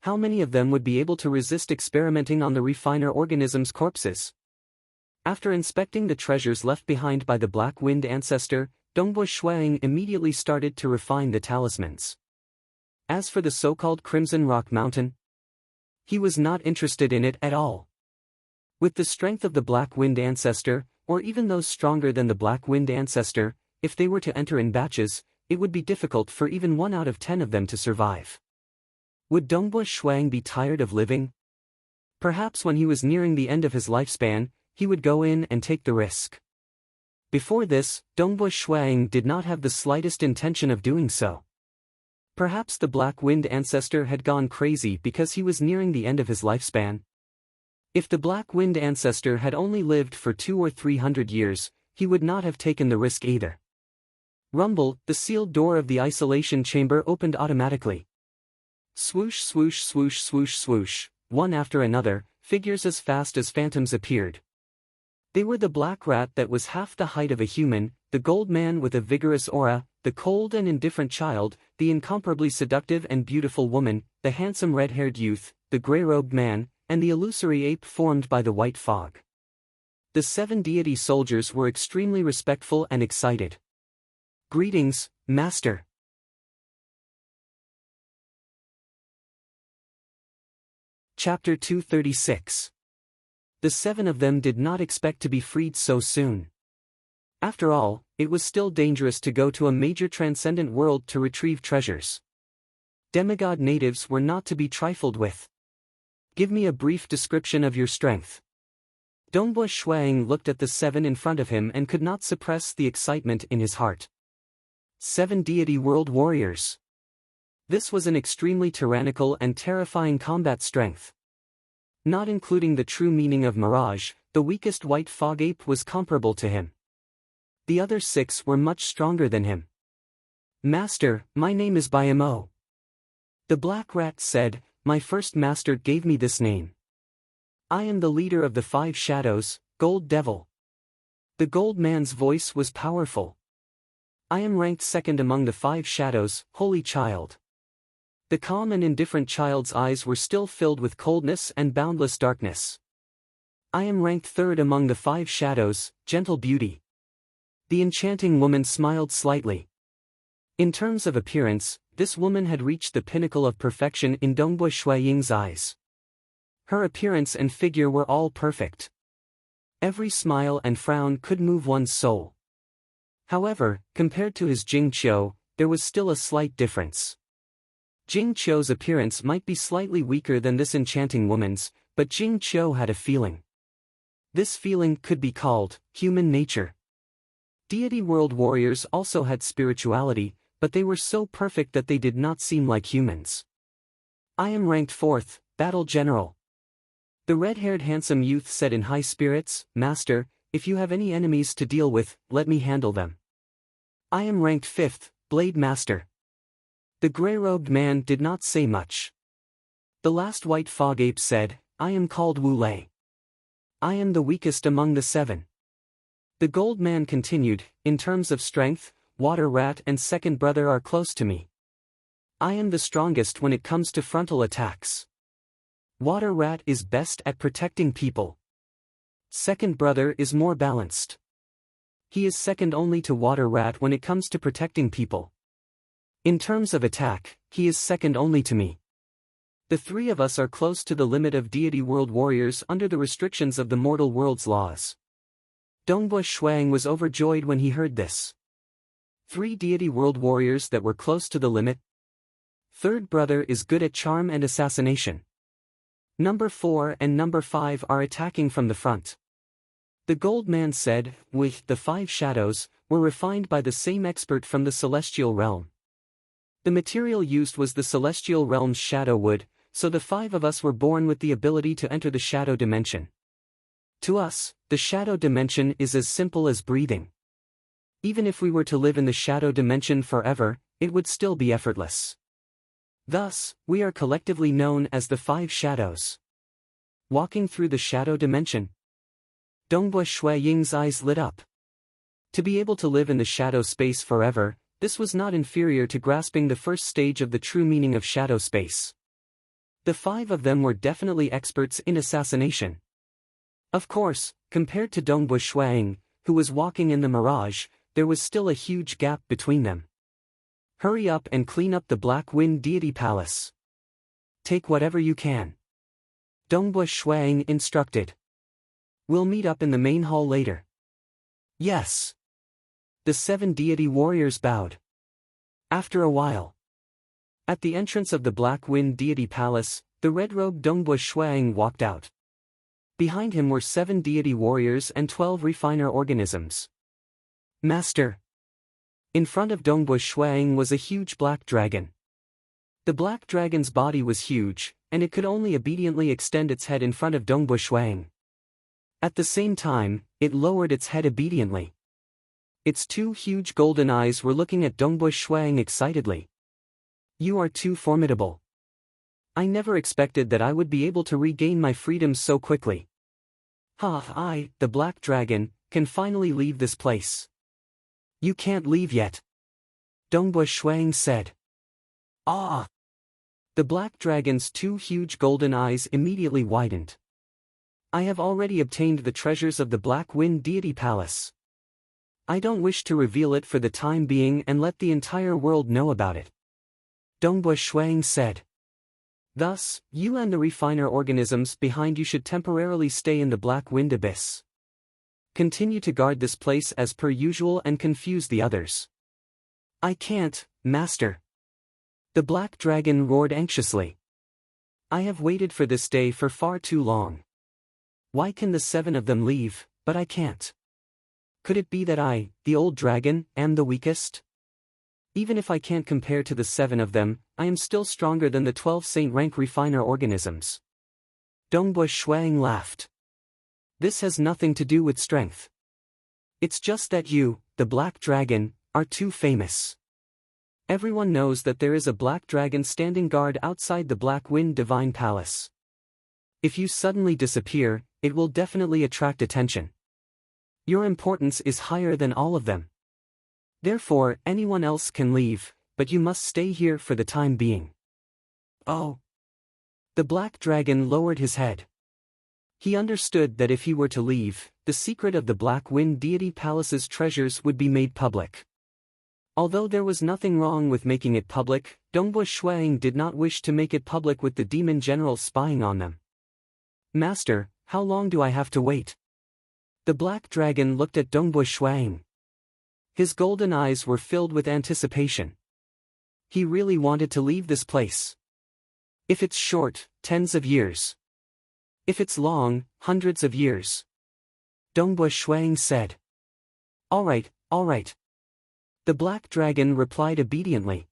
How many of them would be able to resist experimenting on the refiner organisms' corpses? After inspecting the treasures left behind by the Black Wind ancestor, Dongbo Shuang immediately started to refine the talismans. As for the so-called Crimson Rock Mountain, he was not interested in it at all. With the strength of the Black Wind ancestor, or even those stronger than the Black Wind ancestor, if they were to enter in batches, it would be difficult for even 1 out of 10 of them to survive. Would Dongbo Shuang be tired of living? Perhaps when he was nearing the end of his lifespan, he would go in and take the risk. Before this, Dongbo Shuang did not have the slightest intention of doing so. Perhaps the Black Wind ancestor had gone crazy because he was nearing the end of his lifespan. If the Black Wind ancestor had only lived for 200 or 300 years, he would not have taken the risk either. Rumble, the sealed door of the isolation chamber opened automatically. Swoosh swoosh swoosh swoosh swoosh, one after another, figures as fast as phantoms appeared. They were the black rat that was half the height of a human, the gold man with a vigorous aura, the cold and indifferent child, the incomparably seductive and beautiful woman, the handsome red-haired youth, the grey-robed man, and the illusory ape formed by the white fog. The 7 deity soldiers were extremely respectful and excited. Greetings, Master. Chapter 236. The 7 of them did not expect to be freed so soon. After all, it was still dangerous to go to a major transcendent world to retrieve treasures. Demigod natives were not to be trifled with. Give me a brief description of your strength. Dongbui Shuang looked at the 7 in front of him and could not suppress the excitement in his heart. 7 deity world warriors. This was an extremely tyrannical and terrifying combat strength. Not including the true meaning of mirage, the weakest white fog ape was comparable to him. The other 6 were much stronger than him. Master, my name is Bymo. The black rat said, my first master gave me this name. I am the leader of the 5 shadows, Gold Devil. The gold man's voice was powerful. I am ranked 2nd among the 5 shadows, Holy Child. The calm and indifferent child's eyes were still filled with coldness and boundless darkness. I am ranked 3rd among the 5 shadows, Gentle Beauty. The enchanting woman smiled slightly. In terms of appearance, this woman had reached the pinnacle of perfection in Dongbui Shuaying's eyes. Her appearance and figure were all perfect. Every smile and frown could move one's soul. However, compared to his Jing Qiu, there was still a slight difference. Jing Qiu's appearance might be slightly weaker than this enchanting woman's, but Jing Qiu had a feeling. This feeling could be called human nature. Deity world warriors also had spirituality, but they were so perfect that they did not seem like humans. I am ranked 4th, Battle General. The red-haired handsome youth said in high spirits, Master, if you have any enemies to deal with, let me handle them. I am ranked 5th, Blade Master. The gray-robed man did not say much. The last white fog ape said, I am called Wu Lei. I am the weakest among the 7. The gold man continued, in terms of strength, Water Rat and second brother are close to me. I am the strongest when it comes to frontal attacks. Water Rat is best at protecting people. Second brother is more balanced. He is second only to Water Rat when it comes to protecting people. In terms of attack, he is second only to me. The 3 of us are close to the limit of deity world warriors under the restrictions of the mortal world's laws. Dongbui Shuang was overjoyed when he heard this. 3 deity world warriors that were close to the limit. Third brother is good at charm and assassination. Number 4 and number 5 are attacking from the front. The gold man said, with the 5 shadows, were refined by the same expert from the celestial realm. The material used was the celestial realm's shadow wood, so the 5 of us were born with the ability to enter the shadow dimension. To us, the shadow dimension is as simple as breathing. Even if we were to live in the shadow dimension forever, it would still be effortless. Thus, we are collectively known as the 5 shadows. Walking through the shadow dimension. Dongbui Shuaying's eyes lit up. To be able to live in the shadow space forever, this was not inferior to grasping the first stage of the true meaning of shadow space. The 5 of them were definitely experts in assassination. Of course, compared to Dongbui Shuaying, who was walking in the mirage, there was still a huge gap between them. Hurry up and clean up the Black Wind Deity Palace. Take whatever you can. Dongbui Shuaying instructed. We'll meet up in the main hall later. Yes. The 7 deity warriors bowed. After a while. At the entrance of the Black Wind Deity Palace, the red-robed Dongbui Shuaying walked out. Behind him were 7 deity warriors and 12 refiner organisms. Master. In front of Dongbui Shuaying was a huge black dragon. The black dragon's body was huge, and it could only obediently extend its head in front of Dongbui Shuaying. At the same time, it lowered its head obediently. Its 2 huge golden eyes were looking at Dongbui Shuaying excitedly. You are too formidable. I never expected that I would be able to regain my freedom so quickly. I, the black dragon, can finally leave this place. You can't leave yet. Dongbui Shuaying said. Ah! The black dragon's 2 huge golden eyes immediately widened. I have already obtained the treasures of the Black Wind Deity Palace. I don't wish to reveal it for the time being and let the entire world know about it. Dongbui Shuaying said. Thus, you and the refiner organisms behind you should temporarily stay in the Black Wind Abyss. Continue to guard this place as per usual and confuse the others. I can't, Master. The black dragon roared anxiously. I have waited for this day for far too long. Why can the 7 of them leave, but I can't? Could it be that I, the old dragon, am the weakest? Even if I can't compare to the 7 of them, I am still stronger than the 12 Saint-rank refiner organisms. Dongbu Shuang laughed. This has nothing to do with strength. It's just that you, the black dragon, are too famous. Everyone knows that there is a black dragon standing guard outside the Black Wind Divine Palace. If you suddenly disappear, it will definitely attract attention. Your importance is higher than all of them. Therefore, anyone else can leave, but you must stay here for the time being. Oh. The black dragon lowered his head. He understood that if he were to leave, the secret of the Black Wind Deity Palace's treasures would be made public. Although there was nothing wrong with making it public, Dongbu Shuang did not wish to make it public with the demon general spying on them. Master, how long do I have to wait? The black dragon looked at Dongbu Shuang. His golden eyes were filled with anticipation. He really wanted to leave this place. If it's short, tens of years. If it's long, hundreds of years. Dongbu Shuang said. All right. The black dragon replied obediently.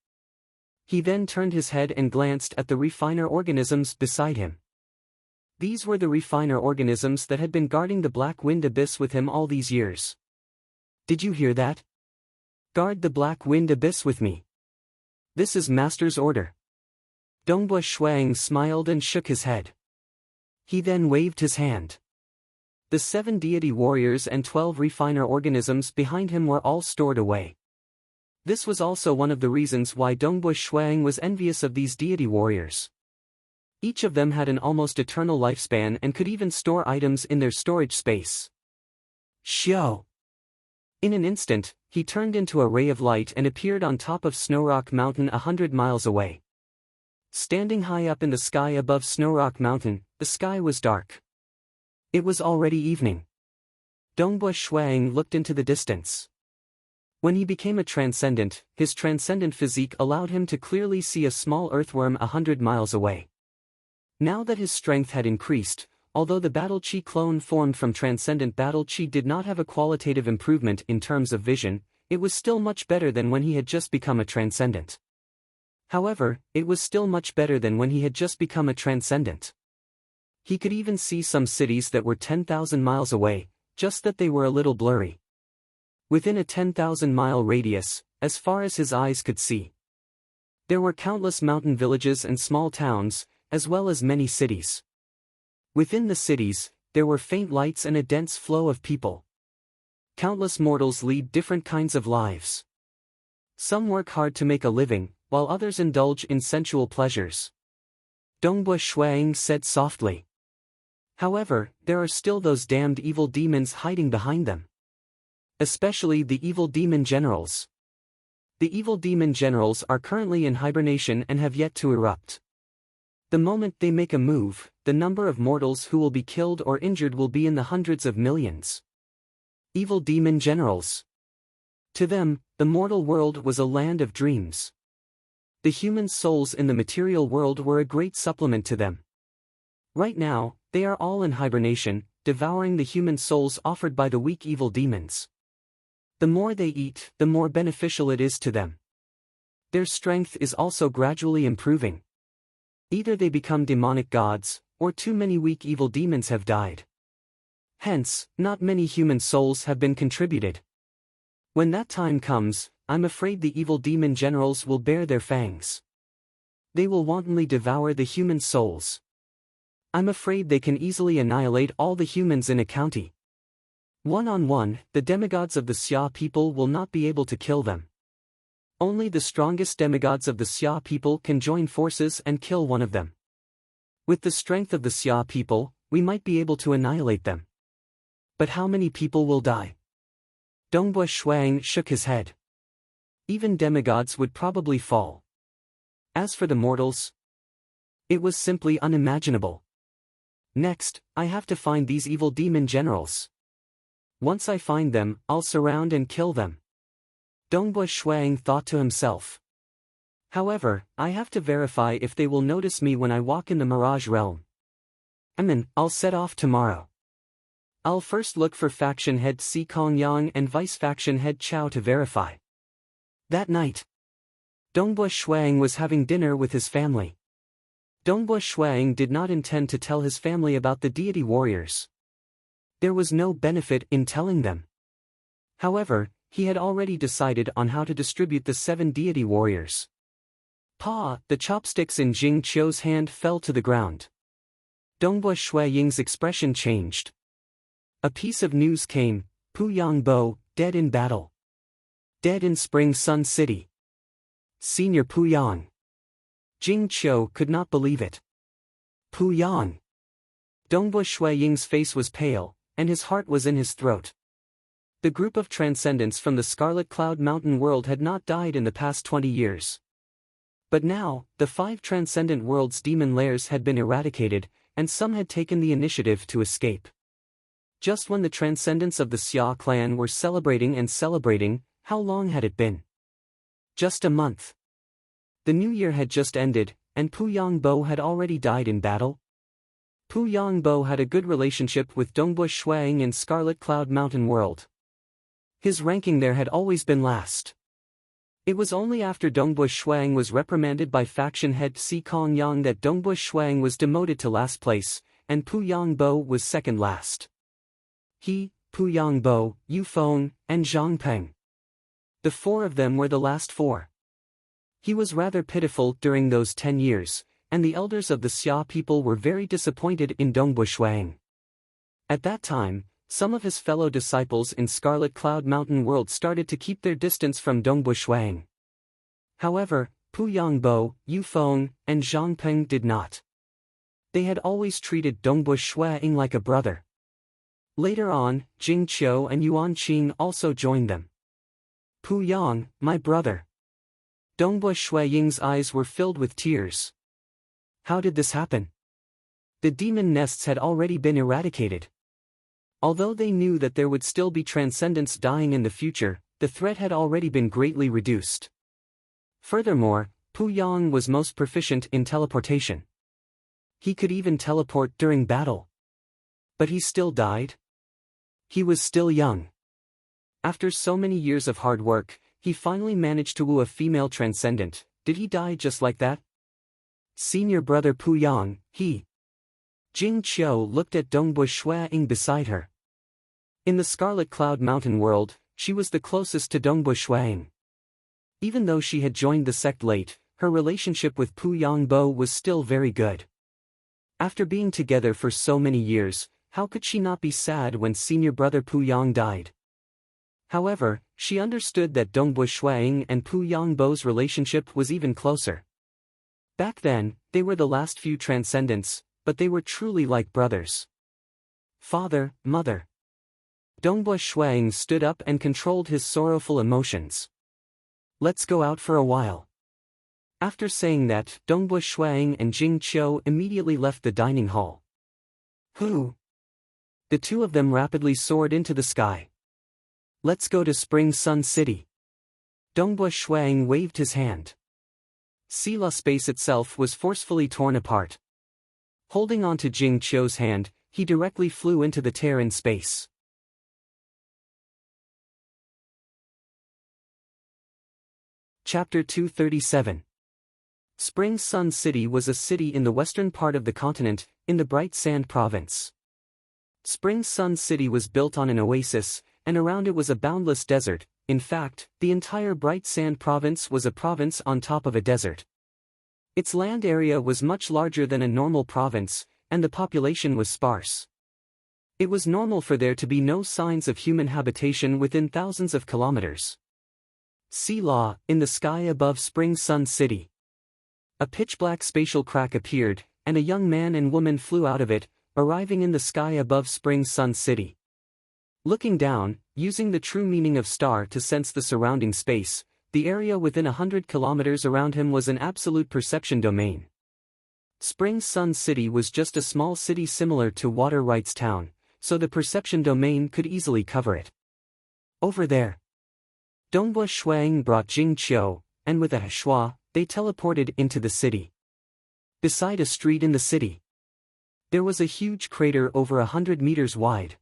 He then turned his head and glanced at the refiner organisms beside him. These were the refiner organisms that had been guarding the Black Wind Abyss with him all these years. Did you hear that? Guard the Black Wind Abyss with me. This is Master's order. Dongbu Shuang smiled and shook his head. He then waved his hand. The 7 deity warriors and 12 refiner organisms behind him were all stored away. This was also one of the reasons why Dongbu Shuang was envious of these deity warriors. Each of them had an almost eternal lifespan and could even store items in their storage space. Xiao! In an instant, he turned into a ray of light and appeared on top of Snowrock Mountain 100 miles away. Standing high up in the sky above Snowrock Mountain, the sky was dark. It was already evening. Dongbu Shuang looked into the distance. When he became a transcendent, his transcendent physique allowed him to clearly see a small earthworm 100 miles away. Now that his strength had increased, although the battle chi clone formed from transcendent battle chi did not have a qualitative improvement in terms of vision, it was still much better than when he had just become a transcendent. However, it was still much better than when he had just become a transcendent. He could even see some cities that were 10,000 miles away, just that they were a little blurry. Within a 10,000-mile radius, as far as his eyes could see, there were countless mountain villages and small towns, as well as many cities. Within the cities, there were faint lights and a dense flow of people. Countless mortals lead different kinds of lives. Some work hard to make a living, while others indulge in sensual pleasures. Dongbu Shuang said softly. However, there are still those damned evil demons hiding behind them. Especially the evil demon generals. The evil demon generals are currently in hibernation and have yet to erupt. The moment they make a move, the number of mortals who will be killed or injured will be in the hundreds of millions. Evil demon generals. To them, the mortal world was a land of dreams. The human souls in the material world were a great supplement to them. Right now, they are all in hibernation, devouring the human souls offered by the weak evil demons. The more they eat, the more beneficial it is to them. Their strength is also gradually improving. Either they become demonic gods, or too many weak evil demons have died. Hence, not many human souls have been contributed. When that time comes, I'm afraid the evil demon generals will bare their fangs. They will wantonly devour the human souls. I'm afraid they can easily annihilate all the humans in a county. One-on-one, the demigods of the Xia people will not be able to kill them. Only the strongest demigods of the Xia people can join forces and kill one of them. With the strength of the Xia people, we might be able to annihilate them. But how many people will die? Dongbu Shuang shook his head. Even demigods would probably fall. As for the mortals, it was simply unimaginable. Next, I have to find these evil demon generals. Once I find them, I'll surround and kill them. Dongbua Shuang thought to himself. However, I have to verify if they will notice me when I walk in the Mirage Realm. I'll set off tomorrow. I'll first look for faction head Si Kongyang and vice faction head Chao to verify. That night, Dongbua Shuang was having dinner with his family. Dongbua Shuang did not intend to tell his family about the deity warriors. There was no benefit in telling them. However, he had already decided on how to distribute the 7 deity warriors. The chopsticks in Jing Qiu's hand fell to the ground. Dongbua Shuaying's expression changed. A piece of news came: Pu Yangbo, dead in battle. Dead in Spring Sun City. Senior Pu Yang. Jing Qiu could not believe it. Pu Yang. Dongbua Shuaying's face was pale, and his heart was in his throat. The group of transcendents from the Scarlet Cloud Mountain world had not died in the past 20 years. But now, the 5 transcendent worlds' demon lairs had been eradicated, and some had taken the initiative to escape. Just when the transcendents of the Xia clan were celebrating, how long had it been? Just a month. The new year had just ended, and Pu Yangbo had already died in battle. Pu Yangbo had a good relationship with Dongbua Shuang in Scarlet Cloud Mountain world. His ranking there had always been last. It was only after Dongbua Shuang was reprimanded by faction head Si Kongyang that Dongbua Shuang was demoted to last place, and Pu Yangbo was second last. He, Pu Yangbo, Yu Feng, and Zhang Peng. The 4 of them were the last 4. He was rather pitiful during those 10 years, and the elders of the Xia people were very disappointed in Dongbua Shuang. At that time, some of his fellow disciples in Scarlet Cloud Mountain world started to keep their distance from Dongbua Shuang. However, Pu Yangbo, Yu Feng, and Zhang Peng did not. They had always treated Dongbua Shuang like a brother. Later on, Jing Qiu and Yuan Qing also joined them. Pu Yang, my brother. Dongbua Shuaying's eyes were filled with tears. How did this happen? The demon nests had already been eradicated. Although they knew that there would still be transcendents dying in the future, the threat had already been greatly reduced. Furthermore, Pu Yang was most proficient in teleportation. He could even teleport during battle. But he still died? He was still young. After so many years of hard work, he finally managed to woo a female transcendent. Did he die just like that? Senior brother Pu Yang, he. Jing Qiu looked at Dongbua Shuang beside her. In the Scarlet Cloud Mountain world, she was the closest to Dongbua Shuang. Even though she had joined the sect late, her relationship with Pu Yangbo was still very good. After being together for so many years, how could she not be sad when senior brother Pu Yang died? However, she understood that Dongbua Shuang and Pu Yangbo's relationship was even closer. Back then, they were the last few transcendents, but they were truly like brothers. Father, mother. Dongbua Shuang stood up and controlled his sorrowful emotions. Let's go out for a while. After saying that, Dongbua Shuang and Jing Qiu immediately left the dining hall. Who? The 2 of them rapidly soared into the sky. Let's go to Spring Sun City. Dongbua Shuang waved his hand. Sela space itself was forcefully torn apart. Holding on to Jing Qiu's hand, he directly flew into the tear in space. Chapter 237. Spring Sun City was a city in the western part of the continent, in the Bright Sand Province. Spring Sun City was built on an oasis, and around it was a boundless desert. In fact, the entire Bright Sand Province was a province on top of a desert. Its land area was much larger than a normal province, and the population was sparse. It was normal for there to be no signs of human habitation within thousands of kilometers. Sela, in the sky above Spring Sun City. A pitch-black spatial crack appeared, and a young man and woman flew out of it, arriving in the sky above Spring Sun City. Looking down, using the true meaning of star to sense the surrounding space, the area within 100 kilometers around him was an absolute perception domain. Spring Sun City was just a small city similar to Water Rights Town, so the perception domain could easily cover it. Over there. Dongbua Shuang brought Jing Qiu, and with a hua, they teleported into the city. Beside a street in the city, there was a huge crater over 100 meters wide.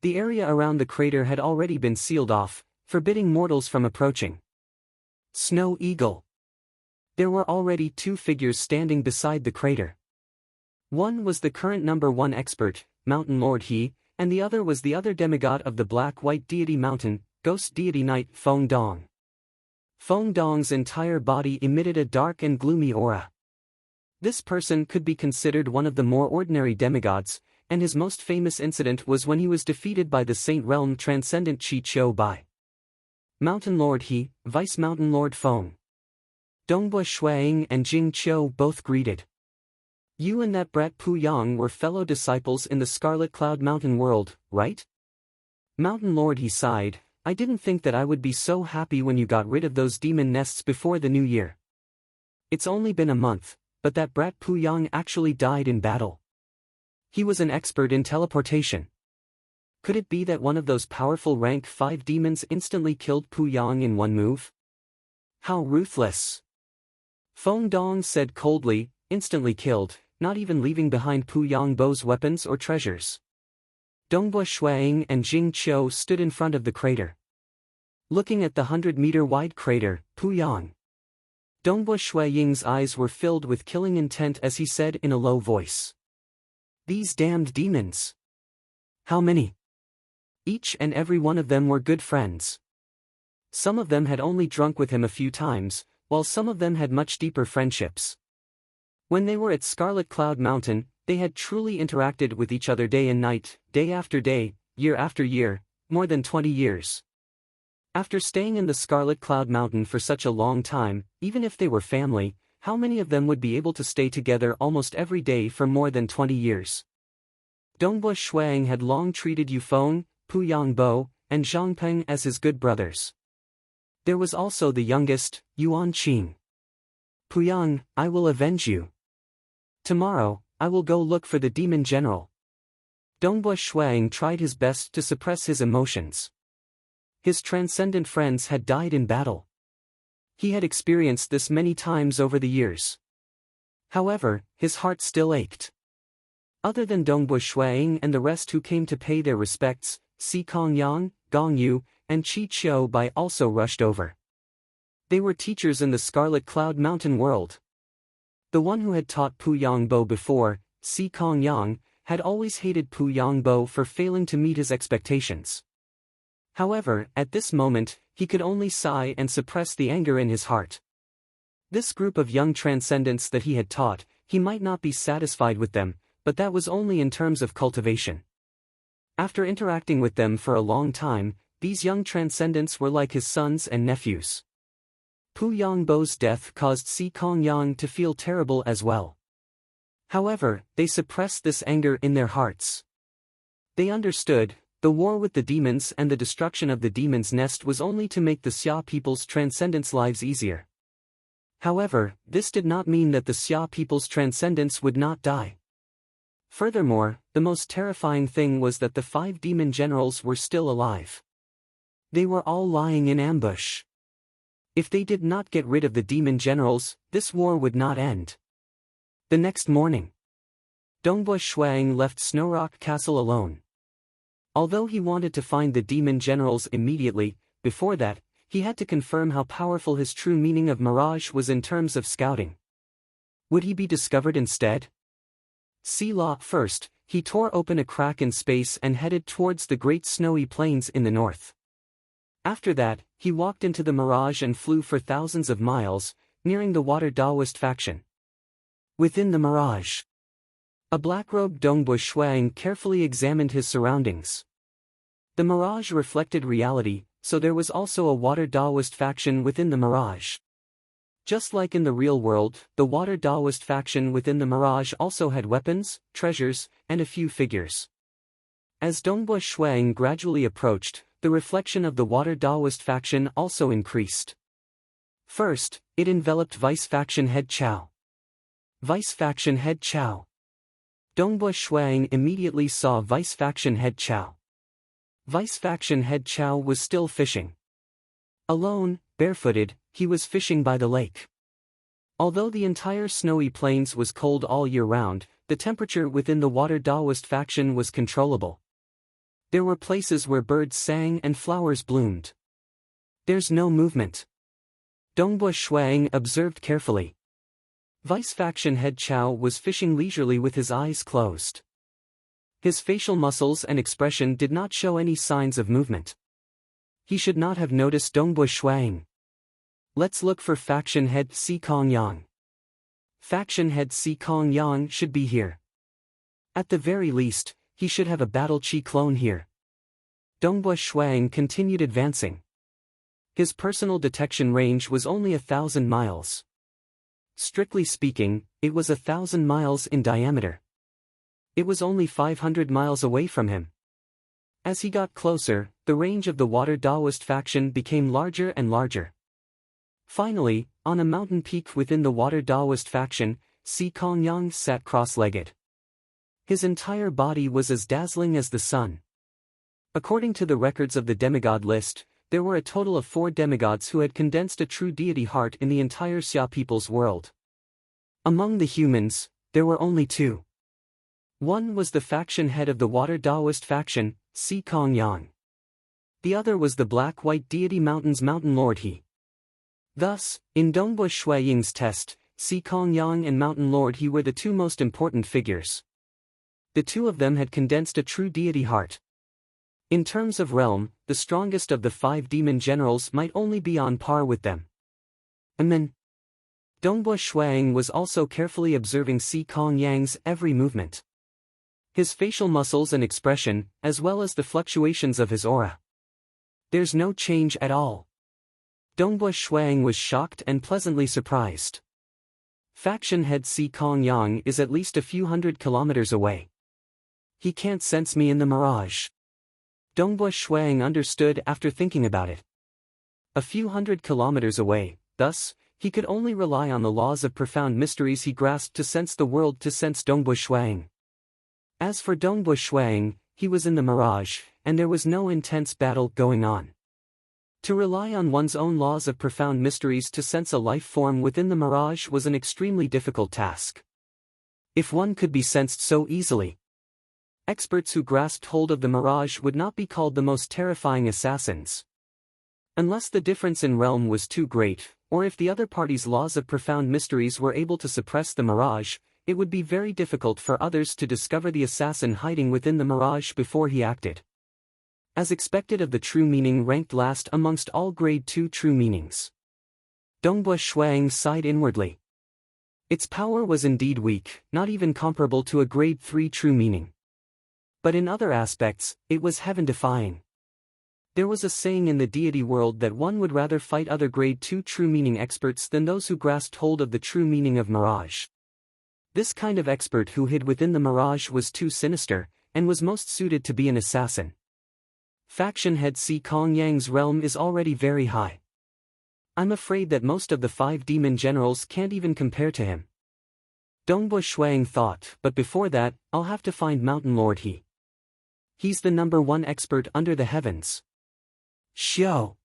The area around the crater had already been sealed off, forbidding mortals from approaching. Snow Eagle. There were already 2 figures standing beside the crater. One was the current #1 expert, Mountain Lord He, and the other was the other demigod of the black-white deity mountain, ghost deity Night, Feng Dong. Feng Dong's entire body emitted a dark and gloomy aura. This person could be considered one of the more ordinary demigods, and his most famous incident was when he was defeated by the Saint Realm Transcendent Chi Chou by Mountain Lord He, Vice Mountain Lord Feng. Dongbua Shuang and Jing Qiu both greeted. You and that brat Pu Yang were fellow disciples in the Scarlet Cloud Mountain world, right? Mountain Lord He sighed, I didn't think that I would be so happy when you got rid of those demon nests before the new year. It's only been a month, but that brat Pu Yang actually died in battle. He was an expert in teleportation. Could it be that one of those powerful rank 5 demons instantly killed Pu Yang in one move? How ruthless! Feng Dong said coldly, instantly killed, not even leaving behind Pu Yang Bo's weapons or treasures. Dongbua Shuang and Jing Qiu stood in front of the crater. Looking at the 100-meter wide crater, Pu Yang. Dongbua Shuang's eyes were filled with killing intent as he said in a low voice. These damned demons! How many? Each and every one of them were good friends. Some of them had only drunk with him a few times, while some of them had much deeper friendships. When they were at Scarlet Cloud Mountain, they had truly interacted with each other day and night, day after day, year after year, more than 20 years. After staying in the Scarlet Cloud Mountain for such a long time, even if they were family, how many of them would be able to stay together almost every day for more than 20 years? Dongbua Shuang had long treated Yufeng, Pu Yang Bo, and Zhang Peng as his good brothers. There was also the youngest, Yuan Qing. Pu Yang, I will avenge you. Tomorrow, I will go look for the demon general. Dongbua Shuang tried his best to suppress his emotions. His transcendent friends had died in battle. He had experienced this many times over the years. However, his heart still ached. Other than Dongbua Shuang and the rest who came to pay their respects, Si Kongyang, Gong Yu, and Chi Qiu Bai also rushed over. They were teachers in the Scarlet Cloud Mountain world. The one who had taught Pu Yang Bo before, Si Kongyang, had always hated Pu Yang Bo for failing to meet his expectations. However, at this moment, he could only sigh and suppress the anger in his heart. This group of young transcendents that he had taught, he might not be satisfied with them, but that was only in terms of cultivation. After interacting with them for a long time, these young transcendents were like his sons and nephews. Pu Yang Bo's death caused Si Kongyang to feel terrible as well. However, they suppressed this anger in their hearts. They understood, the war with the demons and the destruction of the demon's nest was only to make the Xia people's transcendents' lives easier. However, this did not mean that the Xia people's transcendents would not die. Furthermore, the most terrifying thing was that the 5 demon generals were still alive. They were all lying in ambush. If they did not get rid of the demon generals, this war would not end. The next morning, Dongbua Shuang left Snowrock Castle alone. Although he wanted to find the demon generals immediately, before that, he had to confirm how powerful his true meaning of mirage was in terms of scouting. Would he be discovered instead? First, he tore open a crack in space and headed towards the great snowy plains in the north. After that, he walked into the mirage and flew for thousands of miles, nearing the Water Daoist faction. Within the mirage, a black-robed Dongbua Shuang carefully examined his surroundings. The mirage reflected reality, so there was also a Water Daoist faction within the mirage. Just like in the real world, the Water Daoist faction within the mirage also had weapons, treasures, and a few figures. As Dongbua Shuang gradually approached, the reflection of the Water Daoist faction also increased. First, it enveloped Vice faction head Chao. Vice faction head Chao. Dongbua Shuang immediately saw Vice Faction Head Chao. Vice Faction Head Chao was still fishing. Alone, barefooted, he was fishing by the lake. Although the entire snowy plains was cold all year round, the temperature within the water Daoist faction was controllable. There were places where birds sang and flowers bloomed. There's no movement. Dongbua Shuang observed carefully. Vice Faction Head Chao was fishing leisurely with his eyes closed. His facial muscles and expression did not show any signs of movement. He should not have noticed Dongbua Shuang. Let's look for Faction Head Si Kong Yang. Faction Head Si Kong Yang should be here. At the very least, he should have a battle chi clone here. Dongbua Shuang continued advancing. His personal detection range was only 1,000 miles. Strictly speaking, it was 1,000 miles in diameter. It was only 500 miles away from him. As he got closer, the range of the water Daoist faction became larger and larger. Finally, on a mountain peak within the water Daoist faction, Si Kong Yang sat cross-legged. His entire body was as dazzling as the sun. According to the records of the demigod list, there were a total of 4 demigods who had condensed a true deity heart in the entire Xia people's world. Among the humans, there were only 2. One was the faction head of the water Daoist faction, Si Kong Yang. The other was the black-white deity mountain's mountain lord He. Thus, in Dongbua Shuaying's test, Si Kong Yang and mountain lord He were the 2 most important figures. The 2 of them had condensed a true deity heart. In terms of realm, the strongest of the 5 demon generals might only be on par with them. Dongbua Shuang was also carefully observing Si Kong Yang's every movement. His facial muscles and expression, as well as the fluctuations of his aura. There's no change at all. Dongbua Shuang was shocked and pleasantly surprised. Faction head Si Kong Yang is at least a few hundred kilometers away. He can't sense me in the mirage. Dongbua Shuang understood after thinking about it. A few hundred kilometers away, thus, he could only rely on the laws of profound mysteries he grasped to sense the world to sense Dongbua Shuang. As for Dongbua Shuang, he was in the mirage, and there was no intense battle going on. To rely on one's own laws of profound mysteries to sense a life form within the mirage was an extremely difficult task. If one could be sensed so easily, experts who grasped hold of the mirage would not be called the most terrifying assassins. Unless the difference in realm was too great, or if the other party's laws of profound mysteries were able to suppress the mirage, it would be very difficult for others to discover the assassin hiding within the mirage before he acted. As expected of the true meaning ranked last amongst all grade 2 true meanings. Dongbua Shuang sighed inwardly. Its power was indeed weak, not even comparable to a grade 3 true meaning. But in other aspects, it was heaven-defying. There was a saying in the deity world that one would rather fight other grade 2 true meaning experts than those who grasped hold of the true meaning of mirage. This kind of expert who hid within the mirage was too sinister, and was most suited to be an assassin. Faction head Si Kong Yang's realm is already very high. I'm afraid that most of the 5 demon generals can't even compare to him. Dongbua Shuang thought, but before that, I'll have to find Mountain Lord He. He's the number 1 expert under the heavens. Xiao.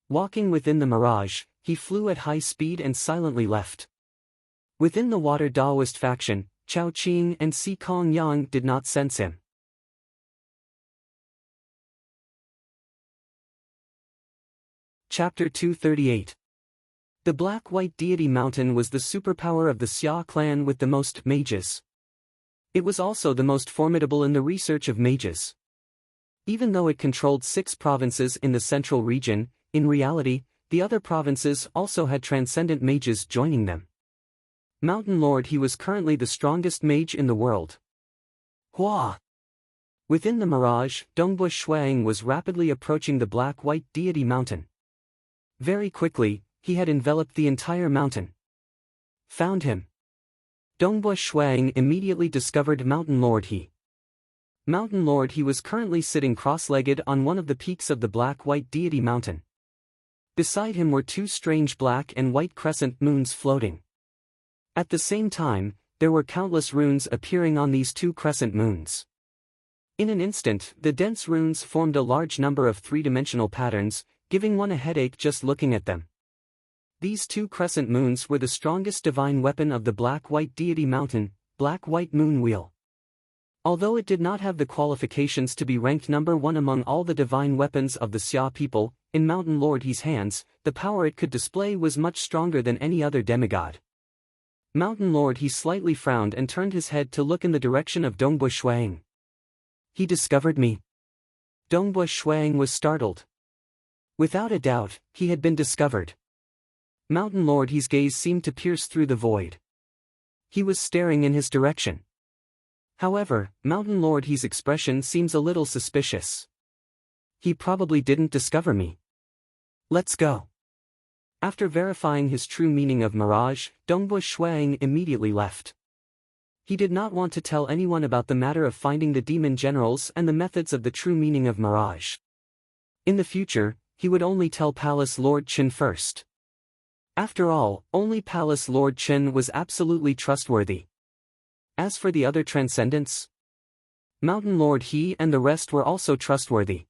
Walking within the mirage, he flew at high speed and silently left. Within the water Daoist faction, Chao Qing and Si Kong Yang did not sense him. Chapter 238. The Black-White Deity Mountain was the superpower of the Xia clan with the most mages. It was also the most formidable in the research of mages. Even though it controlled 6 provinces in the central region, in reality, the other provinces also had transcendent mages joining them. Mountain Lord He was currently the strongest mage in the world. Hua! Within the mirage, Dongbua Shuang was rapidly approaching the Black-White Deity Mountain. Very quickly, he had enveloped the entire mountain. Found him. Dongbua Shuang immediately discovered Mountain Lord He. Mountain Lord He was currently sitting cross-legged on one of the peaks of the Black-White Deity Mountain. Beside him were 2 strange black and white crescent moons floating. At the same time, there were countless runes appearing on these two crescent moons. In an instant, the dense runes formed a large number of three-dimensional patterns, giving one a headache just looking at them. These two crescent moons were the strongest divine weapon of the black-white deity mountain, black-white moon wheel. Although it did not have the qualifications to be ranked number one among all the divine weapons of the Xia people, in Mountain Lord He's hands, the power it could display was much stronger than any other demigod. Mountain Lord He slightly frowned and turned his head to look in the direction of Dongbui Shuang. He discovered me. Dongbui Shuang was startled. Without a doubt, he had been discovered. Mountain Lord He's gaze seemed to pierce through the void. He was staring in his direction. However, Mountain Lord He's expression seems a little suspicious. He probably didn't discover me. Let's go. After verifying his true meaning of mirage, Dongbui Shuang immediately left. He did not want to tell anyone about the matter of finding the demon generals and the methods of the true meaning of mirage. In the future, he would only tell Palace Lord Chen first. After all, only Palace Lord Chen was absolutely trustworthy. As for the other transcendents, Mountain Lord He and the rest were also trustworthy.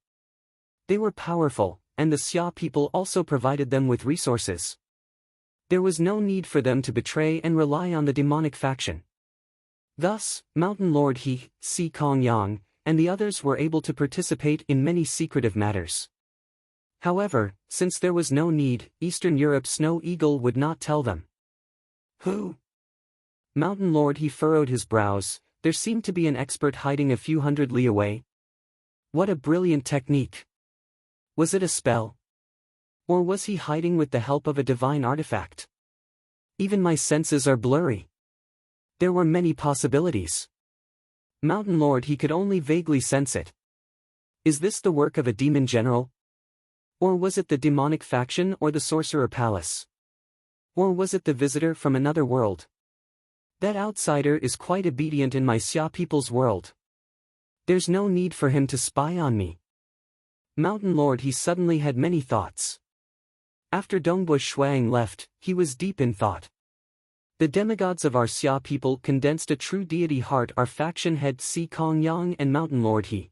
They were powerful, and the Xia people also provided them with resources. There was no need for them to betray and rely on the demonic faction. Thus, Mountain Lord He, Si Kong Yang, and the others were able to participate in many secretive matters. However, since there was no need, Eastern Europe's Snow Eagle would not tell them. Who? Mountain Lord He furrowed his brows. There seemed to be an expert hiding a few hundred li away. What a brilliant technique! Was it a spell? Or was he hiding with the help of a divine artifact? Even my senses are blurry. There were many possibilities. Mountain Lord He could only vaguely sense it. Is this the work of a demon general? Or was it the demonic faction or the sorcerer palace? Or was it the visitor from another world? That outsider is quite obedient in my Xia people's world. There's no need for him to spy on me. Mountain Lord He suddenly had many thoughts. After Dongbui Shuang left, he was deep in thought. The demigods of our Xia people condensed a true deity heart, our faction head Si Kong Yang and Mountain Lord He.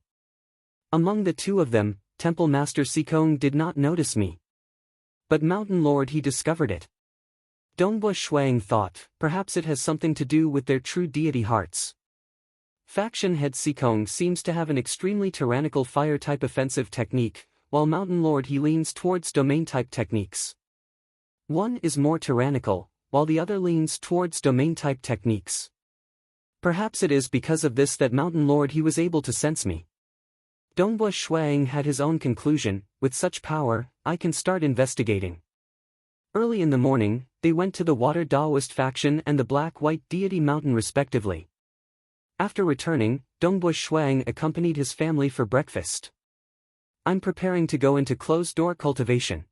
Among the two of them, Temple Master Si Kong did not notice me. But Mountain Lord He discovered it. Dongbui Shuang thought, perhaps it has something to do with their true deity hearts. Faction head Si Kong seems to have an extremely tyrannical fire-type offensive technique, while Mountain Lord He leans towards domain-type techniques. One is more tyrannical, while the other leans towards domain-type techniques. Perhaps it is because of this that Mountain Lord He was able to sense me. Dongbui Shuang had his own conclusion. With such power, I can start investigating. Early in the morning, they went to the Water Daoist faction and the Black-White Deity Mountain respectively. After returning, Dongbui Shuang accompanied his family for breakfast. I'm preparing to go into closed-door cultivation.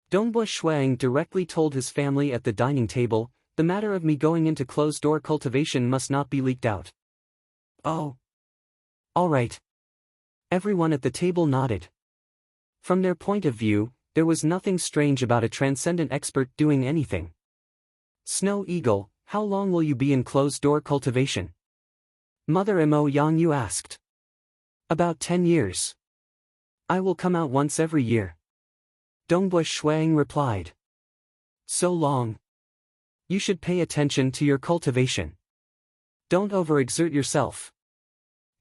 Dongbui Shuang directly told his family at the dining table, the matter of me going into closed-door cultivation must not be leaked out. Oh. All right. Everyone at the table nodded. From their point of view, there was nothing strange about a transcendent expert doing anything. Snow Eagle, how long will you be in closed-door cultivation? Mother Mo Yang Yu asked. About 10 years. I will come out once every year. Dongbui Shuang replied. So long. You should pay attention to your cultivation. Don't overexert yourself.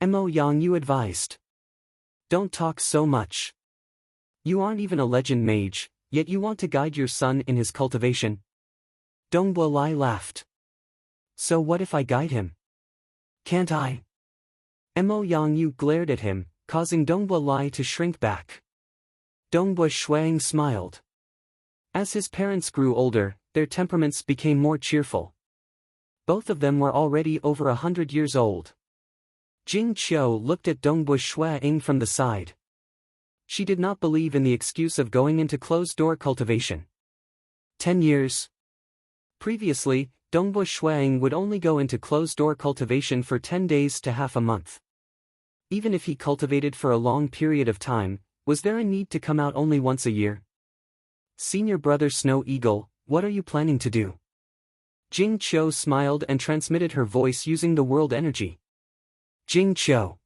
Mo Yang Yu advised. Don't talk so much. You aren't even a legend mage, yet you want to guide your son in his cultivation. Dongbui Lai laughed. So what if I guide him? Can't I? Mo Yang Yu glared at him, causing Dongbui Lai to shrink back. Dongbui Shuang smiled. As his parents grew older, their temperaments became more cheerful. Both of them were already over 100 years old. Jing Qiu looked at Dongbui Shuang from the side. She did not believe in the excuse of going into closed-door cultivation. 10 years. Previously, Dongbui Shuang would only go into closed-door cultivation for 10 days to half a month. Even if he cultivated for a long period of time, was there a need to come out only once a year? Senior brother Snow Eagle, what are you planning to do? Jing Qiu smiled and transmitted her voice using the world energy. Jing Qiu.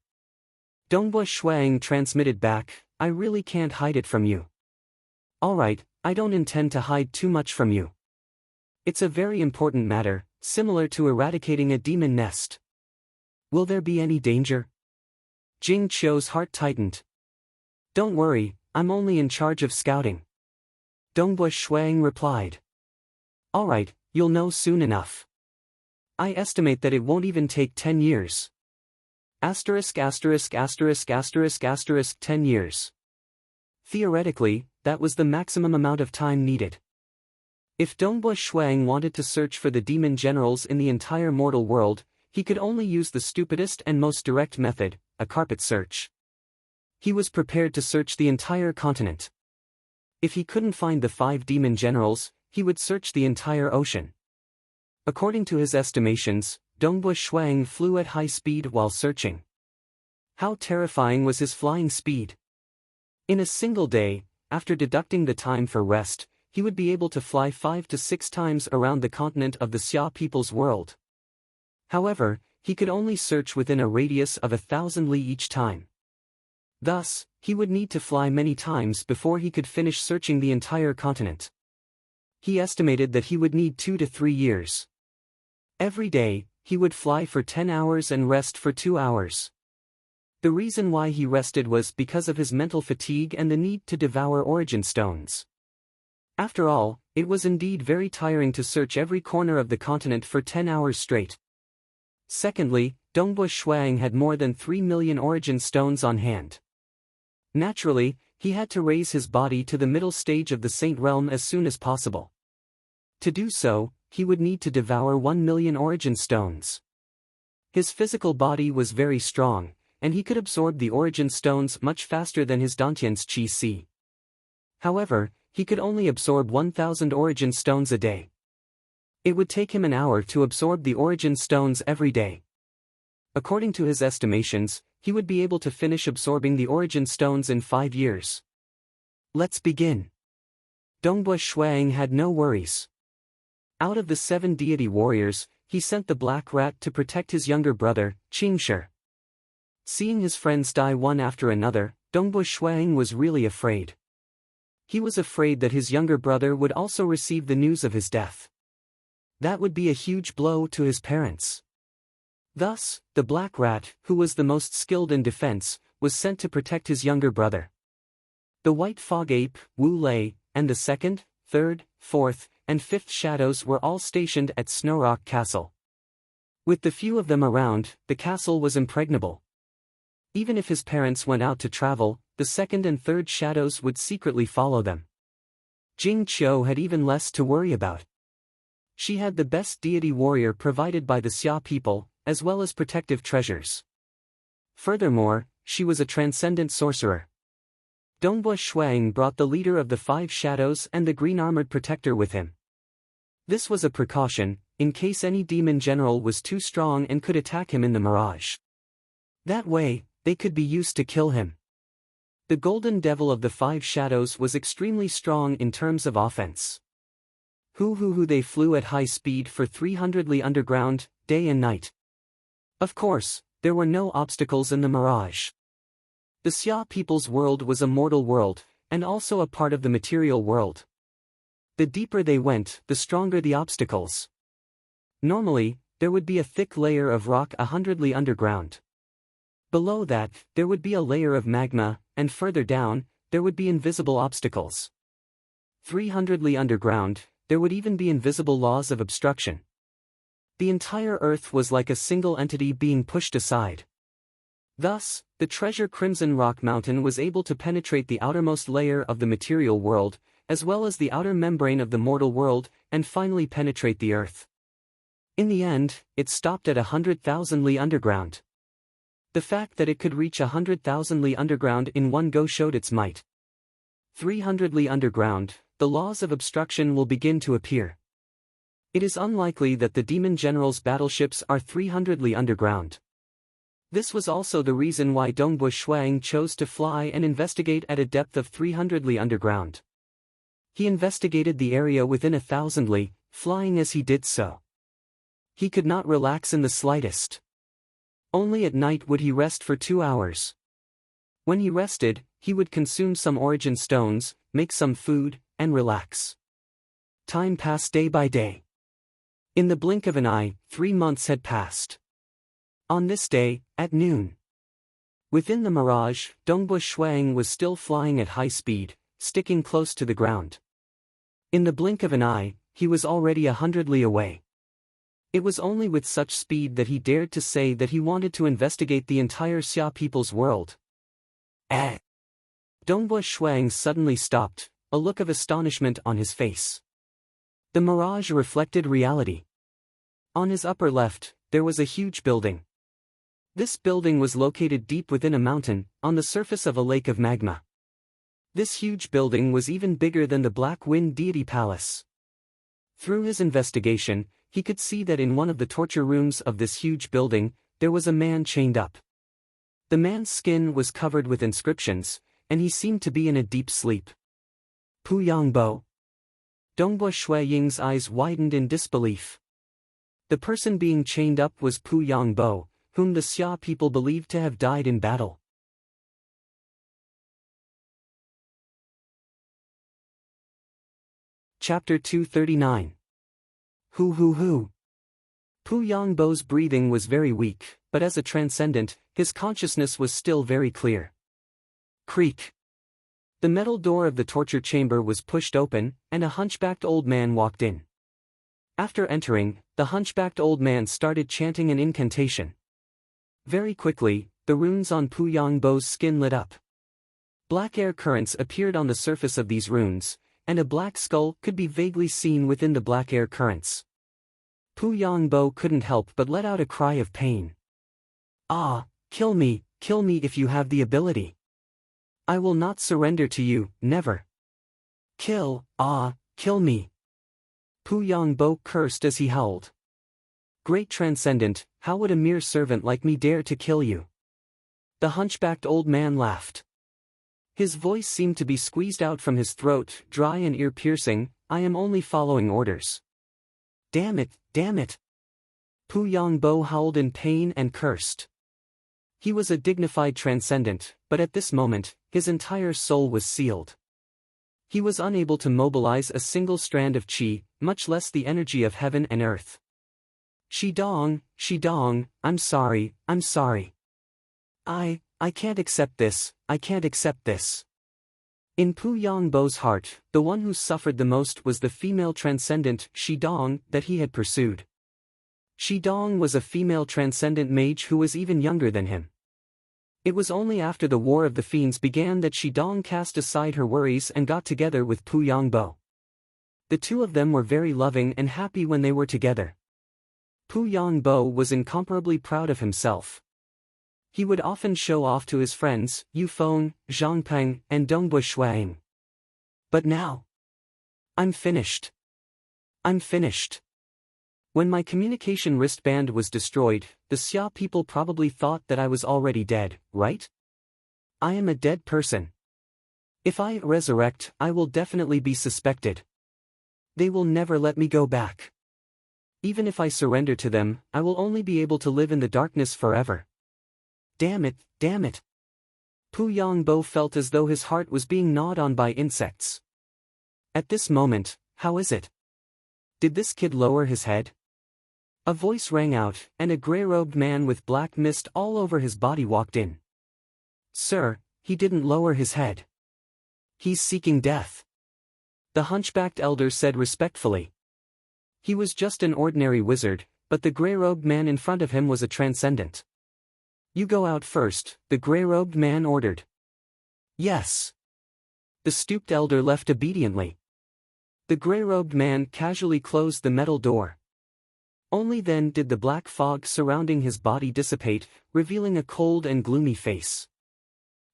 Dongbua Shuang transmitted back, I really can't hide it from you. Alright, I don't intend to hide too much from you. It's a very important matter, similar to eradicating a demon nest. Will there be any danger? Jing Qiu's heart tightened. Don't worry, I'm only in charge of scouting. Dongbua Shuang replied. Alright, you'll know soon enough. I estimate that it won't even take 10 years. Asterisk asterisk asterisk asterisk asterisk 10 years. Theoretically, that was the maximum amount of time needed. If Dongbua Shuang wanted to search for the demon generals in the entire mortal world, he could only use the stupidest and most direct method, a carpet search. He was prepared to search the entire continent. If he couldn't find the 5 demon generals, he would search the entire ocean. According to his estimations, Dongbua Shuang flew at high speed while searching. How terrifying was his flying speed! In a single day, after deducting the time for rest, he would be able to fly 5 to 6 times around the continent of the Xia people's world. However, he could only search within a radius of 1,000 li each time. Thus, he would need to fly many times before he could finish searching the entire continent. He estimated that he would need 2 to 3 years. Every day, he would fly for 10 hours and rest for 2 hours. The reason why he rested was because of his mental fatigue and the need to devour origin stones. After all, it was indeed very tiring to search every corner of the continent for 10 hours straight. Secondly, Dongbua Shuang had more than 3 million origin stones on hand. Naturally, he had to raise his body to the middle stage of the Saint Realm as soon as possible. To do so, he would need to devour 1 million origin stones. His physical body was very strong, and he could absorb the origin stones much faster than his Dantian's Qi Si. However, he could only absorb 1,000 origin stones a day. It would take him an hour to absorb the origin stones every day. According to his estimations, he would be able to finish absorbing the origin stones in 5 years. Let's begin. Dongbua Shuang had no worries. Out of the 7 deity warriors, he sent the black rat to protect his younger brother, Qingshi. Seeing his friends die one after another, Dongbua Shuang was really afraid. He was afraid that his younger brother would also receive the news of his death. That would be a huge blow to his parents. Thus, the black rat, who was the most skilled in defense, was sent to protect his younger brother. The white fog ape, Wu Lei, and the 2nd, 3rd, 4th, and 5th shadows were all stationed at Snowrock Castle. With the few of them around, the castle was impregnable. Even if his parents went out to travel, the 2nd and 3rd shadows would secretly follow them. Jing Qiu had even less to worry about. She had the best deity warrior provided by the Xia people, as well as protective treasures. Furthermore, she was a transcendent sorcerer. Dongbua Shuang brought the leader of the 5 shadows and the green-armored protector with him. This was a precaution, in case any demon general was too strong and could attack him in the mirage. That way, they could be used to kill him. The golden devil of the 5 shadows was extremely strong in terms of offense. They flew at high speed for 300 li underground, day and night. Of course, there were no obstacles in the mirage. The Xia people's world was a mortal world, and also a part of the material world. The deeper they went, the stronger the obstacles. Normally, there would be a thick layer of rock 100 li underground. Below that, there would be a layer of magma, and further down, there would be invisible obstacles. 300 li underground, there would even be invisible laws of obstruction. The entire earth was like a single entity being pushed aside. Thus, the treasure Crimson Rock Mountain was able to penetrate the outermost layer of the material world, as well as the outer membrane of the mortal world, and finally penetrate the earth. In the end, it stopped at 100,000 li underground. The fact that it could reach 100,000 li underground in one go showed its might. 300 li underground, the laws of obstruction will begin to appear. It is unlikely that the demon general's battleships are 300 li underground. This was also the reason why Dongbua Shuang chose to fly and investigate at a depth of 300 li underground. He investigated the area within 1,000 li, flying as he did so. He could not relax in the slightest. Only at night would he rest for 2 hours. When he rested, he would consume some origin stones, make some food, and relax. Time passed day by day. In the blink of an eye, 3 months had passed. On this day, at noon. Within the mirage, Dongbu Shuang was still flying at high speed, sticking close to the ground. In the blink of an eye, he was already 100 li away. It was only with such speed that he dared to say that he wanted to investigate the entire Xia people's world. Dongbu Shuang suddenly stopped, a look of astonishment on his face. The mirage reflected reality. On his upper left, there was a huge building. This building was located deep within a mountain, on the surface of a lake of magma. This huge building was even bigger than the Black Wind Deity Palace. Through his investigation, he could see that in one of the torture rooms of this huge building, there was a man chained up. The man's skin was covered with inscriptions, and he seemed to be in a deep sleep. Pu Yangbo. Dongbu Shuiying's eyes widened in disbelief. The person being chained up was Pu Yangbo, whom the Xia people believed to have died in battle. Chapter 239. Hu. Pu Yangbo's breathing was very weak, but as a transcendent, his consciousness was still very clear. Creak. The metal door of the torture chamber was pushed open, and a hunchbacked old man walked in. After entering, the hunchbacked old man started chanting an incantation. Very quickly, the runes on Pu Yangbo's skin lit up. Black air currents appeared on the surface of these runes, and a black skull could be vaguely seen within the black air currents. Pu Yangbo couldn't help but let out a cry of pain. Ah, kill me if you have the ability. I will not surrender to you, never. Kill me. Pu Yangbo cursed as he howled. Great Transcendent, how would a mere servant like me dare to kill you? The hunchbacked old man laughed. His voice seemed to be squeezed out from his throat, dry and ear-piercing. I am only following orders. Damn it. Pu Yangbo howled in pain and cursed. He was a dignified transcendent, but at this moment, his entire soul was sealed. He was unable to mobilize a single strand of qi, much less the energy of heaven and earth. Shidong, I'm sorry. I can't accept this. In Pu Yangbo's heart, the one who suffered the most was the female transcendent, Shidong, that he had pursued. Shidong was a female transcendent mage who was even younger than him. It was only after the War of the Fiends began that Shidong cast aside her worries and got together with Pu Yangbo. The two of them were very loving and happy when they were together. Pu Yangbo was incomparably proud of himself. He would often show off to his friends, Yufeng, Zhangpeng, and Dongbu Shuang. But now, I'm finished. When my communication wristband was destroyed, the Xia people probably thought that I was already dead, right? I am a dead person. If I resurrect, I will definitely be suspected. They will never let me go back. Even if I surrender to them, I will only be able to live in the darkness forever. Damn it. Pu Yangbo felt as though his heart was being gnawed on by insects. At this moment, how is it? Did this kid lower his head? A voice rang out, and a grey-robed man with black mist all over his body walked in. Sir, he didn't lower his head. He's seeking death. The hunchbacked elder said respectfully. He was just an ordinary wizard, but the grey-robed man in front of him was a transcendent. You go out first, the grey-robed man ordered. Yes. The stooped elder left obediently. The grey-robed man casually closed the metal door. Only then did the black fog surrounding his body dissipate, revealing a cold and gloomy face.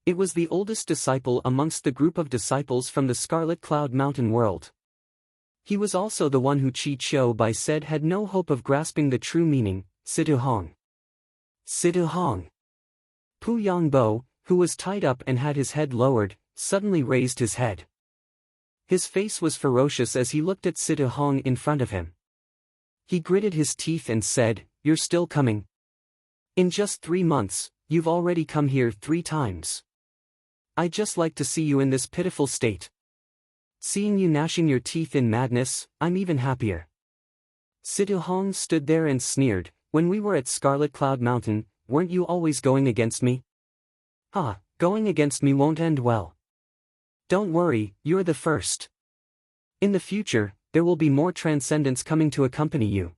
It was the oldest disciple amongst the group of disciples from the Scarlet Cloud Mountain world. He was also the one who Qi Qiu Bai said had no hope of grasping the true meaning, Situ Hong. Pu Yangbo, who was tied up and had his head lowered, suddenly raised his head. His face was ferocious as he looked at Situ Hong in front of him. He gritted his teeth and said, "You're still coming? In just 3 months, you've already come here 3 times. I'd just like to see you in this pitiful state. Seeing you gnashing your teeth in madness, I'm even happier." Situ Hong stood there and sneered, "When we were at Scarlet Cloud Mountain, weren't you always going against me? Ah, going against me won't end well. Don't worry, you're the first. In the future, there will be more transcendents coming to accompany you.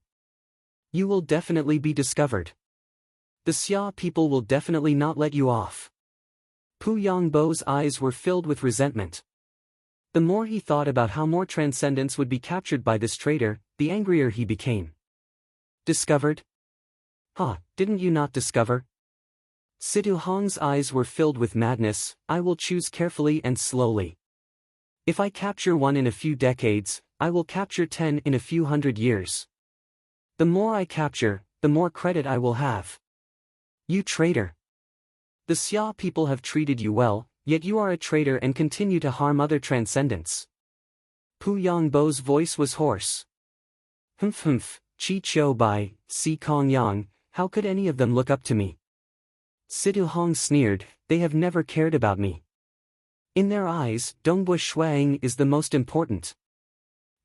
You will definitely be discovered. The Xia people will definitely not let you off." Pu Yongbo's eyes were filled with resentment. The more he thought about how more transcendents would be captured by this traitor, the angrier he became. "Discovered? Didn't you not discover?" Situ Hong's eyes were filled with madness. "I will choose carefully and slowly. If I capture one in a few decades, I will capture 10 in a few hundred years. The more I capture, the more credit I will have. You traitor! The Xia people have treated you well, yet you are a traitor and continue to harm other transcendents." Pu Yongbo's voice was hoarse. Humph, Chi Chou Bai, Si Kong Yang, how could any of them look up to me?" Situ Hong sneered, "They have never cared about me. In their eyes, Dongbu Shuang is the most important.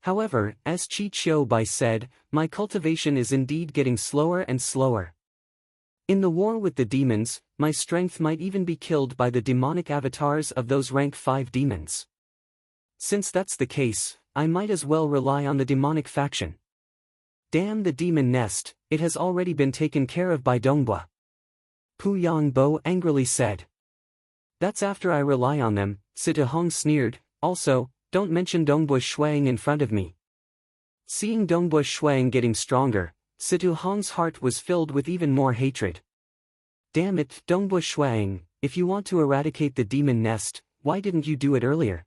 However, as Chi Chou Bai said, my cultivation is indeed getting slower and slower. In the war with the demons, my strength might even be killed by the demonic avatars of those rank 5 demons. Since that's the case, I might as well rely on the demonic faction. Damn the demon nest, it has already been taken care of by Dongbu." Pu Yongbo angrily said. "That's after I rely on them," Situ Hong sneered. "Also, don't mention Dongbu Shuang in front of me." Seeing Dongbu Shuang getting stronger, Situ Hong's heart was filled with even more hatred. "Damn it, Dongbu Shuang, if you want to eradicate the demon nest, why didn't you do it earlier?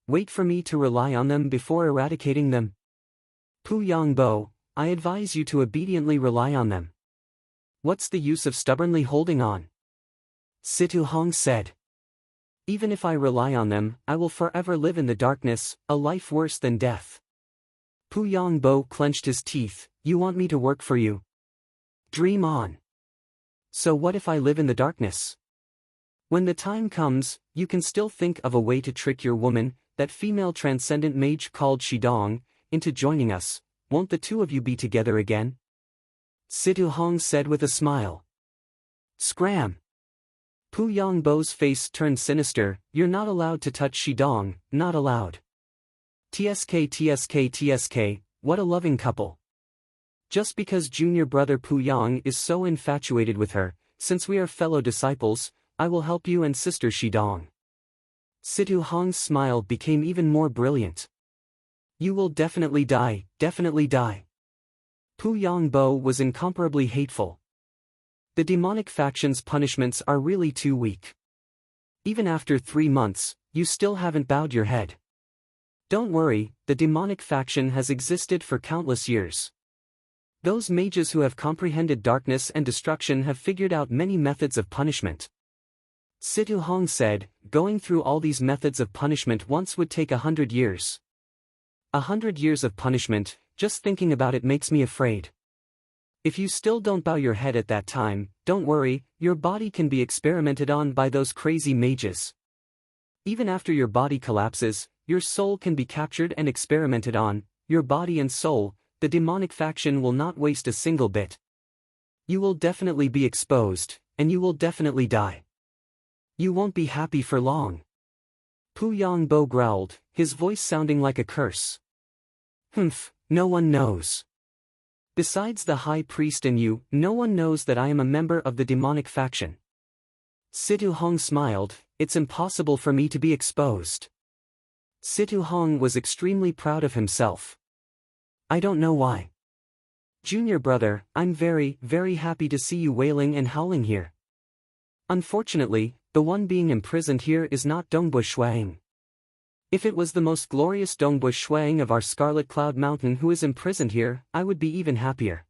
Wait for me to rely on them before eradicating them? Pu Yongbo, I advise you to obediently rely on them. What's the use of stubbornly holding on?" Situ Hong said. "Even if I rely on them, I will forever live in the darkness, a life worse than death." Pu Yongbo clenched his teeth. "You want me to work for you? Dream on. So what if I live in the darkness? When the time comes, you can still think of a way to trick your woman, that female transcendent mage called Shidong, into joining us. Won't the two of you be together again?" Situ Hong said with a smile. Scram! Pu Yongbo's face turned sinister. "You're not allowed to touch Shidong, not allowed. TSK, what a loving couple. Just because junior brother Pu Yang is so infatuated with her, since we are fellow disciples, I will help you and sister Shidong." Situ Hong's smile became even more brilliant. "You will definitely die, definitely die." Pu Yongbo was incomparably hateful. The demonic faction's punishments are really too weak. Even after 3 months, you still haven't bowed your head. Don't worry, the demonic faction has existed for countless years. Those mages who have comprehended darkness and destruction have figured out many methods of punishment. Situ Hong said, "Going through all these methods of punishment once would take 100 years. 100 years of punishment, just thinking about it makes me afraid. If you still don't bow your head at that time, don't worry, your body can be experimented on by those crazy mages. Even after your body collapses, your soul can be captured and experimented on, your body and soul. The demonic faction will not waste a single bit. You will definitely be exposed, and you will definitely die. You won't be happy for long." Pu Yongbo growled, his voice sounding like a curse. "Humph, no one knows. Besides the high priest and you, no one knows that I am a member of the demonic faction." Situ Hong smiled. "It's impossible for me to be exposed." Situ Hong was extremely proud of himself. "I don't know why. Junior brother, I'm very, very happy to see you wailing and howling here. Unfortunately, the one being imprisoned here is not Dongbu Shuang. If it was the most glorious Dongbu Shuang of our Scarlet Cloud Mountain who is imprisoned here, I would be even happier."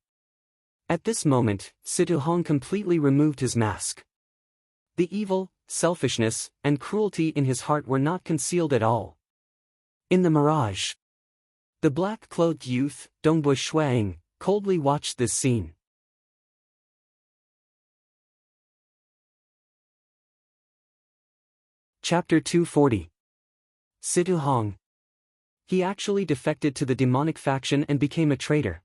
At this moment, Situ Hong completely removed his mask. The evil, selfishness, and cruelty in his heart were not concealed at all. In the mirage, The black-clothed youth, Dongbu Shuang, coldly watched this scene. Chapter 240. Situ Hong. He actually defected to the demonic faction and became a traitor.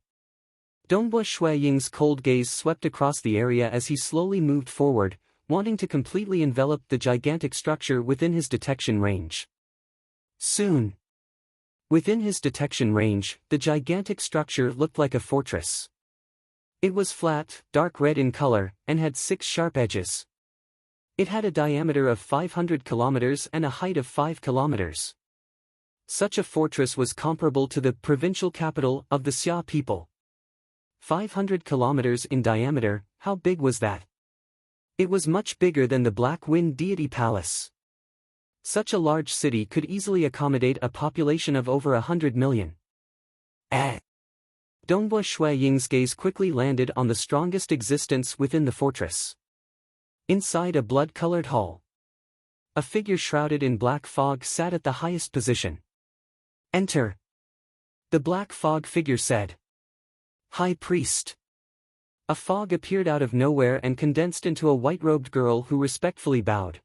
Dongbu Shuaying's cold gaze swept across the area as he slowly moved forward, wanting to completely envelop the gigantic structure within his detection range. Soon. Within his detection range, the gigantic structure looked like a fortress. It was flat, dark red in color, and had 6 sharp edges. It had a diameter of 500 kilometers and a height of 5 kilometers. Such a fortress was comparable to the provincial capital of the Xia people. 500 kilometers in diameter, how big was that? It was much bigger than the Black Wind Deity Palace. Such a large city could easily accommodate a population of over 100 million. Dongbu Shuaying's gaze quickly landed on the strongest existence within the fortress. Inside a blood-colored hall, a figure shrouded in black fog sat at the highest position. Enter. The black fog figure said. High Priest. A fog appeared out of nowhere and condensed into a white-robed girl who respectfully bowed.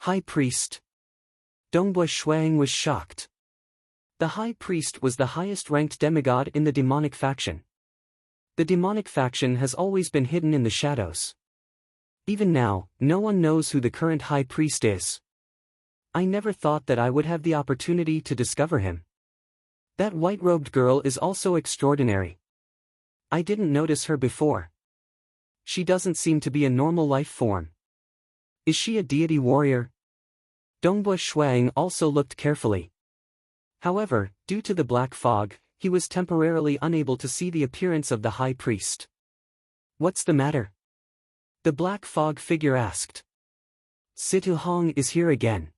High Priest. Dongbu Shuang was shocked. The High Priest was the highest-ranked demigod in the demonic faction. The demonic faction has always been hidden in the shadows. Even now, no one knows who the current High Priest is. I never thought that I would have the opportunity to discover him. That white-robed girl is also extraordinary. I didn't notice her before. She doesn't seem to be a normal life form. Is she a deity warrior? Dongbu Shuang also looked carefully. However, due to the black fog, he was temporarily unable to see the appearance of the High Priest. What's the matter? The black fog figure asked. Situ Hong is here again.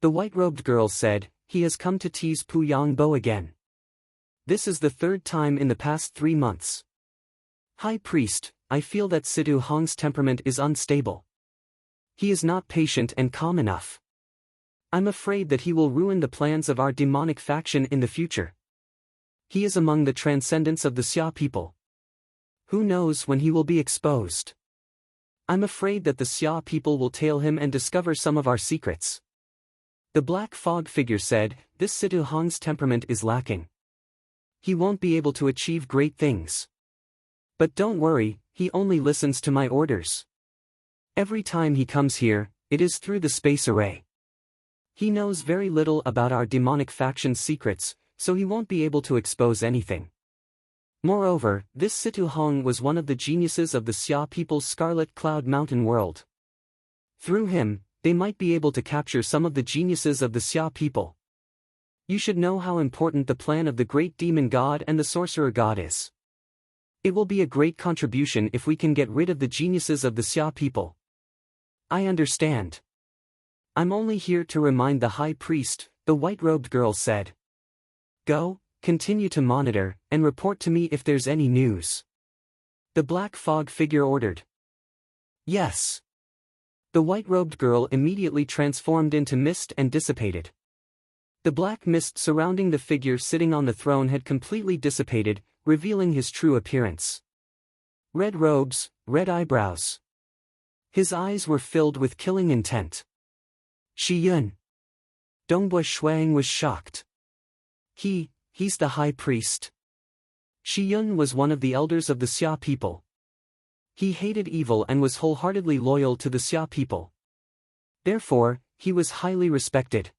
The white-robed girl said, he has come to tease Pu Yangbo again. This is the 3rd time in the past 3 months. High Priest, I feel that Situ Hong's temperament is unstable. He is not patient and calm enough. I'm afraid that he will ruin the plans of our demonic faction in the future. He is among the transcendents of the Xia people. Who knows when he will be exposed? I'm afraid that the Xia people will tail him and discover some of our secrets. The black fog figure said, this Situ Hong's temperament is lacking. He won't be able to achieve great things. But don't worry, he only listens to my orders. Every time he comes here, it is through the space array. He knows very little about our demonic faction's secrets, so he won't be able to expose anything. Moreover, this Situ Hong was one of the geniuses of the Xia people's Scarlet Cloud Mountain world. Through him, they might be able to capture some of the geniuses of the Xia people. You should know how important the plan of the great demon god and the sorcerer god is. It will be a great contribution if we can get rid of the geniuses of the Xia people. I understand. I'm only here to remind the High Priest, the white-robed girl said. Go. Continue to monitor, and report to me if there's any news. The black fog figure ordered. Yes. The white-robed girl immediately transformed into mist and dissipated. The black mist surrounding the figure sitting on the throne had completely dissipated, revealing his true appearance. Red robes, red eyebrows. His eyes were filled with killing intent. Shi Yun. Dongbu Shuang was shocked. He's the High Priest. Shi Yun was one of the elders of the Xia people. He hated evil and was wholeheartedly loyal to the Xia people. Therefore, he was highly respected.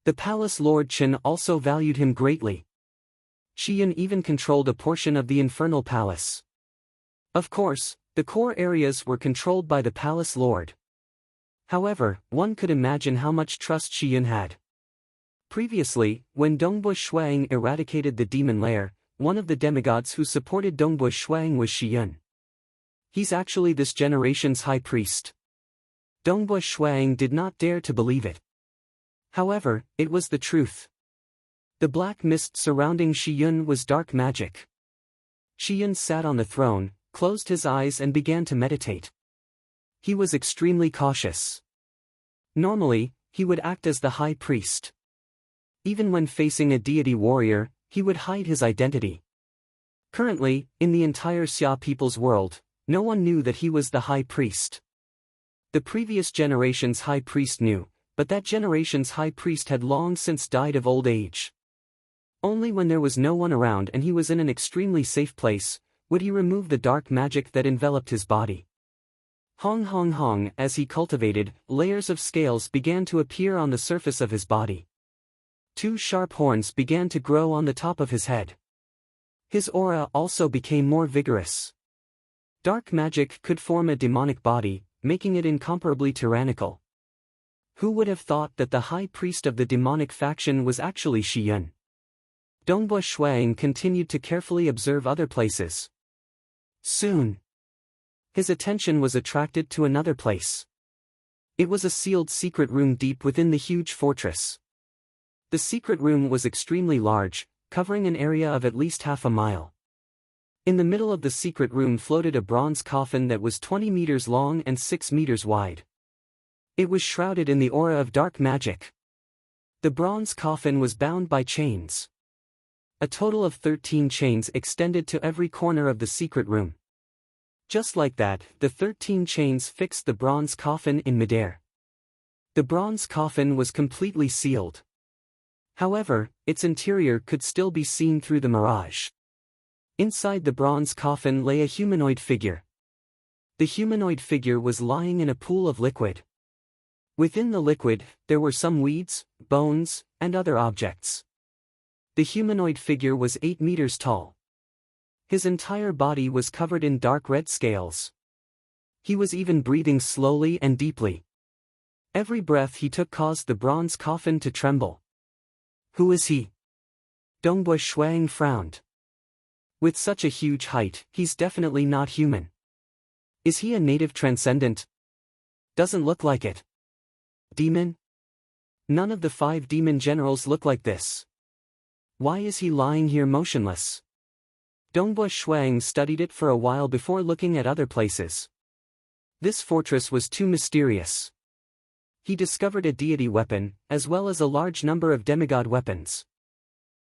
The palace lord Chen also valued him greatly. Shi Yun even controlled a portion of the infernal palace. Of course, the core areas were controlled by the palace lord. However, one could imagine how much trust Shi Yun had. Previously, when Dongbu Shuang eradicated the demon lair, one of the demigods who supported Dongbu Shuang was Shi Yun. He's actually this generation's High Priest. Dongbu Shuang did not dare to believe it. However, it was the truth. The black mist surrounding Shi Yun was dark magic. Shi Yun sat on the throne, closed his eyes and began to meditate. He was extremely cautious. Normally, he would act as the High Priest. Even when facing a deity warrior, he would hide his identity. Currently, in the entire Xia people's world, no one knew that he was the high priest. The previous generation's high priest knew, but that generation's high priest had long since died of old age. Only when there was no one around and he was in an extremely safe place, would he remove the dark magic that enveloped his body. Hong hong hong, as he cultivated, layers of scales began to appear on the surface of his body. 2 sharp horns began to grow on the top of his head. His aura also became more vigorous. Dark magic could form a demonic body, making it incomparably tyrannical. Who would have thought that the high priest of the demonic faction was actually Shi Yun? Dongbua Shuang continued to carefully observe other places. Soon, his attention was attracted to another place. It was a sealed secret room deep within the huge fortress. The secret room was extremely large, covering an area of at least half a mile. In the middle of the secret room floated a bronze coffin that was 20 meters long and 6 meters wide. It was shrouded in the aura of dark magic. The bronze coffin was bound by chains. A total of 13 chains extended to every corner of the secret room. Just like that, the 13 chains fixed the bronze coffin in midair. The bronze coffin was completely sealed. However, its interior could still be seen through the mirage. Inside the bronze coffin lay a humanoid figure. The humanoid figure was lying in a pool of liquid. Within the liquid, there were some weeds, bones, and other objects. The humanoid figure was 8 meters tall. His entire body was covered in dark red scales. He was even breathing slowly and deeply. Every breath he took caused the bronze coffin to tremble. Who is he? Dongbua Shuang frowned. With such a huge height, he's definitely not human. Is he a native transcendent? Doesn't look like it. Demon? None of the 5 demon generals look like this. Why is he lying here motionless? Dongbua Shuang studied it for a while before looking at other places. This fortress was too mysterious. He discovered a deity weapon, as well as a large number of demigod weapons.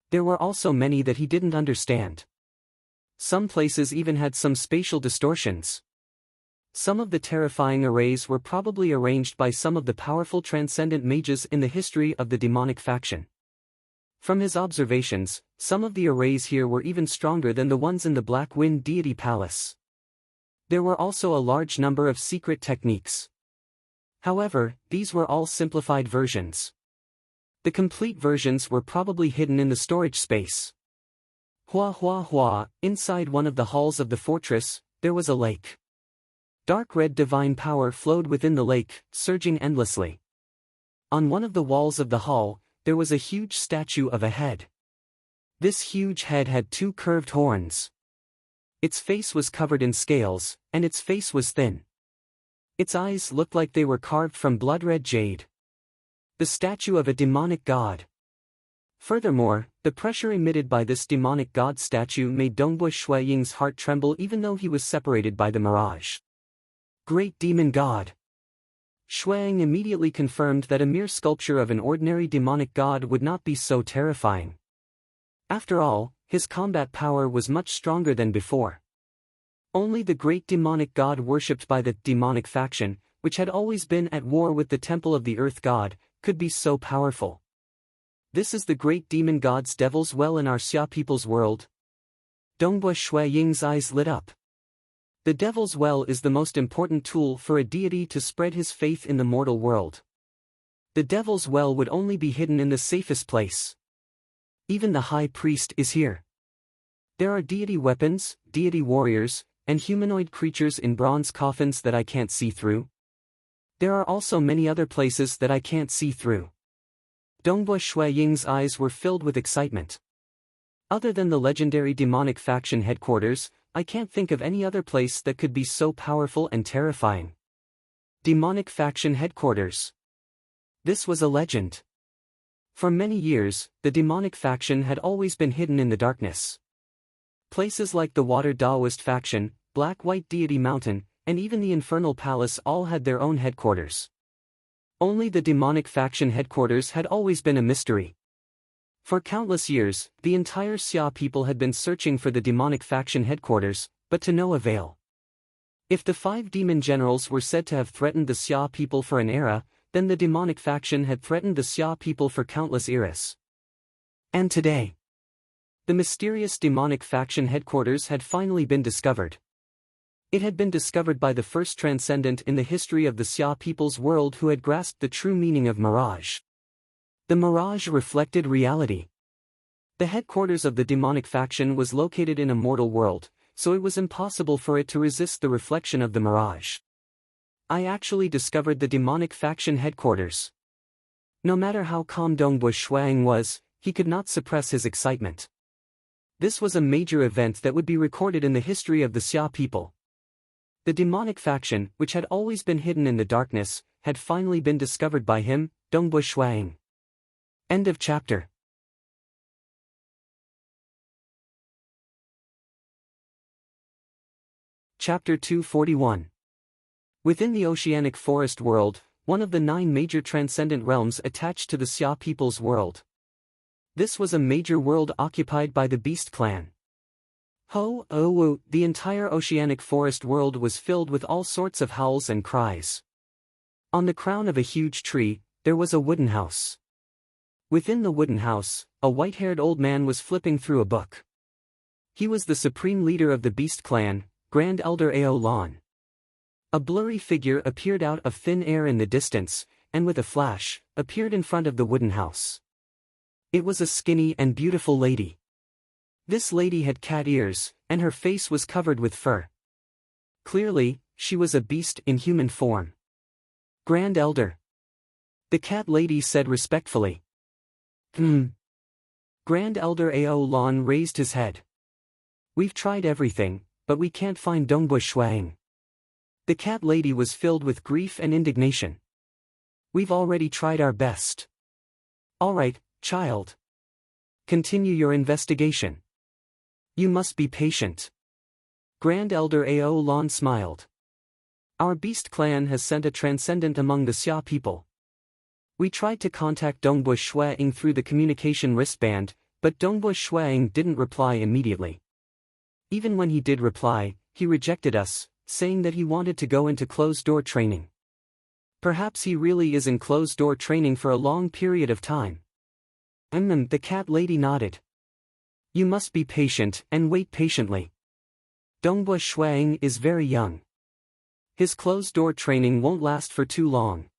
There were also many that he didn't understand. Some places even had some spatial distortions. Some of the terrifying arrays were probably arranged by some of the powerful transcendent mages in the history of the demonic faction. From his observations, some of the arrays here were even stronger than the ones in the Black Wind Deity Palace. There were also a large number of secret techniques. However, these were all simplified versions. The complete versions were probably hidden in the storage space. Inside one of the halls of the fortress, there was a lake. Dark red divine power flowed within the lake, surging endlessly. On one of the walls of the hall, there was a huge statue of a head. This huge head had 2 curved horns. Its face was covered in scales, and its face was thin. Its eyes looked like they were carved from blood-red jade. The statue of a demonic god. Furthermore, the pressure emitted by this demonic god statue made Dongbua Shuaying's heart tremble even though he was separated by the mirage. Great demon god. Shuang immediately confirmed that a mere sculpture of an ordinary demonic god would not be so terrifying. After all, his combat power was much stronger than before. Only the great demonic god worshipped by the demonic faction, which had always been at war with the temple of the earth god, could be so powerful. This is the great demon god's devil's well in our Xia people's world. Dongbua Shuaying's eyes lit up. The devil's well is the most important tool for a deity to spread his faith in the mortal world. The devil's well would only be hidden in the safest place. Even the high priest is here. There are deity weapons, deity warriors, and humanoid creatures in bronze coffins that I can't see through. There are also many other places that I can't see through. Dongbua Shuaying's eyes were filled with excitement. Other than the legendary demonic faction headquarters, I can't think of any other place that could be so powerful and terrifying. Demonic faction headquarters. This was a legend. For many years, the demonic faction had always been hidden in the darkness. Places like the Water Daoist faction, Black-White Deity Mountain, and even the Infernal Palace all had their own headquarters. Only the demonic faction headquarters had always been a mystery. For countless years, the entire Xia people had been searching for the demonic faction headquarters, but to no avail. If the 5 demon generals were said to have threatened the Xia people for an era, then the demonic faction had threatened the Xia people for countless eras. And today, the mysterious demonic faction headquarters had finally been discovered. It had been discovered by the first transcendent in the history of the Xia people's world who had grasped the true meaning of mirage. The mirage reflected reality. The headquarters of the demonic faction was located in a mortal world, so it was impossible for it to resist the reflection of the mirage. I actually discovered the demonic faction headquarters. No matter how calm Dongbu Shuang was, he could not suppress his excitement. This was a major event that would be recorded in the history of the Xia people. The demonic faction, which had always been hidden in the darkness, had finally been discovered by him, Dongbu Shuang. End of chapter. Chapter 241. Within the oceanic forest world, one of the 9 major transcendent realms attached to the Xia people's world. This was a major world occupied by the Beast clan. The entire oceanic forest world was filled with all sorts of howls and cries. On the crown of a huge tree, there was a wooden house. Within the wooden house, a white-haired old man was flipping through a book. He was the supreme leader of the Beast clan, Grand Elder Ao Lan. A blurry figure appeared out of thin air in the distance, and with a flash, appeared in front of the wooden house. It was a skinny and beautiful lady. This lady had cat ears, and her face was covered with fur. Clearly, she was a beast in human form. Grand Elder. The cat lady said respectfully. Grand Elder Ao Lan raised his head. We've tried everything, but we can't find Dongbu Shuang. The cat lady was filled with grief and indignation. We've already tried our best. All right, child. Continue your investigation. You must be patient. Grand Elder Ao Lan smiled. Our Beast clan has sent a transcendent among the Xia people. We tried to contact Dongbu Shuang through the communication wristband, but Dongbu Shuang didn't reply immediately. Even when he did reply, he rejected us, saying that he wanted to go into closed-door training. Perhaps he really is in closed-door training for a long period of time. The cat lady nodded. You must be patient and wait patiently. Dongbu Shuang is very young. His closed-door training won't last for too long.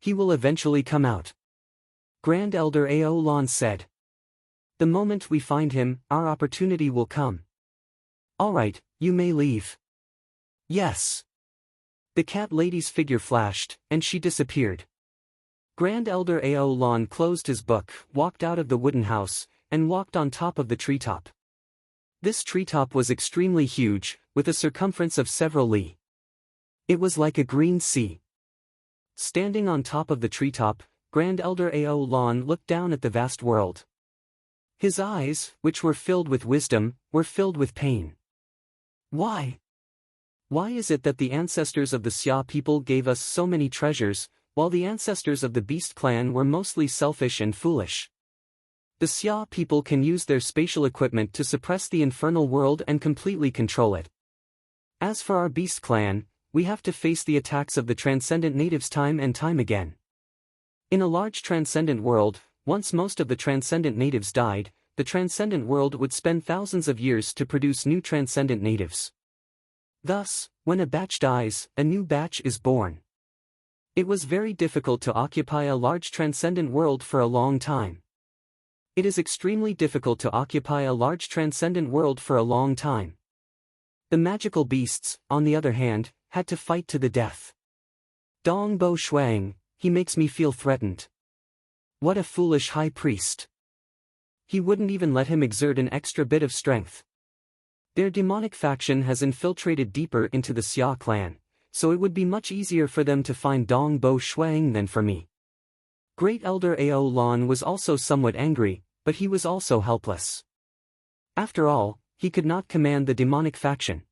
He will eventually come out. Grand Elder Ao Lan said. The moment we find him, our opportunity will come. All right, you may leave. Yes. The cat lady's figure flashed, and she disappeared. Grand Elder Ao Lan closed his book, walked out of the wooden house, and walked on top of the treetop. This treetop was extremely huge, with a circumference of several li. It was like a green sea. Standing on top of the treetop, Grand Elder Ao Lan looked down at the vast world. His eyes, which were filled with wisdom, were filled with pain. Why? Why is it that the ancestors of the Xia people gave us so many treasures, while the ancestors of the Beast clan were mostly selfish and foolish? The Xia people can use their spatial equipment to suppress the infernal world and completely control it. As for our Beast clan, we have to face the attacks of the transcendent natives time and time again. In a large transcendent world, once most of the transcendent natives died, the transcendent world would spend thousands of years to produce new transcendent natives. Thus, when a batch dies, a new batch is born. It was very difficult to occupy a large transcendent world for a long time. It is extremely difficult to occupy a large transcendent world for a long time. The magical beasts, on the other hand, had to fight to the death. Dongbu Shuang, he makes me feel threatened. What a foolish high priest. He wouldn't even let him exert an extra bit of strength. Their demonic faction has infiltrated deeper into the Xia clan, so it would be much easier for them to find Dongbu Shuang than for me. Great Elder Ao Lan was also somewhat angry, but he was also helpless. After all, he could not command the demonic faction.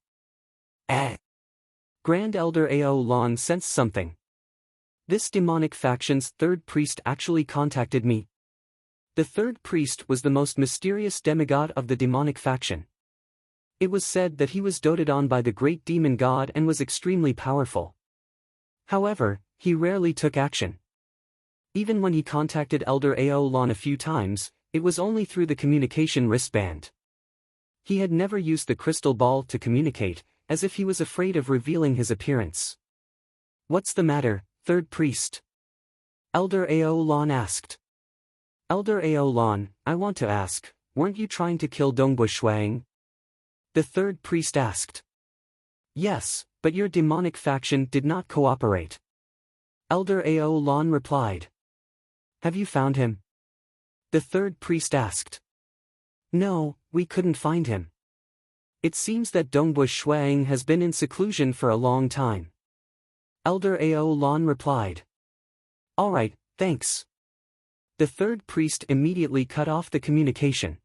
Grand Elder Ao Lan sensed something. This demonic faction's third priest actually contacted me. The third priest was the most mysterious demigod of the demonic faction. It was said that he was doted on by the great demon god and was extremely powerful. However, he rarely took action. Even when he contacted Elder Ao Lon a few times, it was only through the communication wristband. He had never used the crystal ball to communicate, as if he was afraid of revealing his appearance. "What's the matter, third priest?" Elder Ao Lon asked. "Elder Ao Lon, I want to ask, weren't you trying to kill Dongbu Shuang?" The third priest asked. "Yes, but your demonic faction did not cooperate." Elder Ao Lon replied. "Have you found him?" The third priest asked. "No, we couldn't find him. It seems that Dongbu Shuang has been in seclusion for a long time." Elder Ao Lon replied. "Alright, thanks." The third priest immediately cut off the communication.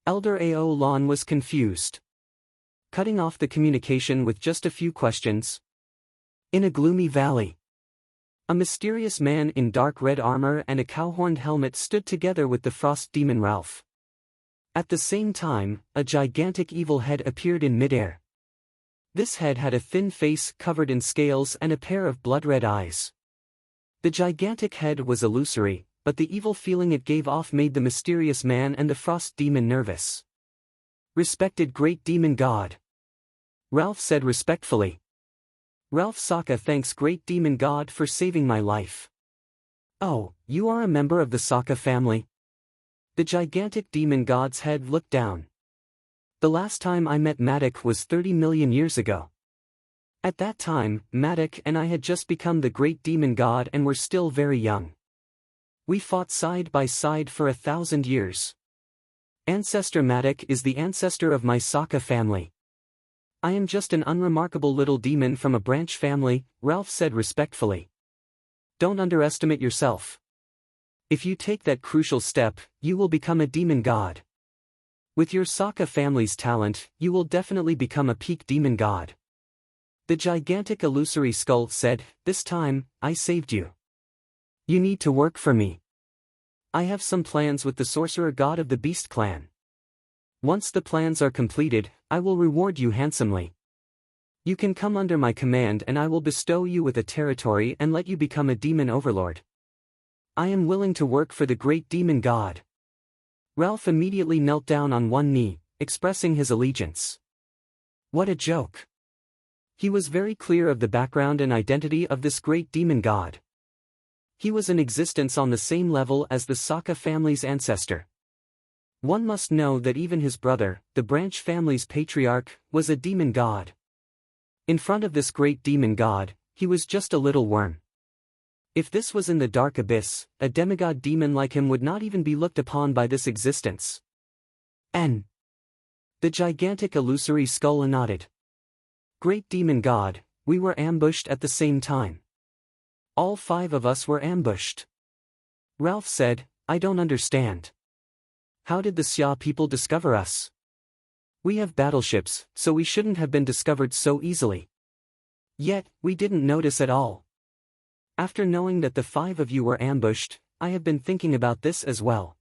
Elder Ao Lon was confused. Cutting off the communication with just a few questions. In a gloomy valley, a mysterious man in dark red armor and a cow-horned helmet stood together with the frost demon Ralph. At the same time, a gigantic evil head appeared in midair. This head had a thin face covered in scales and a pair of blood-red eyes. The gigantic head was illusory, but the evil feeling it gave off made the mysterious man and the frost demon nervous. "Respected great demon god," Ralph said respectfully. "Ralph Sokka thanks great demon god for saving my life." "Oh, you are a member of the Sokka family?" The gigantic demon god's head looked down. "The last time I met Madak was 30 million years ago. At that time, Madak and I had just become the great demon god and were still very young. We fought side by side for 1,000 years. Ancestor Madak is the ancestor of my Sokka family. I am just an unremarkable little demon from a branch family," Ralph said respectfully. "Don't underestimate yourself. If you take that crucial step, you will become a demon god. With your Sokka family's talent, you will definitely become a peak demon god." The gigantic illusory skull said, "This time, I saved you. You need to work for me. I have some plans with the sorcerer god of the Beast clan. Once the plans are completed, I will reward you handsomely. You can come under my command and I will bestow you with a territory and let you become a demon overlord. I am willing to work for the great demon god." Ralph immediately knelt down on one knee, expressing his allegiance. What a joke. He was very clear of the background and identity of this great demon god. He was in existence on the same level as the Sokka family's ancestor. One must know that even his brother, the branch family's patriarch, was a demon god. In front of this great demon god, he was just a little worm. If this was in the dark abyss, a demigod demon like him would not even be looked upon by this existence. The gigantic illusory skull nodded. "Great demon god, we were ambushed at the same time. All 5 of us were ambushed." Ralph said, "I don't understand. How did the Xia people discover us? We have battleships, so we shouldn't have been discovered so easily. Yet, we didn't notice at all. After knowing that the 5 of you were ambushed, I have been thinking about this as well."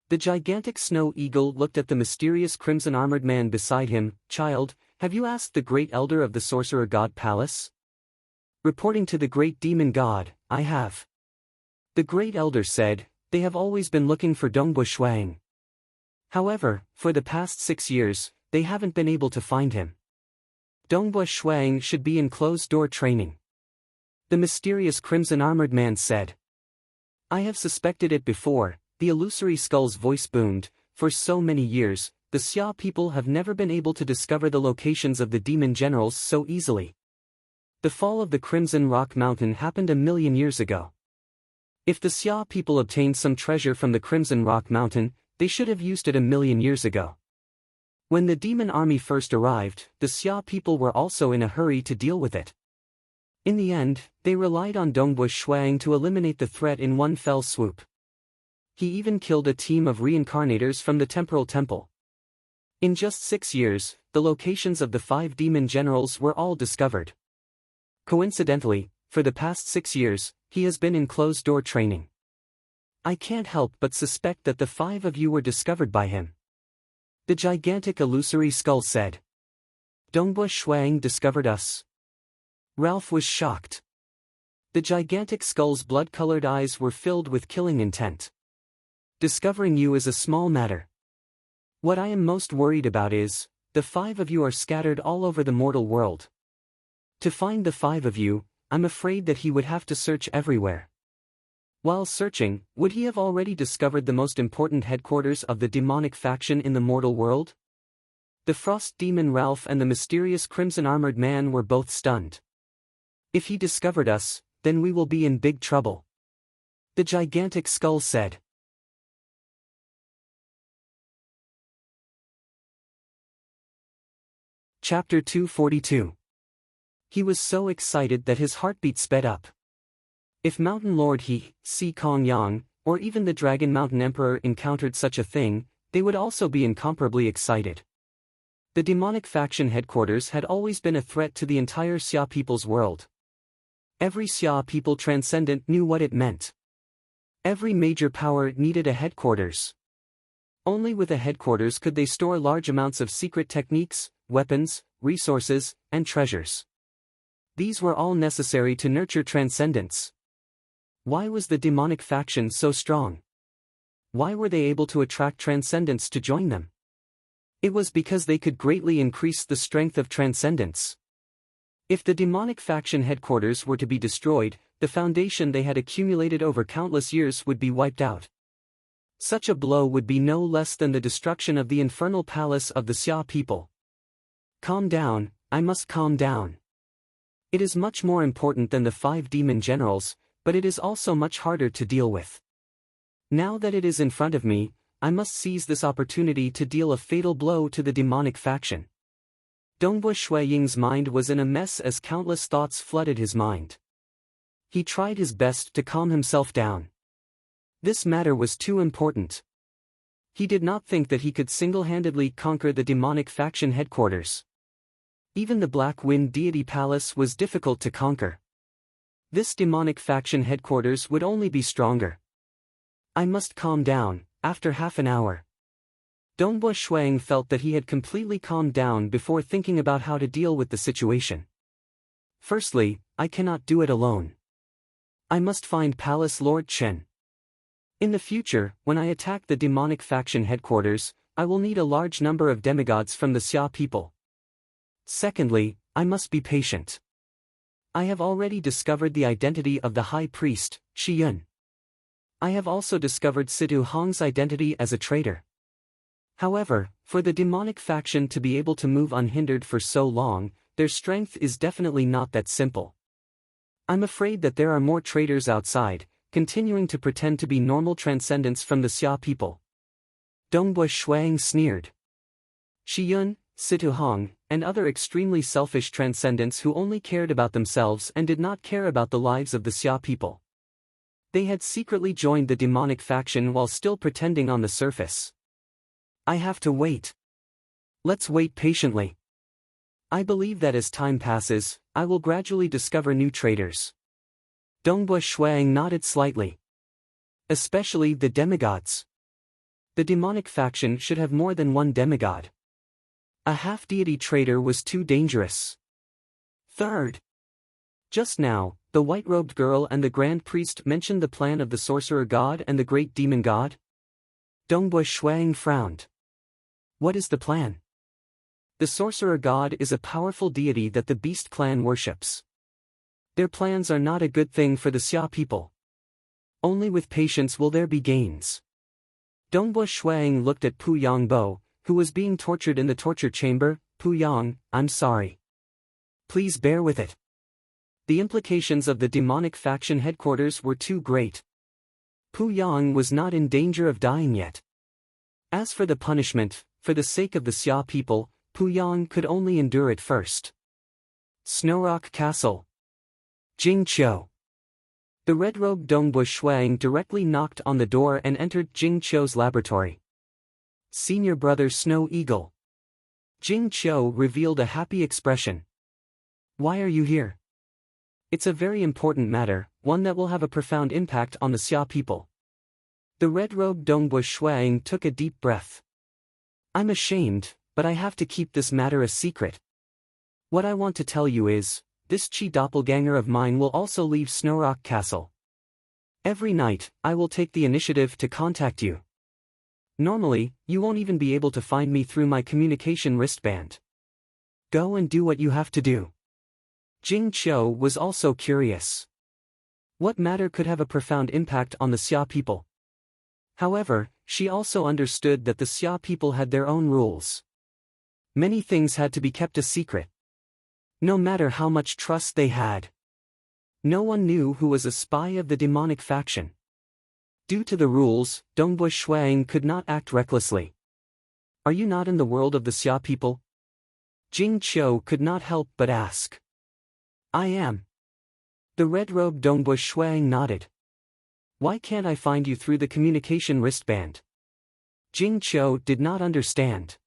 The gigantic snow eagle looked at the mysterious crimson-armored man beside him. "Child, have you asked the great elder of the sorcerer god palace?" Reporting to the great demon god, "I have." The great elder said, "They have always been looking for Dongbu Shuang. However, for the past 6 years, they haven't been able to find him. Dongbu Shuang should be in closed-door training." The mysterious crimson-armored man said. "I have suspected it before," the illusory skull's voice boomed. "For so many years, the Xia people have never been able to discover the locations of the demon generals so easily. The fall of the Crimson Rock Mountain happened 1,000,000 years ago. If the Xia people obtained some treasure from the Crimson Rock Mountain, they should have used it 1,000,000 years ago. When the demon army first arrived, the Xia people were also in a hurry to deal with it. In the end, they relied on Dongbu Shuang to eliminate the threat in one fell swoop. He even killed a team of reincarnators from the Temporal Temple. In just 6 years, the locations of the 5 demon generals were all discovered. Coincidentally, for the past 6 years, he has been in closed-door training. I can't help but suspect that the 5 of you were discovered by him. The gigantic illusory skull said. Dongbo Shuang discovered us. Ralph was shocked. The gigantic skull's blood-colored eyes were filled with killing intent. Discovering you is a small matter. What I am most worried about is, the 5 of you are scattered all over the mortal world. To find the 5 of you, I'm afraid that he would have to search everywhere. While searching, would he have already discovered the most important headquarters of the demonic faction in the mortal world? The frost demon Ralph and the mysterious crimson-armored man were both stunned. If he discovered us, then we will be in big trouble. The gigantic skull said. Chapter 242. He was so excited that his heartbeat sped up. If Mountain Lord He, Si Kong Yang, or even the Dragon Mountain Emperor encountered such a thing, they would also be incomparably excited. The demonic faction headquarters had always been a threat to the entire Xia people's world. Every Xia people transcendent knew what it meant. Every major power needed a headquarters. Only with a headquarters could they store large amounts of secret techniques, weapons, resources, and treasures. These were all necessary to nurture transcendence. Why was the demonic faction so strong? Why were they able to attract transcendence to join them? It was because they could greatly increase the strength of transcendence. If the demonic faction headquarters were to be destroyed, the foundation they had accumulated over countless years would be wiped out. Such a blow would be no less than the destruction of the infernal palace of the Xia people. Calm down, I must calm down. It is much more important than the 5 demon generals, but it is also much harder to deal with. Now that it is in front of me, I must seize this opportunity to deal a fatal blow to the demonic faction. Dongbo Shuiying's mind was in a mess as countless thoughts flooded his mind. He tried his best to calm himself down. This matter was too important. He did not think that he could single-handedly conquer the demonic faction headquarters. Even the Black Wind Deity Palace was difficult to conquer. This demonic faction headquarters would only be stronger. I must calm down. After half an hour, Dongbo Shuang felt that he had completely calmed down before thinking about how to deal with the situation. Firstly, I cannot do it alone. I must find Palace Lord Chen. In the future, when I attack the demonic faction headquarters, I will need a large number of demigods from the Xia people. Secondly, I must be patient. I have already discovered the identity of the High Priest, Shi Yun. I have also discovered Situ Hong's identity as a traitor. However, for the demonic faction to be able to move unhindered for so long, their strength is definitely not that simple. I'm afraid that there are more traitors outside, continuing to pretend to be normal transcendents from the Xia people. Dongbo Shuang sneered. Shi Yun, Situ Hong, and other extremely selfish transcendents who only cared about themselves and did not care about the lives of the Xia people. They had secretly joined the demonic faction while still pretending on the surface. I have to wait. Let's wait patiently. I believe that as time passes, I will gradually discover new traitors. Dongbo Shuang nodded slightly. Especially the demigods. The demonic faction should have more than one demigod. A half-deity traitor was too dangerous. Third. Just now, the white-robed girl and the Grand Priest mentioned the plan of the Sorcerer God and the Great Demon God. Dongbo Shuang frowned. What is the plan? The Sorcerer God is a powerful deity that the Beast clan worships. Their plans are not a good thing for the Xia people. Only with patience will there be gains. Dongbo Shuang looked at Pu Yangbo, who was being tortured in the torture chamber. Pu Yang, I'm sorry. Please bear with it. The implications of the demonic faction headquarters were too great. Pu Yang was not in danger of dying yet. As for the punishment, for the sake of the Xia people, Pu Yang could only endure it first. Snowrock Castle. Jingqiu. The red-robed Dongbo Shuang directly knocked on the door and entered Jingqiu's laboratory. Senior brother Snow Eagle. Jingqiu revealed a happy expression. Why are you here? It's a very important matter, one that will have a profound impact on the Xia people. The red-robed Dongbush Shuang took a deep breath. I'm ashamed, but I have to keep this matter a secret. What I want to tell you is, this Qi doppelganger of mine will also leave Snowrock Castle. Every night, I will take the initiative to contact you. Normally, you won't even be able to find me through my communication wristband. Go and do what you have to do. Jing Qiu was also curious. What matter could have a profound impact on the Xia people? However, she also understood that the Xia people had their own rules. Many things had to be kept a secret. No matter how much trust they had. No one knew who was a spy of the demonic faction. Due to the rules, Dongbush Shuang could not act recklessly. Are you not in the world of the Xia people? Jing Qiu could not help but ask. I am. The red-robed Dongbush Shuang nodded. Why can't I find you through the communication wristband? Jing Qiu did not understand.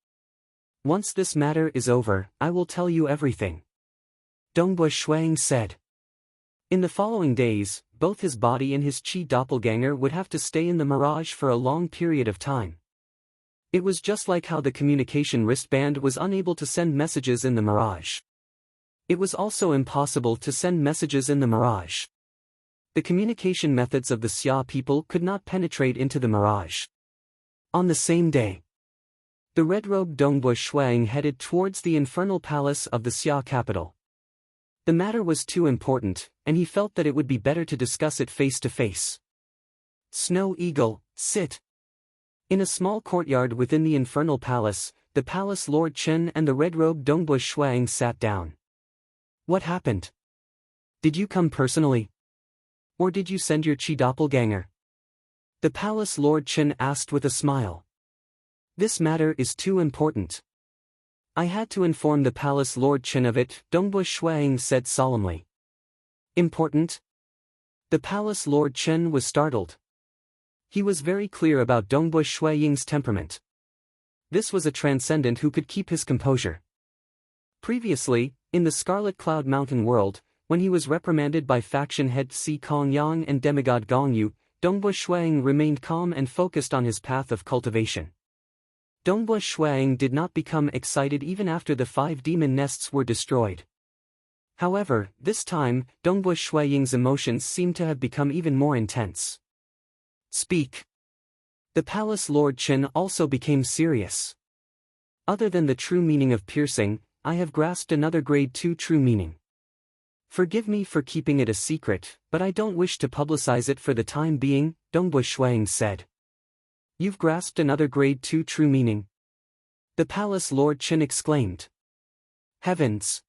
Once this matter is over, I will tell you everything. Dongbush Shuang said. In the following days, both his body and his Qi doppelganger would have to stay in the mirage for a long period of time. It was just like how the communication wristband was unable to send messages in the mirage. It was also impossible to send messages in the mirage. The communication methods of the Xia people could not penetrate into the mirage. On the same day, the red-robed Dongbush Shuang headed towards the infernal palace of the Xia capital. The matter was too important, and he felt that it would be better to discuss it face to face. Snow Eagle, sit. In a small courtyard within the infernal palace, the palace lord Chen and the red-robed Dongbush Shuang sat down. What happened? Did you come personally? Or did you send your Qi doppelganger? The palace lord Chen asked with a smile. This matter is too important. I had to inform the palace lord Chen of it, Dongbush Shuang said solemnly. Important? The palace lord Chen was startled. He was very clear about Dongbush Shuang's temperament. This was a transcendent who could keep his composure. Previously, in the Scarlet Cloud Mountain world, when he was reprimanded by faction head Si Kongyang and demigod Gongyu, Dongbush Shuang remained calm and focused on his path of cultivation. Dongbush Shuang did not become excited even after the 5 demon nests were destroyed. However, this time, Dongbush Shuang's emotions seemed to have become even more intense. Speak. The palace lord Chen also became serious. Other than the true meaning of piercing, I have grasped another grade 2 true meaning. Forgive me for keeping it a secret, but I don't wish to publicize it for the time being, Dongbush Shuang said. You've grasped another grade 2 true meaning? The palace lord Chen exclaimed. Heavens!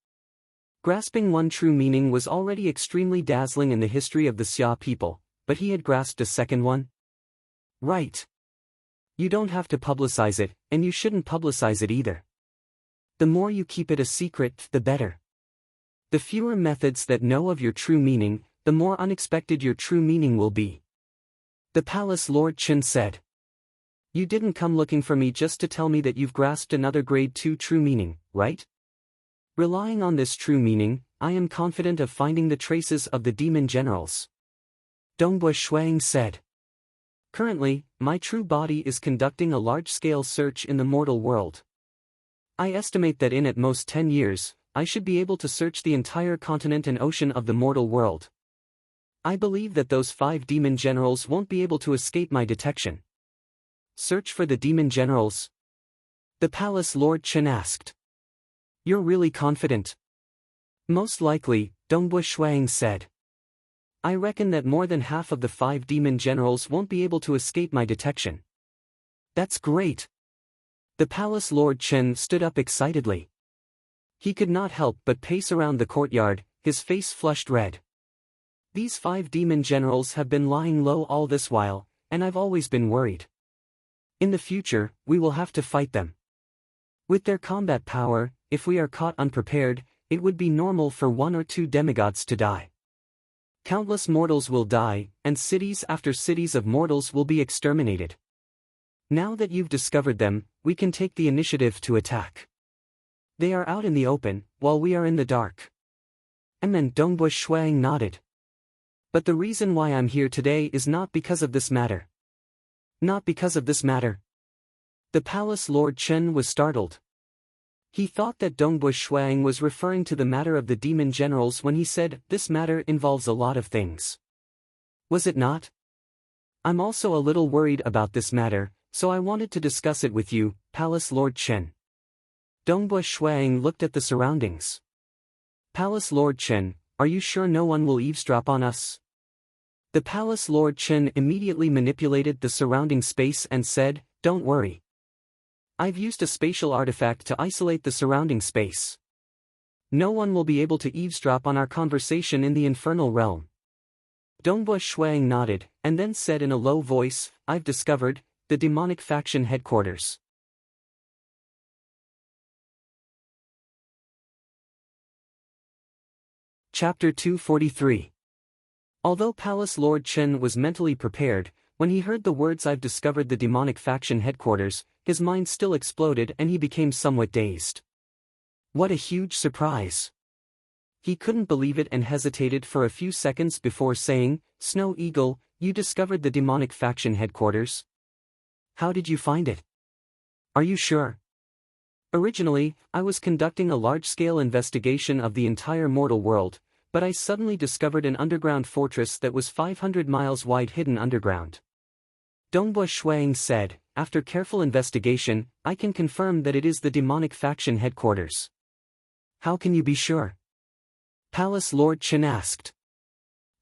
Grasping one true meaning was already extremely dazzling in the history of the Xia people, but he had grasped a second one? Right. You don't have to publicize it, and you shouldn't publicize it either. The more you keep it a secret, the better. The fewer methods that know of your true meaning, the more unexpected your true meaning will be. The palace lord Chen said. You didn't come looking for me just to tell me that you've grasped another grade 2 true meaning, right? Relying on this true meaning, I am confident of finding the traces of the demon generals. Dongbush Shuang said. Currently, my true body is conducting a large-scale search in the mortal world. I estimate that in at most 10 years, I should be able to search the entire continent and ocean of the mortal world. I believe that those 5 demon generals won't be able to escape my detection. Search for the demon generals? The palace lord Chen asked. You're really confident? Most likely, Dongbush Shuang said. I reckon that more than half of the 5 demon generals won't be able to escape my detection. That's great. The palace lord Chen stood up excitedly. He could not help but pace around the courtyard, his face flushed red. These 5 demon generals have been lying low all this while, and I've always been worried. In the future, we will have to fight them. With their combat power, if we are caught unprepared, it would be normal for 1 or 2 demigods to die. Countless mortals will die, and cities after cities of mortals will be exterminated. Now that you've discovered them, we can take the initiative to attack. They are out in the open, while we are in the dark. And then Dongbush Shuang nodded. But the reason why I'm here today is not because of this matter. Not because of this matter. The palace Lord Chen was startled. He thought that Dongbush Shuang was referring to the matter of the demon generals when he said, "This matter involves a lot of things." Was it not? I'm also a little worried about this matter, so I wanted to discuss it with you, Palace Lord Chen. Dongbush Shuang looked at the surroundings. Palace Lord Chen, are you sure no one will eavesdrop on us? The Palace Lord Chen immediately manipulated the surrounding space and said, "Don't worry. I've used a spatial artifact to isolate the surrounding space. No one will be able to eavesdrop on our conversation in the infernal realm." Dongbush Shuang nodded, and then said in a low voice, "I've discovered the demonic faction headquarters." Chapter 243. Although Palace Lord Chen was mentally prepared, when he heard the words "I've discovered the demonic faction headquarters," his mind still exploded and he became somewhat dazed. What a huge surprise! He couldn't believe it and hesitated for a few seconds before saying, "Snow Eagle, you discovered the demonic faction headquarters? How did you find it? Are you sure?" "Originally, I was conducting a large-scale investigation of the entire mortal world, but I suddenly discovered an underground fortress that was 500 miles wide hidden underground." Dongbush Shuang said, "After careful investigation, I can confirm that it is the demonic faction headquarters." "How can you be sure?" Palace Lord Chen asked.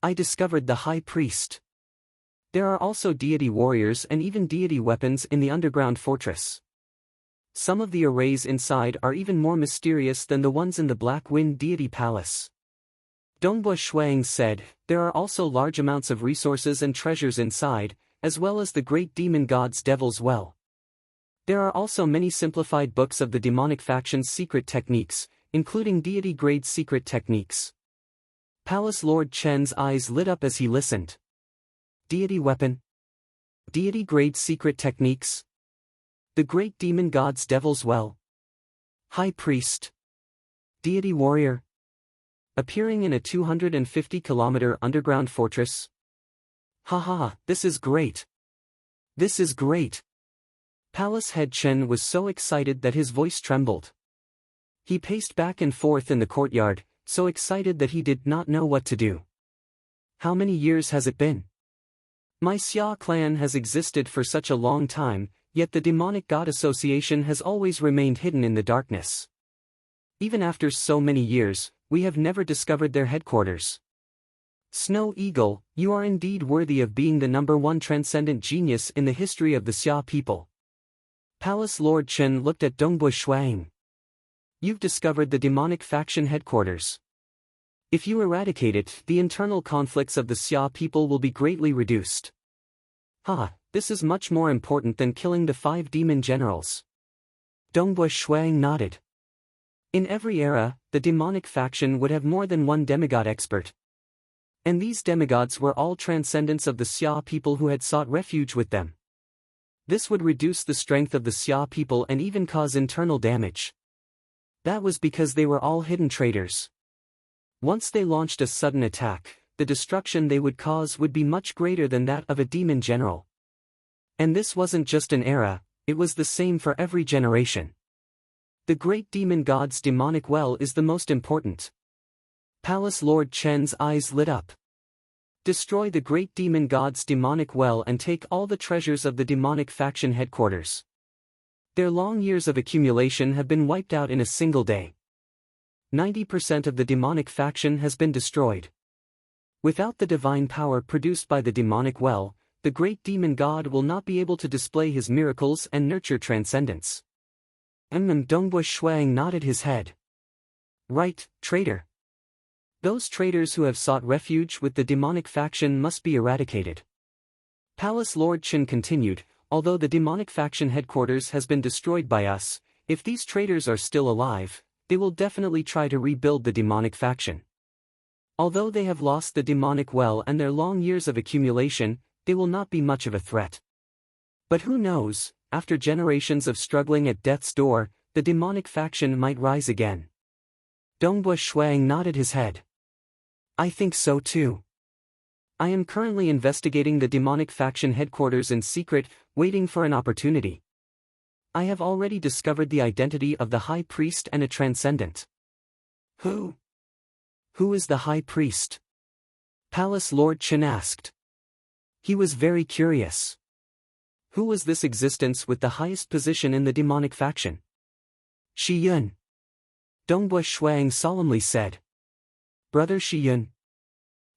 "I discovered the High Priest. There are also deity warriors and even deity weapons in the underground fortress. Some of the arrays inside are even more mysterious than the ones in the Black Wind Deity Palace." Dongbush Shuang said, "There are also large amounts of resources and treasures inside, as well as the great demon god's Devil's Well. There are also many simplified books of the demonic faction's secret techniques, including deity-grade secret techniques." Palace Lord Chen's eyes lit up as he listened. Deity weapon? Deity-grade secret techniques? The great demon god's Devil's Well? High Priest? Deity warrior? Appearing in a 250-kilometer underground fortress? Ha, this is great. This is great. Palace Head Chen was so excited that his voice trembled. He paced back and forth in the courtyard, so excited that he did not know what to do. "How many years has it been? My Xia clan has existed for such a long time, yet the demonic god association has always remained hidden in the darkness. Even after so many years, we have never discovered their headquarters. Snow Eagle, you are indeed worthy of being the #1 transcendent genius in the history of the Xia people." Palace Lord Chen looked at Dongbush Shuang. "You've discovered the demonic faction headquarters. If you eradicate it, the internal conflicts of the Xia people will be greatly reduced." This is much more important than killing the 5 demon generals." Dongbush Shuang nodded. In every era, the demonic faction would have more than one demigod expert. And these demigods were all transcendents of the Xia people who had sought refuge with them. This would reduce the strength of the Xia people and even cause internal damage. That was because they were all hidden traitors. Once they launched a sudden attack, the destruction they would cause would be much greater than that of a demon general. And this wasn't just an era, it was the same for every generation. The great demon god's demonic well is the most important. Palace Lord Chen's eyes lit up. Destroy the great demon god's demonic well and take all the treasures of the demonic faction headquarters. Their long years of accumulation have been wiped out in a single day. 90% of the demonic faction has been destroyed. Without the divine power produced by the demonic well, the great demon god will not be able to display his miracles and nurture transcendence." Dongbush Shuang nodded his head. "Right, traitor. Those traitors who have sought refuge with the demonic faction must be eradicated." Palace Lord Chen continued, "Although the demonic faction headquarters has been destroyed by us, if these traitors are still alive, they will definitely try to rebuild the demonic faction. Although they have lost the demonic well and their long years of accumulation, they will not be much of a threat. But who knows, after generations of struggling at death's door, the demonic faction might rise again." Dongbush Shuang nodded his head. "I think so too. I am currently investigating the demonic faction headquarters in secret, waiting for an opportunity. I have already discovered the identity of the High Priest and a Transcendent. Who? Who is the High Priest? Palace Lord Chen asked. He was very curious. Who was this existence with the highest position in the demonic faction? Shi Yun. Dongbua Shuang solemnly said. Brother Shi Yun.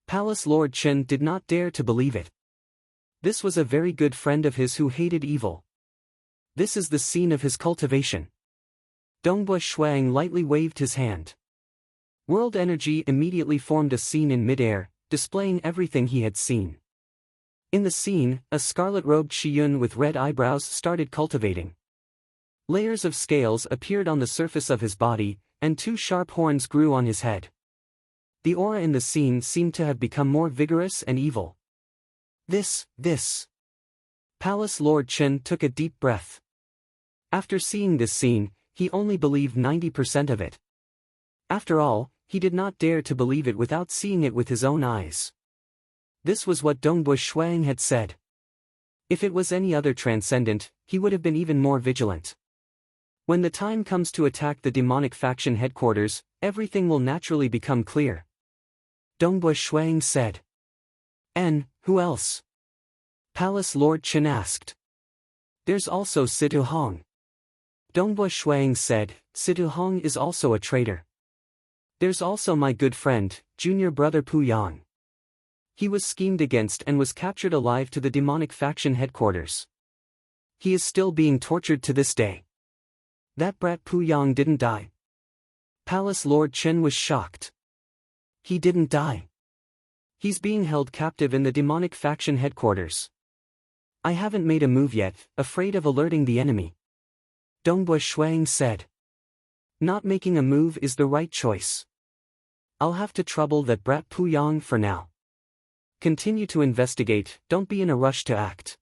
Palace Lord Chen did not dare to believe it. This was a very good friend of his who hated evil. This is the scene of his cultivation. Dongbua Shuang lightly waved his hand. World energy immediately formed a scene in midair, displaying everything he had seen. In the scene, a scarlet-robed Shiyun with red eyebrows started cultivating. Layers of scales appeared on the surface of his body, and 2 sharp horns grew on his head. The aura in the scene seemed to have become more vigorous and evil. This. Palace Lord Chen took a deep breath. After seeing this scene, he only believed 90% of it. After all, he did not dare to believe it without seeing it with his own eyes. This was what Dongbua Shuang had said. If it was any other transcendent, he would have been even more vigilant. When the time comes to attack the demonic faction headquarters, everything will naturally become clear. Dongbua Shuang said. And who else? Palace Lord Chen asked. There's also Situ Hong. Dongbua Shuang said, Situ Hong is also a traitor. There's also my good friend, junior brother Pu Yang. He was schemed against and was captured alive to the demonic faction headquarters. He is still being tortured to this day. That brat Pu Yang didn't die. Palace Lord Chen was shocked. He didn't die. He's being held captive in the demonic faction headquarters. I haven't made a move yet, afraid of alerting the enemy. Dongbua Shuang said. Not making a move is the right choice. I'll have to trouble that brat Pu Yang for now. Continue to investigate, don't be in a rush to act.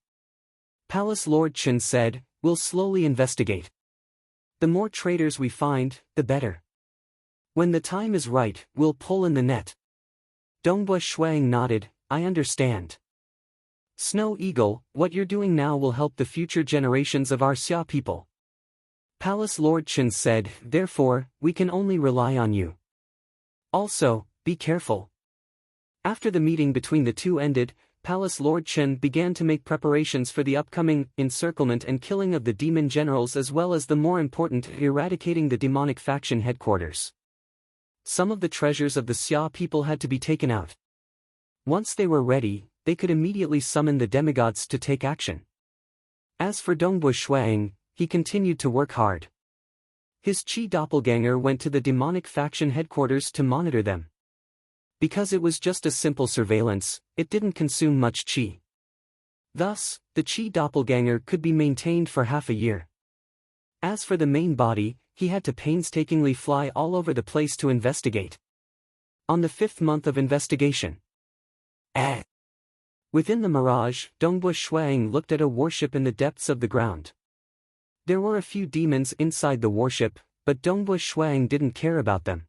Palace Lord Chen said, we'll slowly investigate. The more traitors we find, the better. When the time is right, we'll pull in the net. Dongbua Shuang nodded, I understand. Snow Eagle, what you're doing now will help the future generations of our Xia people. Palace Lord Chen said, therefore, we can only rely on you. Also, be careful. After the meeting between the two ended, Palace Lord Chen began to make preparations for the upcoming encirclement and killing of the demon generals as well as the more important eradicating the demonic faction headquarters. Some of the treasures of the Xia people had to be taken out. Once they were ready, they could immediately summon the demigods to take action. As for Dongbua Shuang, he continued to work hard. His Qi doppelganger went to the demonic faction headquarters to monitor them. Because it was just a simple surveillance, it didn't consume much Qi. Thus, the Qi doppelganger could be maintained for half a year. As for the main body, he had to painstakingly fly all over the place to investigate. On the 5th month of investigation. Within the mirage, Dongbua Shuang looked at a warship in the depths of the ground. There were a few demons inside the warship, but Dongbua Shuang didn't care about them.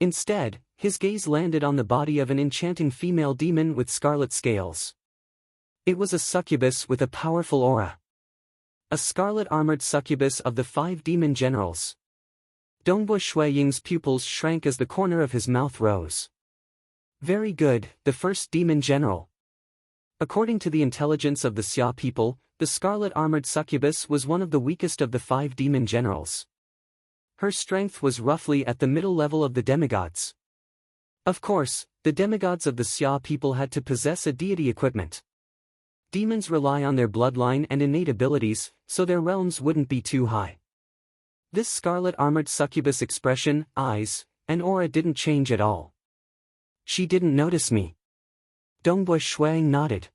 Instead, his gaze landed on the body of an enchanting female demon with scarlet scales. It was a succubus with a powerful aura. A scarlet-armored succubus of the 5 demon generals. Dongbua Shuaying's pupils shrank as the corner of his mouth rose. Very good, the first demon general. According to the intelligence of the Xia people, the scarlet-armored succubus was one of the weakest of the 5 demon generals. Her strength was roughly at the middle level of the demigods. Of course, the demigods of the Xia people had to possess a deity equipment. Demons rely on their bloodline and innate abilities, so their realms wouldn't be too high. This scarlet-armored succubus expression, eyes, and aura didn't change at all. She didn't notice me. Dongbua Shuang nodded.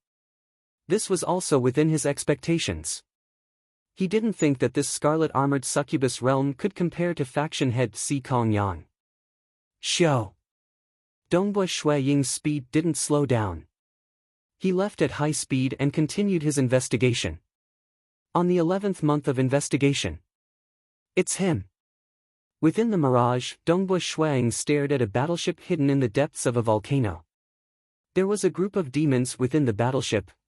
This was also within his expectations. He didn't think that this scarlet-armored succubus realm could compare to faction head Si Kong Yang. Show. Dongbua Shuaying's speed didn't slow down. He left at high speed and continued his investigation. On the 11th month of investigation. It's him. Within the mirage, Dongbua Shuang stared at a battleship hidden in the depths of a volcano. There was a group of demons within the battleship,